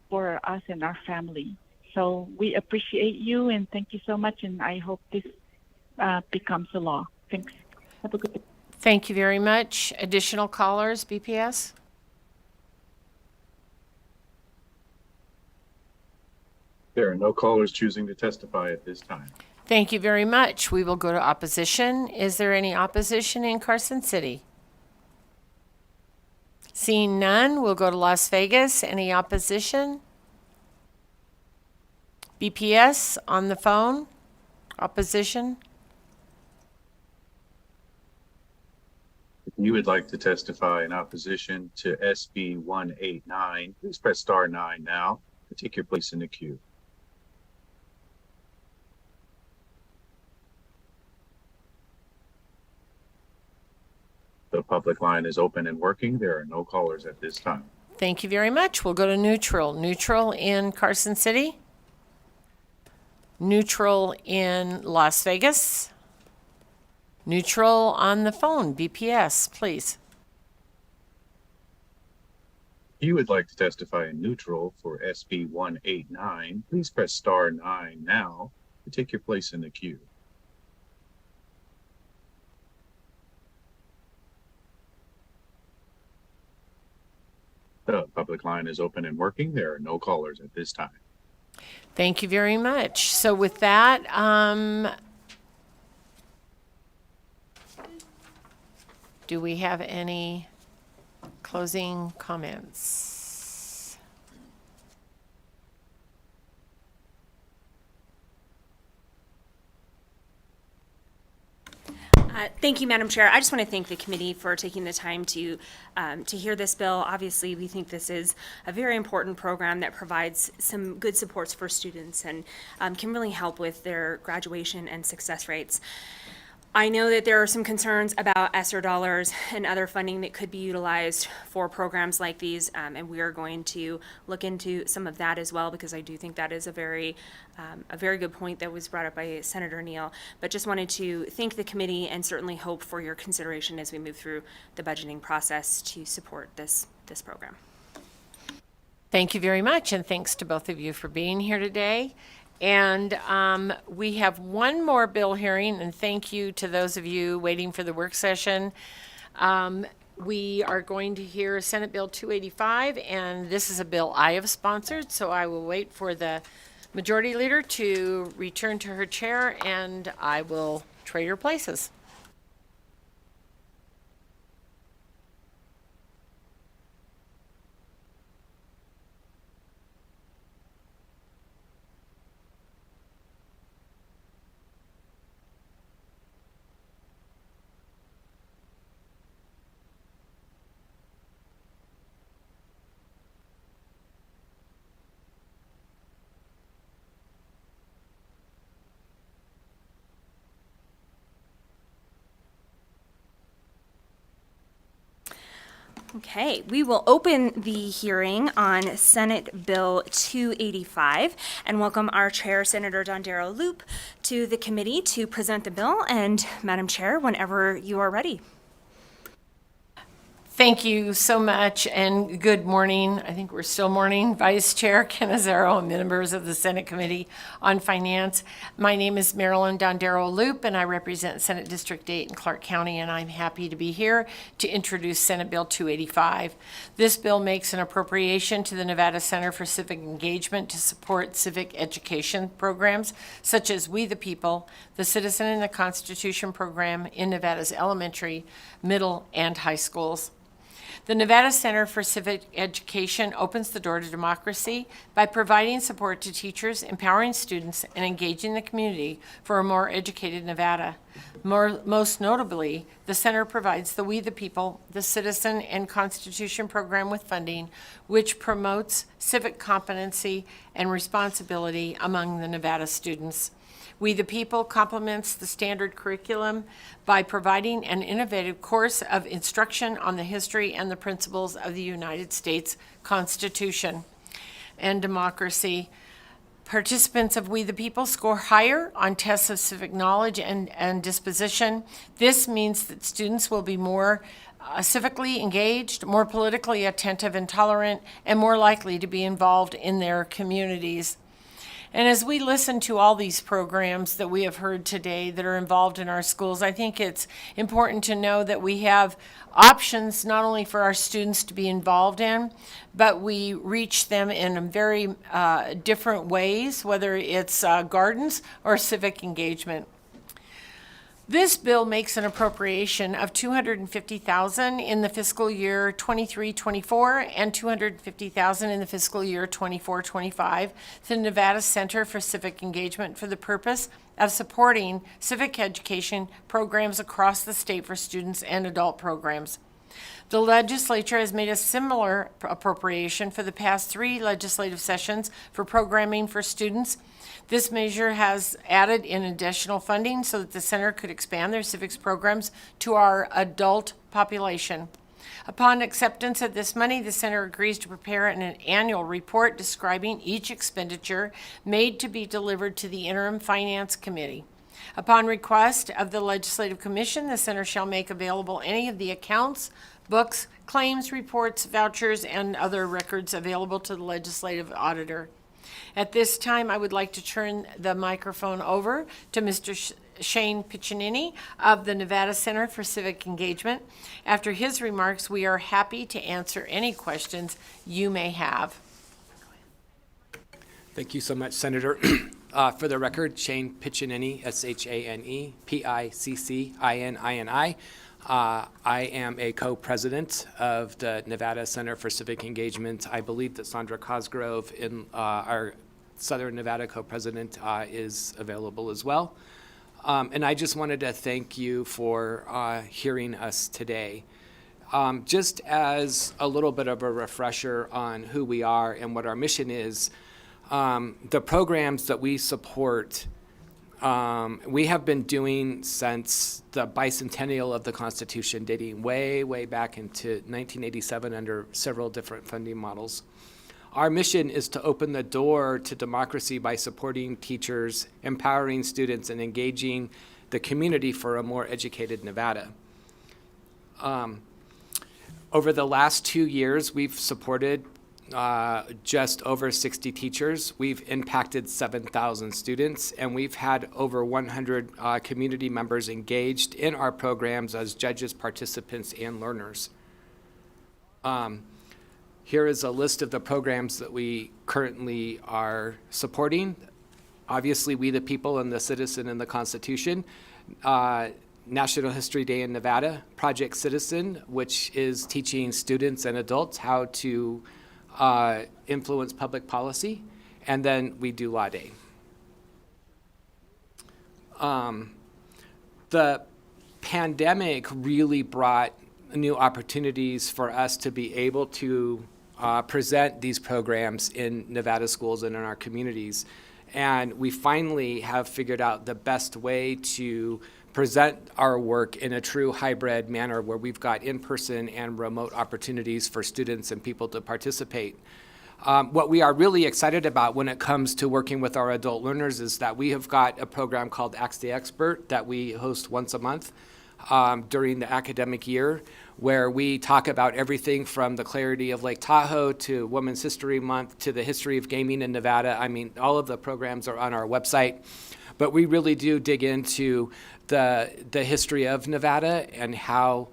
for us and our family. So we appreciate you, and thank you so much, and I hope this becomes a law. Thanks. Have a good day. Thank you very much. Additional callers, BPS? There are no callers choosing to testify at this time. Thank you very much. We will go to opposition. Is there any opposition in Carson City? Seeing none, we'll go to Las Vegas. Any opposition? BPS on the phone? Opposition? If you would like to testify in opposition to SB 189, please press star 9 now to take your place in the queue. The public line is open and working. There are no callers at this time. Thank you very much. We'll go to neutral. Neutral in Carson City. Neutral in Las Vegas. Neutral on the phone, BPS, please. If you would like to testify in neutral for SB 189, please press star 9 now to take your place in the queue. The public line is open and working. There are no callers at this time. Thank you very much. So with that, do we have any closing comments? Thank you, Madam Chair. I just want to thank the committee for taking the time to hear this bill. Obviously, we think this is a very important program that provides some good supports for students and can really help with their graduation and success rates. I know that there are some concerns about ESSER dollars and other funding that could be utilized for programs like these, and we are going to look into some of that as well, because I do think that is a very good point that was brought up by Senator Neal. But just wanted to thank the committee and certainly hope for your consideration as we move through the budgeting process to support this program. Thank you very much, and thanks to both of you for being here today. And we have one more bill hearing, and thank you to those of you waiting for the work session. We are going to hear Senate Bill 285, and this is a bill I have sponsored, so I will wait for the Majority Leader to return to her chair, and I will trade her places. Okay, we will open the hearing on Senate Bill 285 and welcome our chair, Senator Dondero Loop, to the committee to present the bill. And Madam Chair, whenever you are ready. Thank you so much, and good morning. I think we're still morning. Vice Chair Canizero and members of the Senate Committee on Finance. My name is Marilyn Dondero Loop, and I represent Senate District 8 in Clark County, and I'm happy to be here to introduce Senate Bill 285. This bill makes an appropriation to the Nevada Center for Civic Engagement to support civic education programs such as We the People, the Citizen and the Constitution program in Nevada's elementary, middle, and high schools. The Nevada Center for Civic Education opens the door to democracy by providing support to teachers, empowering students, and engaging the community for a more educated Nevada. Most notably, the center provides the We the People, the Citizen and Constitution program with funding, which promotes civic competency and responsibility among the Nevada students. We the People complements the standard curriculum by providing an innovative course of instruction on the history and the principles of the United States Constitution and democracy. Participants of We the People score higher on tests of civic knowledge and disposition. This means that students will be more civically engaged, more politically attentive and tolerant, and more likely to be involved in their communities. And as we listen to all these programs that we have heard today that are involved in our schools, I think it's important to know that we have options not only for our students to be involved in, but we reach them in very different ways, whether it's gardens or civic engagement. This bill makes an appropriation of $250,000 in the fiscal year 23-24 and $250,000 in the fiscal year 24-25 to the Nevada Center for Civic Engagement for the purpose of supporting civic education programs across the state for students and adult programs. The legislature has made a similar appropriation for the past 3 legislative sessions for programming for students. This measure has added in additional funding so that the center could expand their civics programs to our adult population. Upon acceptance of this money, the center agrees to prepare an annual report describing each expenditure made to be delivered to the Interim Finance Committee. Upon request of the Legislative Commission, the center shall make available any of the accounts, books, claims, reports, vouchers, and other records available to the legislative auditor. At this time, I would like to turn the microphone over to Mr. Shane Piccinini of the Nevada Center for Civic Engagement. After his remarks, we are happy to answer any questions you may have. Thank you so much, Senator. For the record, Shane Piccinini, S-H-A-N-E, P-I-C-C-I-N-I-N-I. I am a co-president of the Nevada Center for Civic Engagement. I believe that Sandra Cosgrove, our Southern Nevada co-president, is available as well. And I just wanted to thank you for hearing us today. Just as a little bit of a refresher on who we are and what our mission is, the programs that we support, we have been doing since the bicentennial of the Constitution, dating way, way back into 1987 under several different funding models. Our mission is to open the door to democracy by supporting teachers, empowering students, and engaging the community for a more educated Nevada. Over the last 2 years, we've supported just over 60 teachers. We've impacted 7,000 students, and we've had over 100 community members engaged in our programs as judges, participants, and learners. Here is a list of the programs that we currently are supporting. Obviously, We the People and the Citizen and the Constitution. National History Day in Nevada. Project Citizen, which is teaching students and adults how to influence public policy. And then we do Law Day. The pandemic really brought new opportunities for us to be able to present these programs in Nevada schools and in our communities. And we finally have figured out the best way to present our work in a true hybrid manner where we've got in-person and remote opportunities for students and people to participate. What we are really excited about when it comes to working with our adult learners is that we have got a program called Ask the Expert that we host once a month during the academic year, where we talk about everything from the clarity of Lake Tahoe to Women's History Month to the history of gaming in Nevada. I mean, all of the programs are on our website, but we really do dig into the history of Nevada and how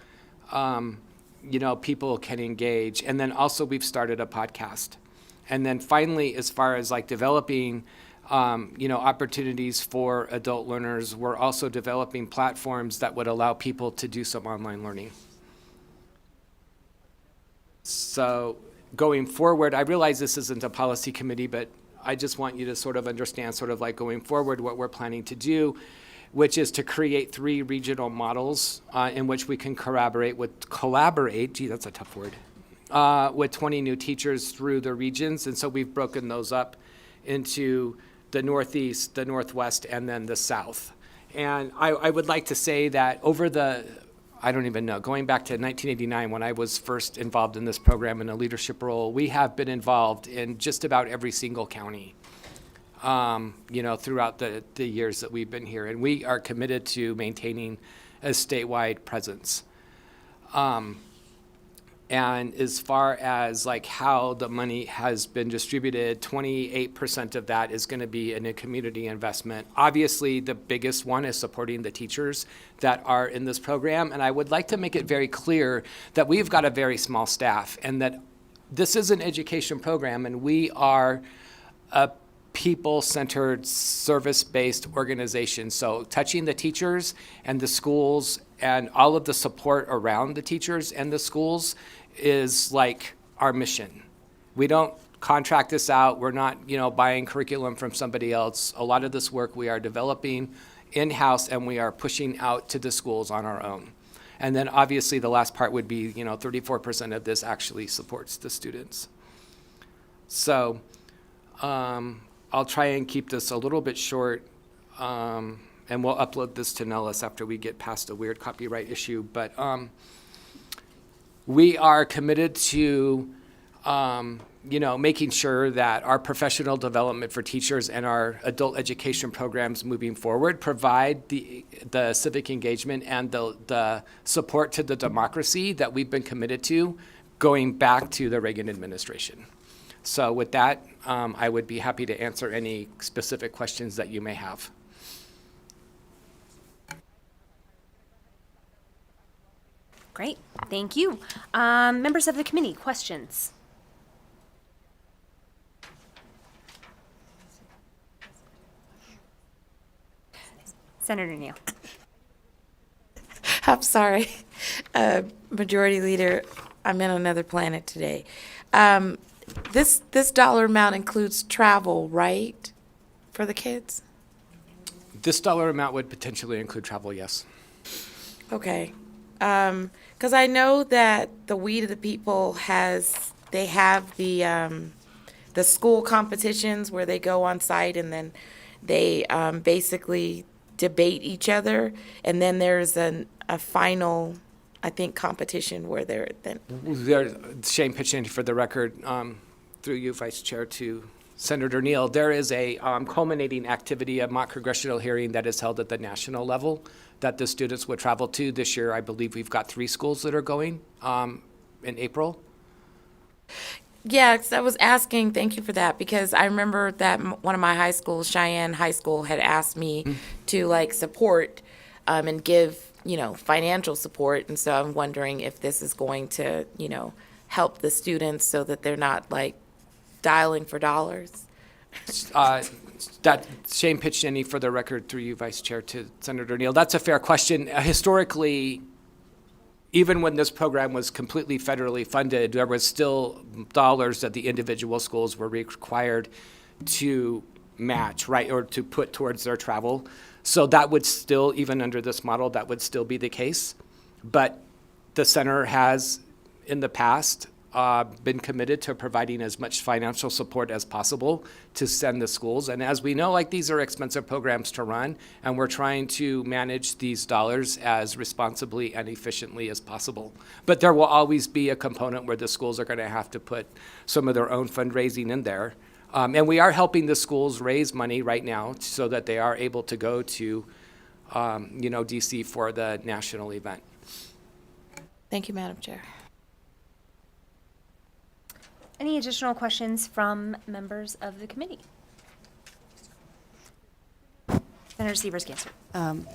people can engage. And then also we've started a podcast. And then finally, as far as like developing opportunities for adult learners, we're also developing platforms that would allow people to do some online learning. So going forward, I realize this isn't a policy committee, but I just want you to sort of understand sort of like going forward what we're planning to do, which is to create 3 regional models in which we can collaborate, gee, that's a tough word, with 20 new teachers through the regions. And so we've broken those up into the Northeast, the Northwest, and then the South. And I would like to say that over going back to 1989 when I was first involved in this program in a leadership role, we have been involved in just about every single county, throughout the years that we've been here. And we are committed to maintaining a statewide presence. And as far as like how the money has been distributed, 28% of that is going to be in a community investment. Obviously, the biggest one is supporting the teachers that are in this program. And I would like to make it very clear that we've got a very small staff and that this is an education program and we are a people-centered, service-based organization. So touching the teachers and the schools and all of the support around the teachers and the schools is like our mission. We don't contract this out. We're not, buying curriculum from somebody else. A lot of this work we are developing in-house, and we are pushing out to the schools on our own. And then obviously the last part would be, 34% of this actually supports the students. So I'll try and keep this a little bit short, and we'll upload this to Nellis after we get past a weird copyright issue. But we are committed to, making sure that our professional development for teachers and our adult education programs moving forward provide the civic engagement and the support to the democracy that we've been committed to going back to the Reagan administration. So with that, I would be happy to answer any specific questions that you may have. Great, thank you. Members of the committee, questions? Senator Neal. I'm sorry. Majority Leader, I'm in another planet today. This dollar amount includes travel, right, for the kids? This dollar amount would potentially include travel, yes. Okay. Because I know that the We to the People have the school competitions where they go on site and then they basically debate each other, and then there's a final, I think, competition where they're then. Shane Pitchin, for the record, through you, Vice Chair, to Senator Neal, there is a culminating activity, a mock congressional hearing that is held at the national level that the students would travel to. This year, I believe we've got 3 schools that are going in April. Yeah, 'cause I was asking, thank you for that, because I remember that one of my high schools, Cheyenne High School, had asked me to support and give, financial support. And so I'm wondering if this is going to, help the students so that they're not dialing for dollars. That Shane Pitchin, for the record, through you, Vice Chair, to Senator Neal. That's a fair question. Historically, even when this program was completely federally funded, there was still dollars that the individual schools were required to match, right, or to put towards their travel. So that would still, even under this model, that would still be the case. But the center has, in the past, been committed to providing as much financial support as possible to send the schools. And as we know, these are expensive programs to run, and we're trying to manage these dollars as responsibly and efficiently as possible. But there will always be a component where the schools are going to have to put some of their own fundraising in there. And we are helping the schools raise money right now so that they are able to go to, DC for the national event. Thank you, Madam Chair. Any additional questions from members of the committee? Senator Sievers-Ganser.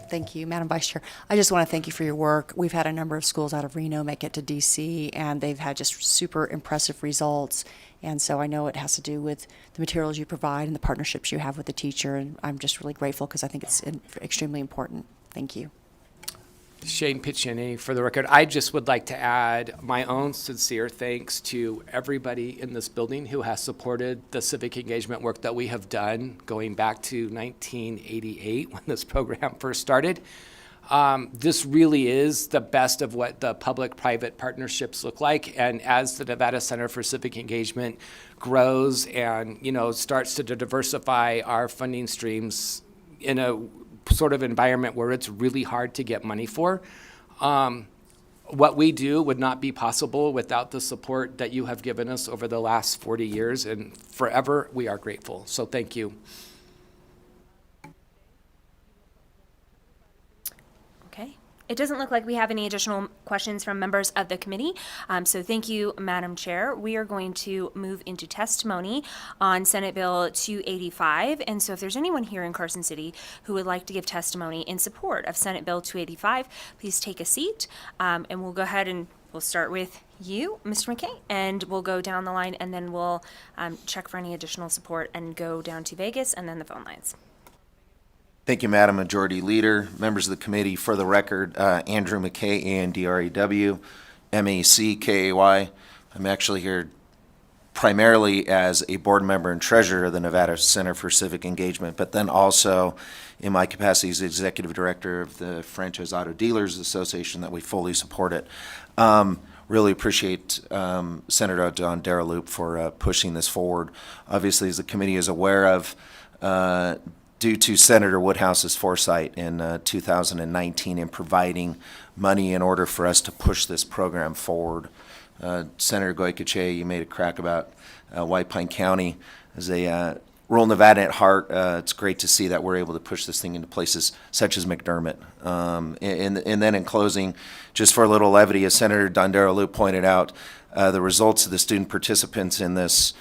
Thank you, Madam Vice Chair. I just want to thank you for your work. We've had a number of schools out of Reno make it to DC, and they've had just super impressive results. And so I know it has to do with the materials you provide and the partnerships you have with the teacher. And I'm just really grateful because I think it's extremely important. Thank you. Shane Pitchin, for the record, I just would like to add my own sincere thanks to everybody in this building who has supported the civic engagement work that we have done going back to 1988 when this program first started. This really is the best of what the public-private partnerships look like. And as the Nevada Center for Civic Engagement grows and, starts to diversify our funding streams in a sort of environment where it's really hard to get money for. What we do would not be possible without the support that you have given us over the last 40 years, and forever we are grateful. So thank you. Okay. It doesn't look like we have any additional questions from members of the committee. So thank you, Madam Chair. We are going to move into testimony on Senate Bill 285. And so if there's anyone here in Carson City who would like to give testimony in support of Senate Bill 285, please take a seat. And we'll go ahead and we'll start with you, Mr. McKay, and we'll go down the line, and then we'll check for any additional support and go down to Vegas and then the phone lines. Thank you, Madam Majority Leader, members of the committee. For the record, Andrew McKay, ANDREW, MACKAY. I'm actually here primarily as a board member and treasurer of the Nevada Center for Civic Engagement, but then also in my capacity as executive director of the Franchise Auto Dealers Association that we fully support it. Really appreciate Senator Don Daraloop for pushing this forward. Obviously, as the committee is aware of, due to Senator Woodhouse's foresight in 2019 in providing money in order for us to push this program forward. Senator Goycochea, you made a crack about White Pine County. As a rural Nevada at heart, it's great to see that we're able to push this thing into places such as McDermott. And then in closing, just for a little levity, as Senator Don Daraloop pointed out, the results of the student participants in this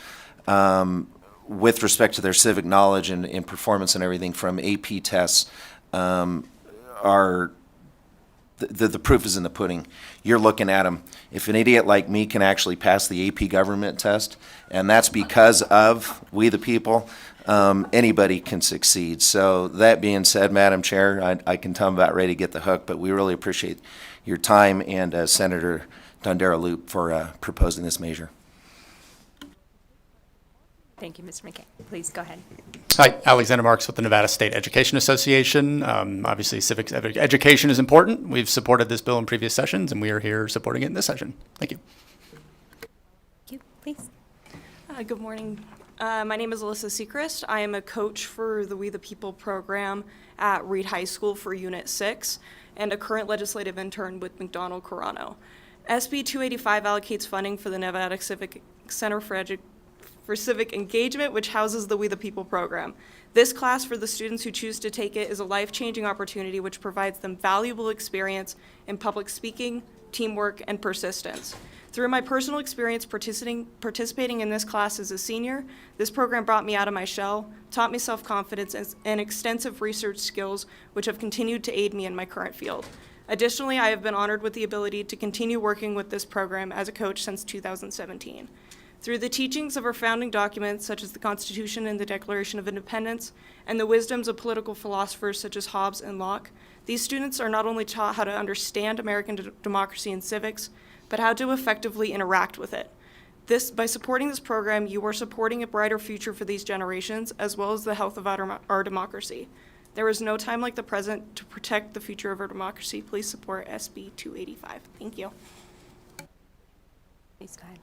with respect to their civic knowledge and performance and everything from AP tests are the proof is in the pudding. You're looking at them. If an idiot like me can actually pass the AP government test, and that's because of we the people, anybody can succeed. So that being said, Madam Chair, I can tell I'm about ready to get the hook, but we really appreciate your time and Senator Don Daraloop for proposing this measure. Thank you, Mr. McKay. Please go ahead. Hi, Alexander Marks with the Nevada State Education Association. Obviously, civic education is important. We've supported this bill in previous sessions, and we are here supporting it in this session. Thank you. Thank you. Please. Good morning. My name is Alyssa Sechrist. I am a coach for the We the People program at Reed High School for Unit 6 and a current legislative intern with McDonald Corano. SB 285 allocates funding for the Nevada Civic Center for Civic Engagement, which houses the We the People program. This class for the students who choose to take it is a life-changing opportunity which provides them valuable experience in public speaking, teamwork, and persistence. Through my personal experience participating in this class as a senior, this program brought me out of my shell, taught me self-confidence and extensive research skills, which have continued to aid me in my current field. Additionally, I have been honored with the ability to continue working with this program as a coach since 2017. Through the teachings of our founding documents, such as the Constitution and the Declaration of Independence, and the wisdoms of political philosophers such as Hobbes and Locke, these students are not only taught how to understand American democracy and civics, but how to effectively interact with it. By supporting this program, you are supporting a brighter future for these generations, as well as the health of our democracy. There is no time like the present to protect the future of our democracy. Please support SB 285. Thank you. Please go ahead.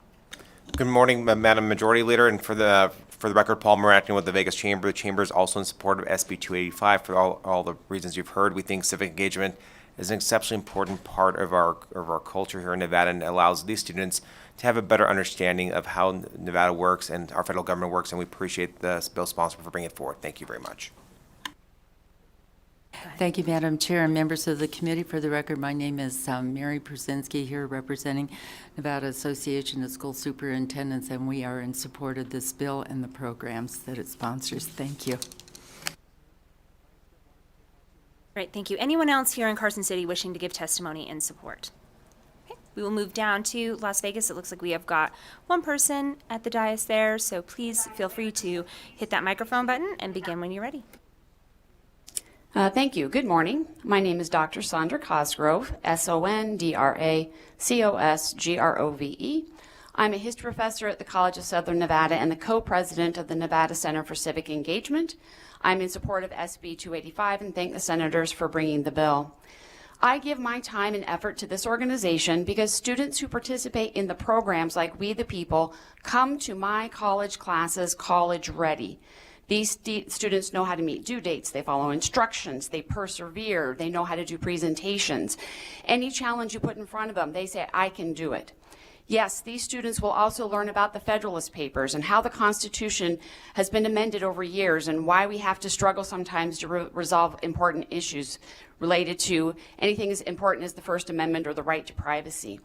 Good morning, Madam Majority Leader, and for the record, Paul Maracton with the Vegas Chamber. The Chamber is also in support of SB 285 for all the reasons you've heard. We think civic engagement is an exceptionally important part of our culture here in Nevada, and allows these students to have a better understanding of how Nevada works and our federal government works, and we appreciate the bill sponsor for bringing it forward. Thank you very much. Thank you, Madam Chair and members of the committee. For the record, my name is Mary Prusensky, here representing Nevada Association of School Superintendents, and we are in support of this bill and the programs that it sponsors. Thank you. Great, thank you. Anyone else here in Carson City wishing to give testimony in support? Okay, we will move down to Las Vegas. It looks like we have got one person at the dais there, so please feel free to hit that microphone button and begin when you're ready. Thank you. Good morning. My name is Dr. Sondra Cosgrove, SONDRA-COSGROVE. I'm a history professor at the College of Southern Nevada and the co-president of the Nevada Center for Civic Engagement. I'm in support of SB 285 and thank the senators for bringing the bill. I give my time and effort to this organization because students who participate in the programs like We the People come to my college classes college ready. These students know how to meet due dates, they follow instructions, they persevere, they know how to do presentations. Any challenge you put in front of them, they say, I can do it. Yes, these students will also learn about the Federalist Papers and how the Constitution has been amended over years and why we have to struggle sometimes to resolve important issues related to anything as important as the First Amendment or the right to privacy.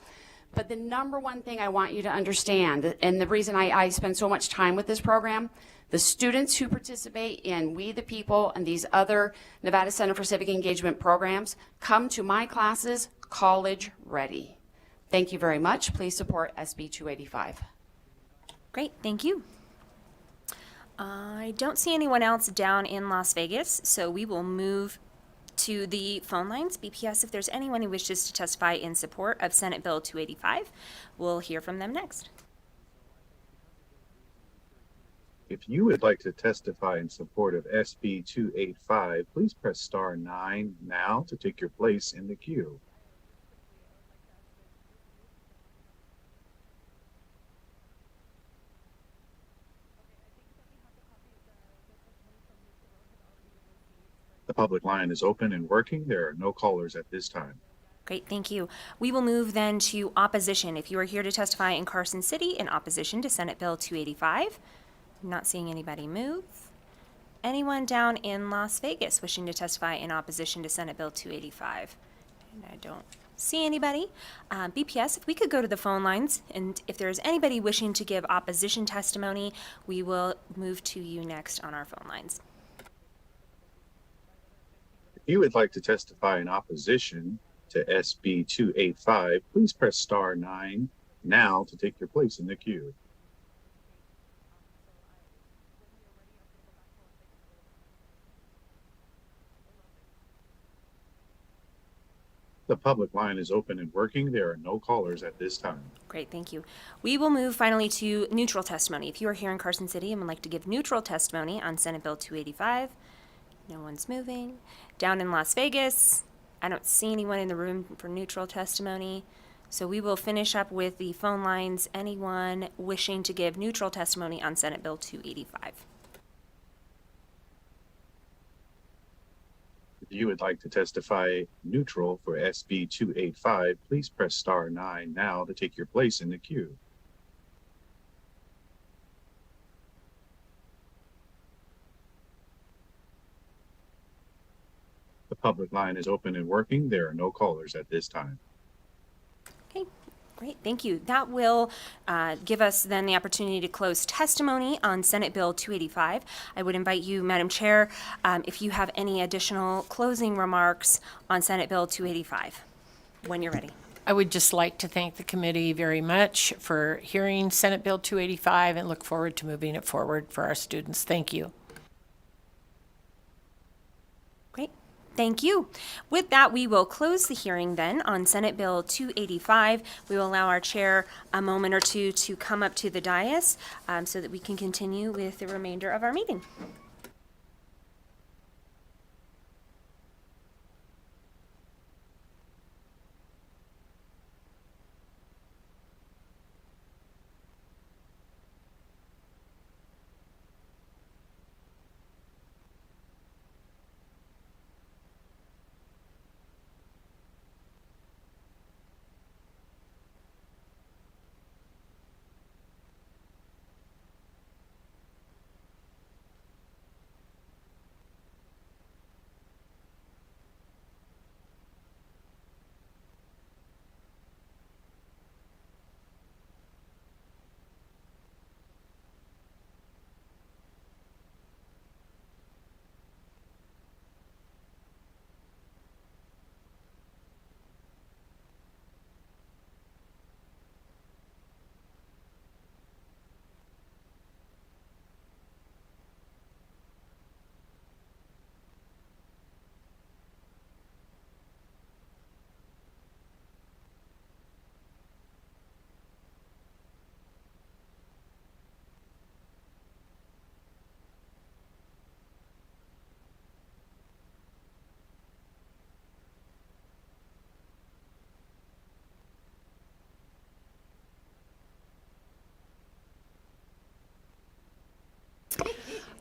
But the number one thing I want you to understand, and the reason I spend so much time with this program, the students who participate in We the People and these other Nevada Center for Civic Engagement programs come to my classes college ready. Thank you very much. Please support SB 285. Great, thank you. I don't see anyone else down in Las Vegas, so we will move to the phone lines. BPS, if there's anyone who wishes to testify in support of Senate Bill 285, we'll hear from them next. If you would like to testify in support of SB 285, please press star 9 now to take your place in the queue. The public line is open and working. There are no callers at this time. Great, thank you. We will move then to opposition. If you are here to testify in Carson City in opposition to Senate Bill 285, not seeing anybody move. Anyone down in Las Vegas wishing to testify in opposition to Senate Bill 285? And I don't see anybody. BPS, if we could go to the phone lines, and if there is anybody wishing to give opposition testimony, we will move to you next on our phone lines. If you would like to testify in opposition to SB 285, please press star 9 now to take your place in the queue. The public line is open and working. There are no callers at this time. Great, thank you. We will move finally to neutral testimony. If you are here in Carson City and would like to give neutral testimony on Senate Bill 285, no one's moving. Down in Las Vegas, I don't see anyone in the room for neutral testimony. So we will finish up with the phone lines. Anyone wishing to give neutral testimony on Senate Bill 285? If you would like to testify neutral for SB 285, please press star 9 now to take your place in the queue. The public line is open and working. There are no callers at this time. Okay, great, thank you. That will give us then the opportunity to close testimony on Senate Bill 285. I would invite you, Madam Chair, if you have any additional closing remarks on Senate Bill 285, when you're ready. I would just like to thank the committee very much for hearing Senate Bill 285 and look forward to moving it forward for our students. Thank you. Great. Thank you. With that, we will close the hearing then on Senate Bill 285. We will allow our chair a moment or two to come up to the dais so that we can continue with the remainder of our meeting.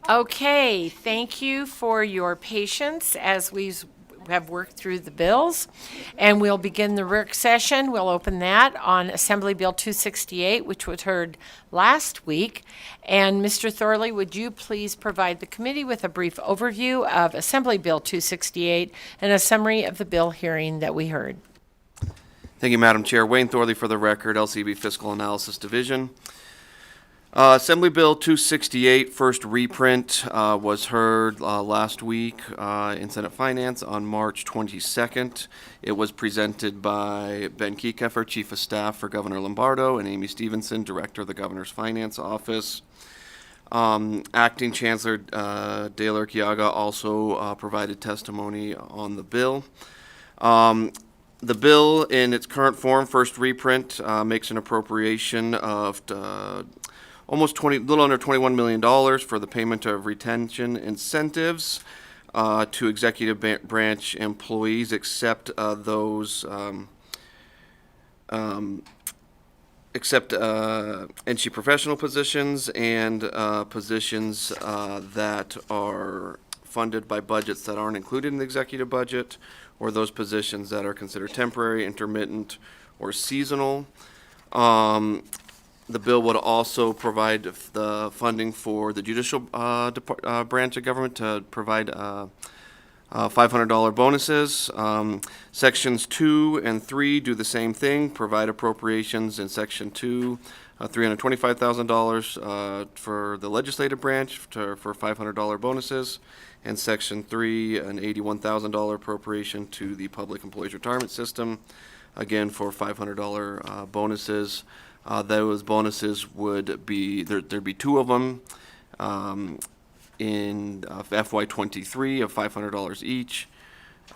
Okay, thank you for your patience as we have worked through the bills. And we'll begin the work session. We'll open that on Assembly Bill 268, which was heard last week. And Mr. Thorley, would you please provide the committee with a brief overview of Assembly Bill 268 and a summary of the bill hearing that we heard? Thank you, Madam Chair. Wayne Thorley for the record, LCB Fiscal Analysis Division. Assembly Bill 268, first reprint, was heard last week in Senate Finance on March 22nd. It was presented by Ben Kiekeffer, Chief of Staff for Governor Lombardo, and Amy Stevenson, Director of the Governor's Finance Office. Acting Chancellor Dale Urquiaga also provided testimony on the bill. The bill, in its current form, first reprint, makes an appropriation of little under $21 million for the payment of retention incentives to executive branch employees, except those NC professional positions and positions that are funded by budgets that aren't included in the executive budget, or those positions that are considered temporary, intermittent, or seasonal. The bill would also provide the funding for the judicial branch of government to provide $500 bonuses. Sections 2 and 3 do the same thing, provide appropriations in Section 2, $325,000 for the legislative branch for $500 bonuses, and Section 3, an $81,000 appropriation to the Public Employees Retirement System, again for $500 bonuses. Those bonuses would be, there'd be two of them in FY23 of $500 each.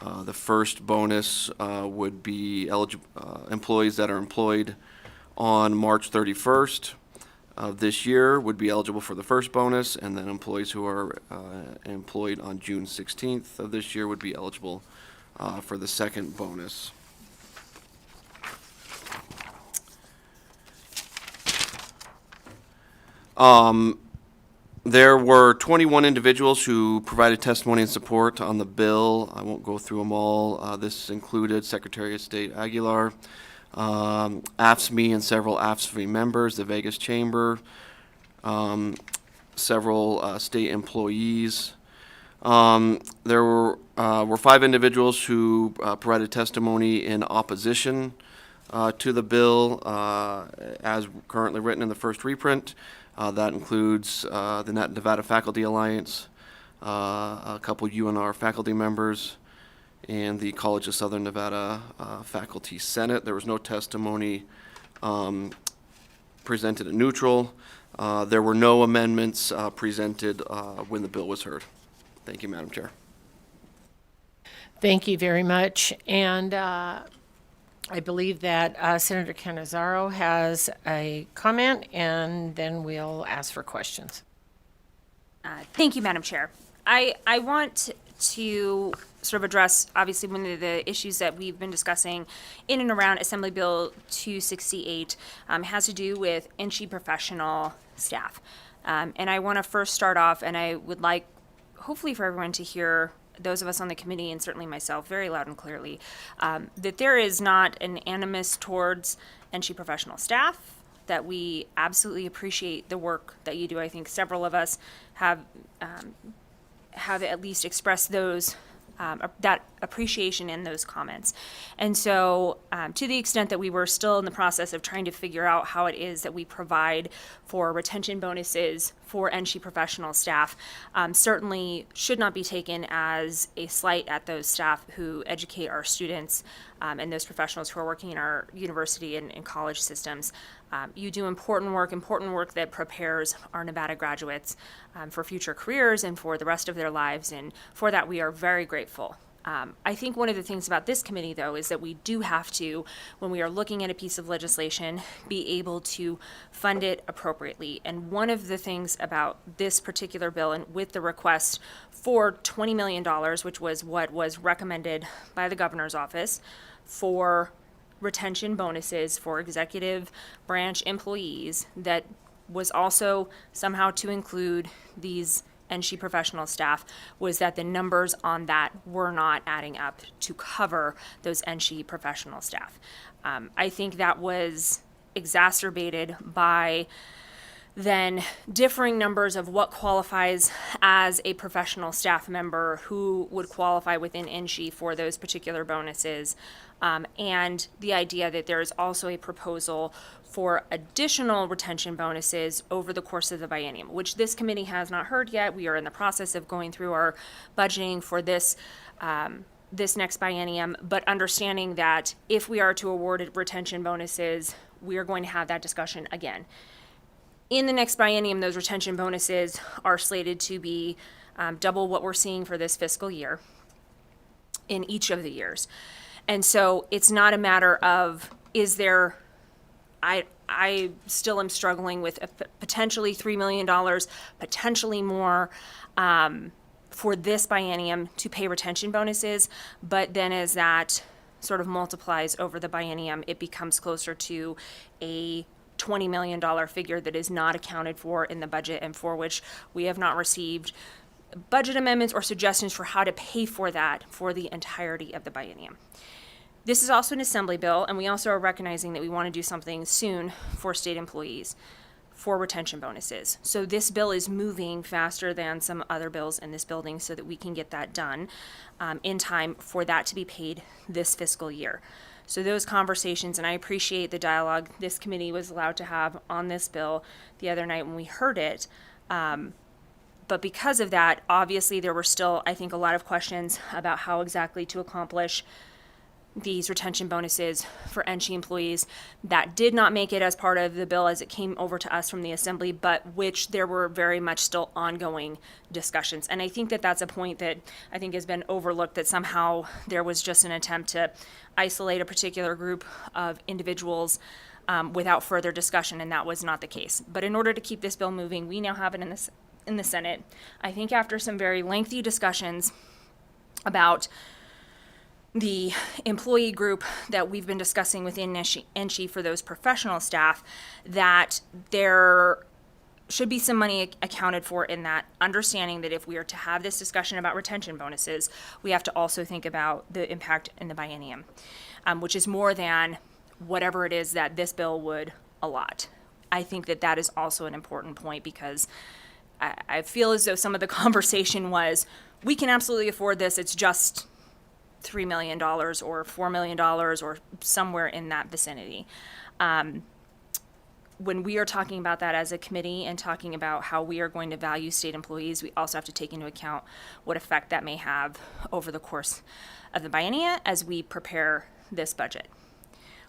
The first bonus would be employees that are employed on March 31st of this year would be eligible for the first bonus, and then employees who are employed on June 16th of this year would be eligible for the second bonus. There were 21 individuals who provided testimony and support on the bill. I won't go through them all. This included Secretary of State Aguilar, AFSCME and several AFSCME members, the Vegas Chamber, several state employees. There were 5 individuals who provided testimony in opposition to the bill as currently written in the first reprint. That includes the Nevada Faculty Alliance, a couple UNR faculty members, and the College of Southern Nevada Faculty Senate. There was no testimony presented at neutral. There were no amendments presented when the bill was heard. Thank you, Madam Chair. Thank you very much. And I believe that Senator Canizaro has a comment, and then we'll ask for questions. Thank you, Madam Chair. I want to sort of address, obviously, one of the issues that we've been discussing in and around Assembly Bill 268 has to do with NC professional staff. And I want to first start off, and I would like, hopefully, for everyone to hear, those of us on the committee, and certainly myself, very loud and clearly, that there is not an animus towards NC professional staff, that we absolutely appreciate the work that you do. I think several of us have at least expressed those that appreciation in those comments. And so to the extent that we were still in the process of trying to figure out how it is that we provide for retention bonuses for NC professional staff, certainly should not be taken as a slight at those staff who educate our students and those professionals who are working in our university and college systems. You do important work that prepares our Nevada graduates for future careers and for the rest of their lives, and for that we are very grateful. I think one of the things about this committee, though, is that we do have to, when we are looking at a piece of legislation, be able to fund it appropriately. And one of the things about this particular bill, and with the request for $20 million, which was what was recommended by the governor's office for retention bonuses for executive branch employees, that was also somehow to include these NC professional staff, was that the numbers on that were not adding up to cover those NC professional staff. I think that was exacerbated by then differing numbers of what qualifies as a professional staff member, who would qualify within NSHE for those particular bonuses, and the idea that there is also a proposal for additional retention bonuses over the course of the biennium, which this committee has not heard yet. We are in the process of going through our budgeting for this next biennium, but understanding that if we are to award retention bonuses, we are going to have that discussion again. In the next biennium, those retention bonuses are slated to be double what we're seeing for this fiscal year in each of the years. And so it's not a matter of, is there, I still am struggling with potentially $3 million, potentially more, for this biennium to pay retention bonuses, but then as that sort of multiplies over the biennium, it becomes closer to a $20 million figure that is not accounted for in the budget, and for which we have not received budget amendments or suggestions for how to pay for that for the entirety of the biennium. This is also an assembly bill, and we also are recognizing that we want to do something soon for state employees for retention bonuses. So this bill is moving faster than some other bills in this building so that we can get that done in time for that to be paid this fiscal year. So those conversations, and I appreciate the dialogue this committee was allowed to have on this bill the other night when we heard it. But because of that, obviously there were still, I think, a lot of questions about how exactly to accomplish these retention bonuses for NSHE employees. That did not make it as part of the bill as it came over to us from the Assembly, but which there were very much still ongoing discussions. And I think that that's a point that I think has been overlooked, that somehow there was just an attempt to isolate a particular group of individuals without further discussion, and that was not the case. But in order to keep this bill moving, we now have it in the Senate. I think after some very lengthy discussions about the employee group that we've been discussing within NSHE for those professional staff, that there should be some money accounted for in that, understanding that if we are to have this discussion about retention bonuses, we have to also think about the impact in the biennium, which is more than whatever it is that this bill would allot. I think that that is also an important point, because I feel as though some of the conversation was, we can absolutely afford this, it's just $3 million or $4 million or somewhere in that vicinity. When we are talking about that as a committee and talking about how we are going to value state employees, we also have to take into account what effect that may have over the course of the biennia as we prepare this budget.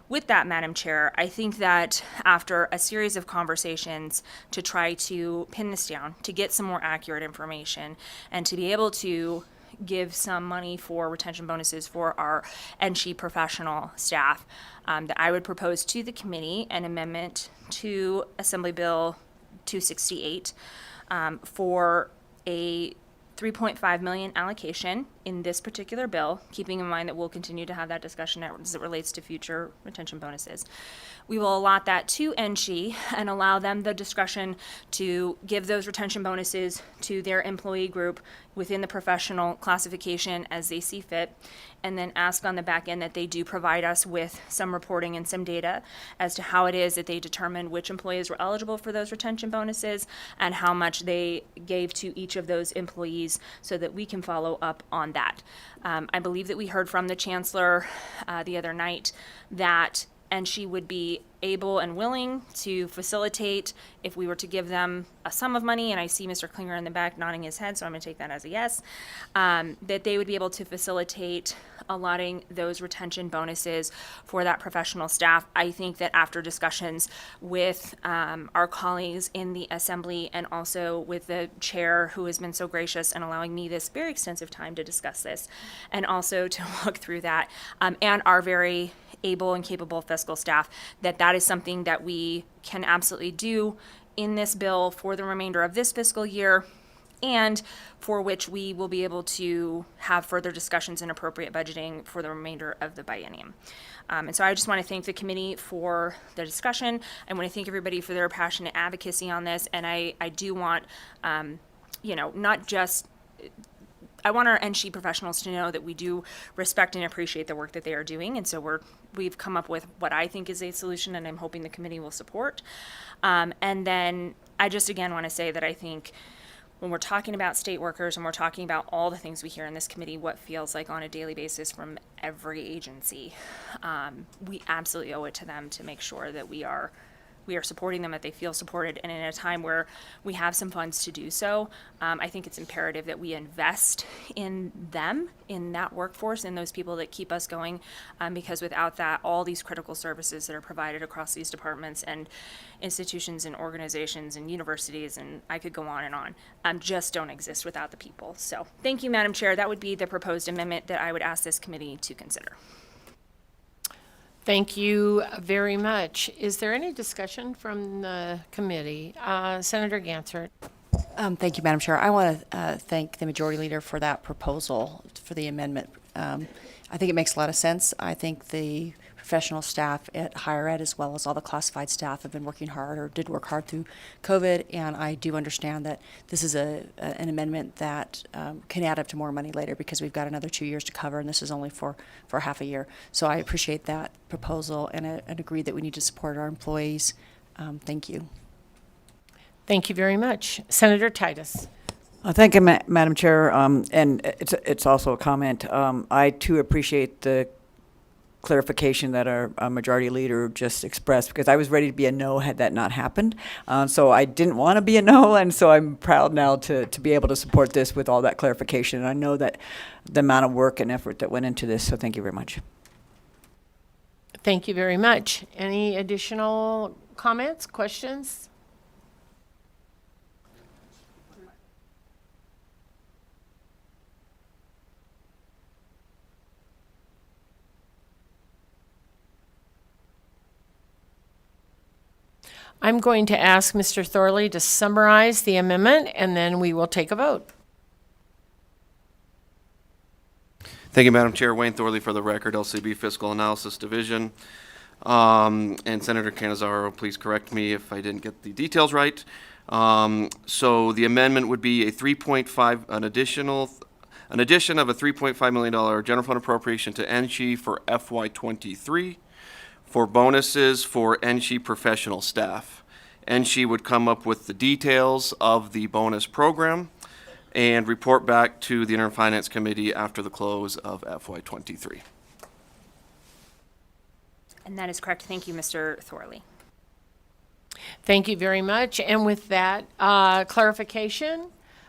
With that, Madam Chair, I think that after a series of conversations to try to pin this down, to get some more accurate information, and to be able to give some money for retention bonuses for our NSHE professional staff, that I would propose to the committee an amendment to Assembly Bill 268 for a $3.5 million allocation in this particular bill, keeping in mind that we'll continue to have that discussion as it relates to future retention bonuses. We will allot that to NSHE and allow them the discretion to give those retention bonuses to their employee group within the professional classification as they see fit, and then ask on the back end that they do provide us with some reporting and some data as to how it is that they determined which employees were eligible for those retention bonuses and how much they gave to each of those employees, so that we can follow up on that. I believe that we heard from the Chancellor the other night that NSHE would be able and willing to facilitate if we were to give them a sum of money, and I see Mr. Klinger in the back nodding his head, so I'm going to take that as a yes, that they would be able to facilitate allotting those retention bonuses for that professional staff. I think that after discussions with our colleagues in the Assembly, and also with the chair who has been so gracious in allowing me this very extensive time to discuss this, and also to look through that, and our very able and capable fiscal staff, that is something that we can absolutely do in this bill for the remainder of this fiscal year, and for which we will be able to have further discussions and appropriate budgeting for the remainder of the biennium. And so I just want to thank the committee for the discussion. I want to thank everybody for their passionate advocacy on this, and I do want, not just, I want our NSHE professionals to know that we do respect and appreciate the work that they are doing, and so we've come up with what I think is a solution, and I'm hoping the committee will support. And then I just again want to say that I think when we're talking about state workers and we're talking about all the things we hear in this committee, what feels like on a daily basis from every agency, we absolutely owe it to them to make sure that we are supporting them, that they feel supported, and in a time where we have some funds to do so, I think it's imperative that we invest in them, in that workforce, in those people that keep us going, because without that, all these critical services that are provided across these departments and institutions and organizations and universities, and I could go on, just don't exist without the people. So thank you, Madam Chair. That would be the proposed amendment that I would ask this committee to consider. Thank you very much. Is there any discussion from the committee? Senator Gansert. Thank you, Madam Chair. I want to thank the Majority Leader for that proposal for the amendment. I think it makes a lot of sense. I think the professional staff at higher ed, as well as all the classified staff, have been working hard or did work hard through COVID, and I do understand that this is an amendment that can add up to more money later because we've got another 2 years to cover, and this is only for half a year. So I appreciate that proposal and agree that we need to support our employees. Thank you. Thank you very much. Senator Titus. Thank you, Madam Chair, and it's also a comment. I too appreciate the clarification that our Majority Leader just expressed, because I was ready to be a no had that not happened. So I didn't want to be a no, and so I'm proud now to be able to support this with all that clarification. And I know that the amount of work and effort that went into this, so thank you very much. Thank you very much. Any additional comments, questions? I'm going to ask Mr. Thorley to summarize the amendment, and then we will take a vote. Thank you, Madam Chair. Wayne Thorley for the record, LCB Fiscal Analysis Division. And Senator Canizaro, please correct me if I didn't get the details right. So the amendment would be a 3.5, an addition of a $3.5 million general fund appropriation to NSHE for FY23 for bonuses for NSHE professional staff. NSHE would come up with the details of the bonus program and report back to the Interim Finance Committee after the close of FY23. And that is correct. Thank you, Mr. Thorley. Thank you very much. And with that clarification,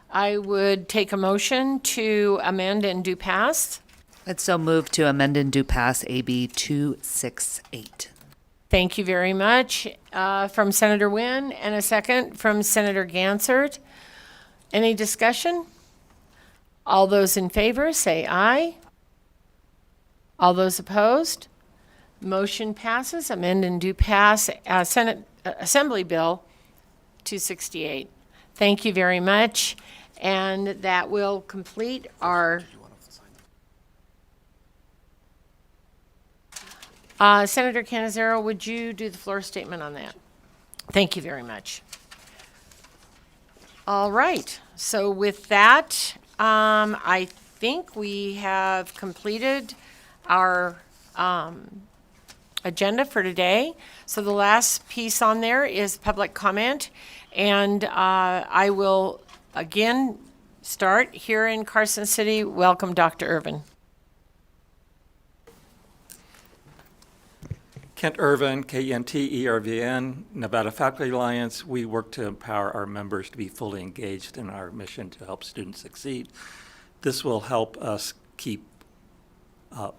I would take a motion to amend and do pass. Let's so move to amend and do pass AB 268. Thank you very much from Senator Wynn, and a second from Senator Gansert. Any discussion? All those in favor say aye. All those opposed? Motion passes. Amend and do pass Senate Assembly Bill 268. Thank you very much. And that will complete our Senator Canizaro, would you do the floor statement on that? Thank you very much. All right. So with that, I think we have completed our agenda for today. So the last piece on there is public comment. And I will again start here in Carson City. Welcome, Dr. Irvin. Kent Irvin, KENT-ERVN, Nevada Faculty Alliance. We work to empower our members to be fully engaged in our mission to help students succeed. This will help us keep,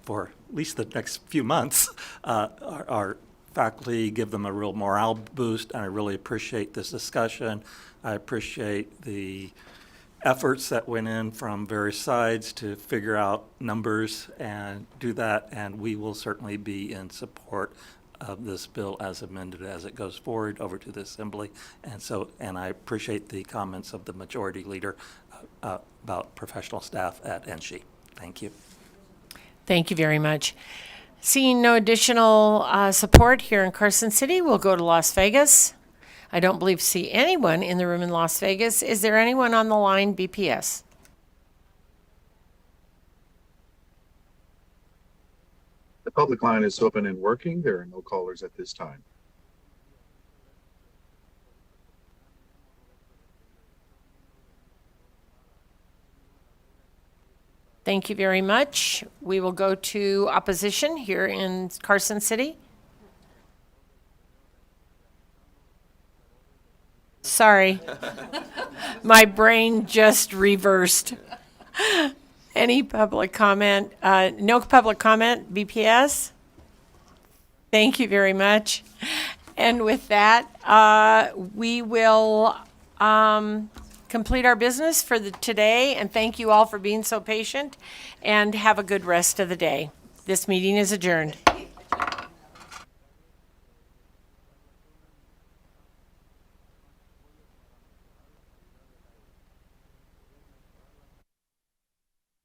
for at least the next few months, our faculty, give them a real morale boost, and I really appreciate this discussion. I appreciate the efforts that went in from various sides to figure out numbers and do that, and we will certainly be in support of this bill as amended as it goes forward over to the Assembly. And I appreciate the comments of the Majority Leader about professional staff at NSHE. Thank you. Thank you very much. Seeing no additional support here in Carson City, we'll go to Las Vegas. I don't see anyone in the room in Las Vegas. Is there anyone on the line, BPS? The public line is open and working. There are no callers at this time. Thank you very much. We will go to opposition here in Carson City. Sorry. My brain just reversed. Any public comment? No public comment, BPS? Thank you very much. And with that, we will complete our business for today, and thank you all for being so patient, and have a good rest of the day. This meeting is adjourned.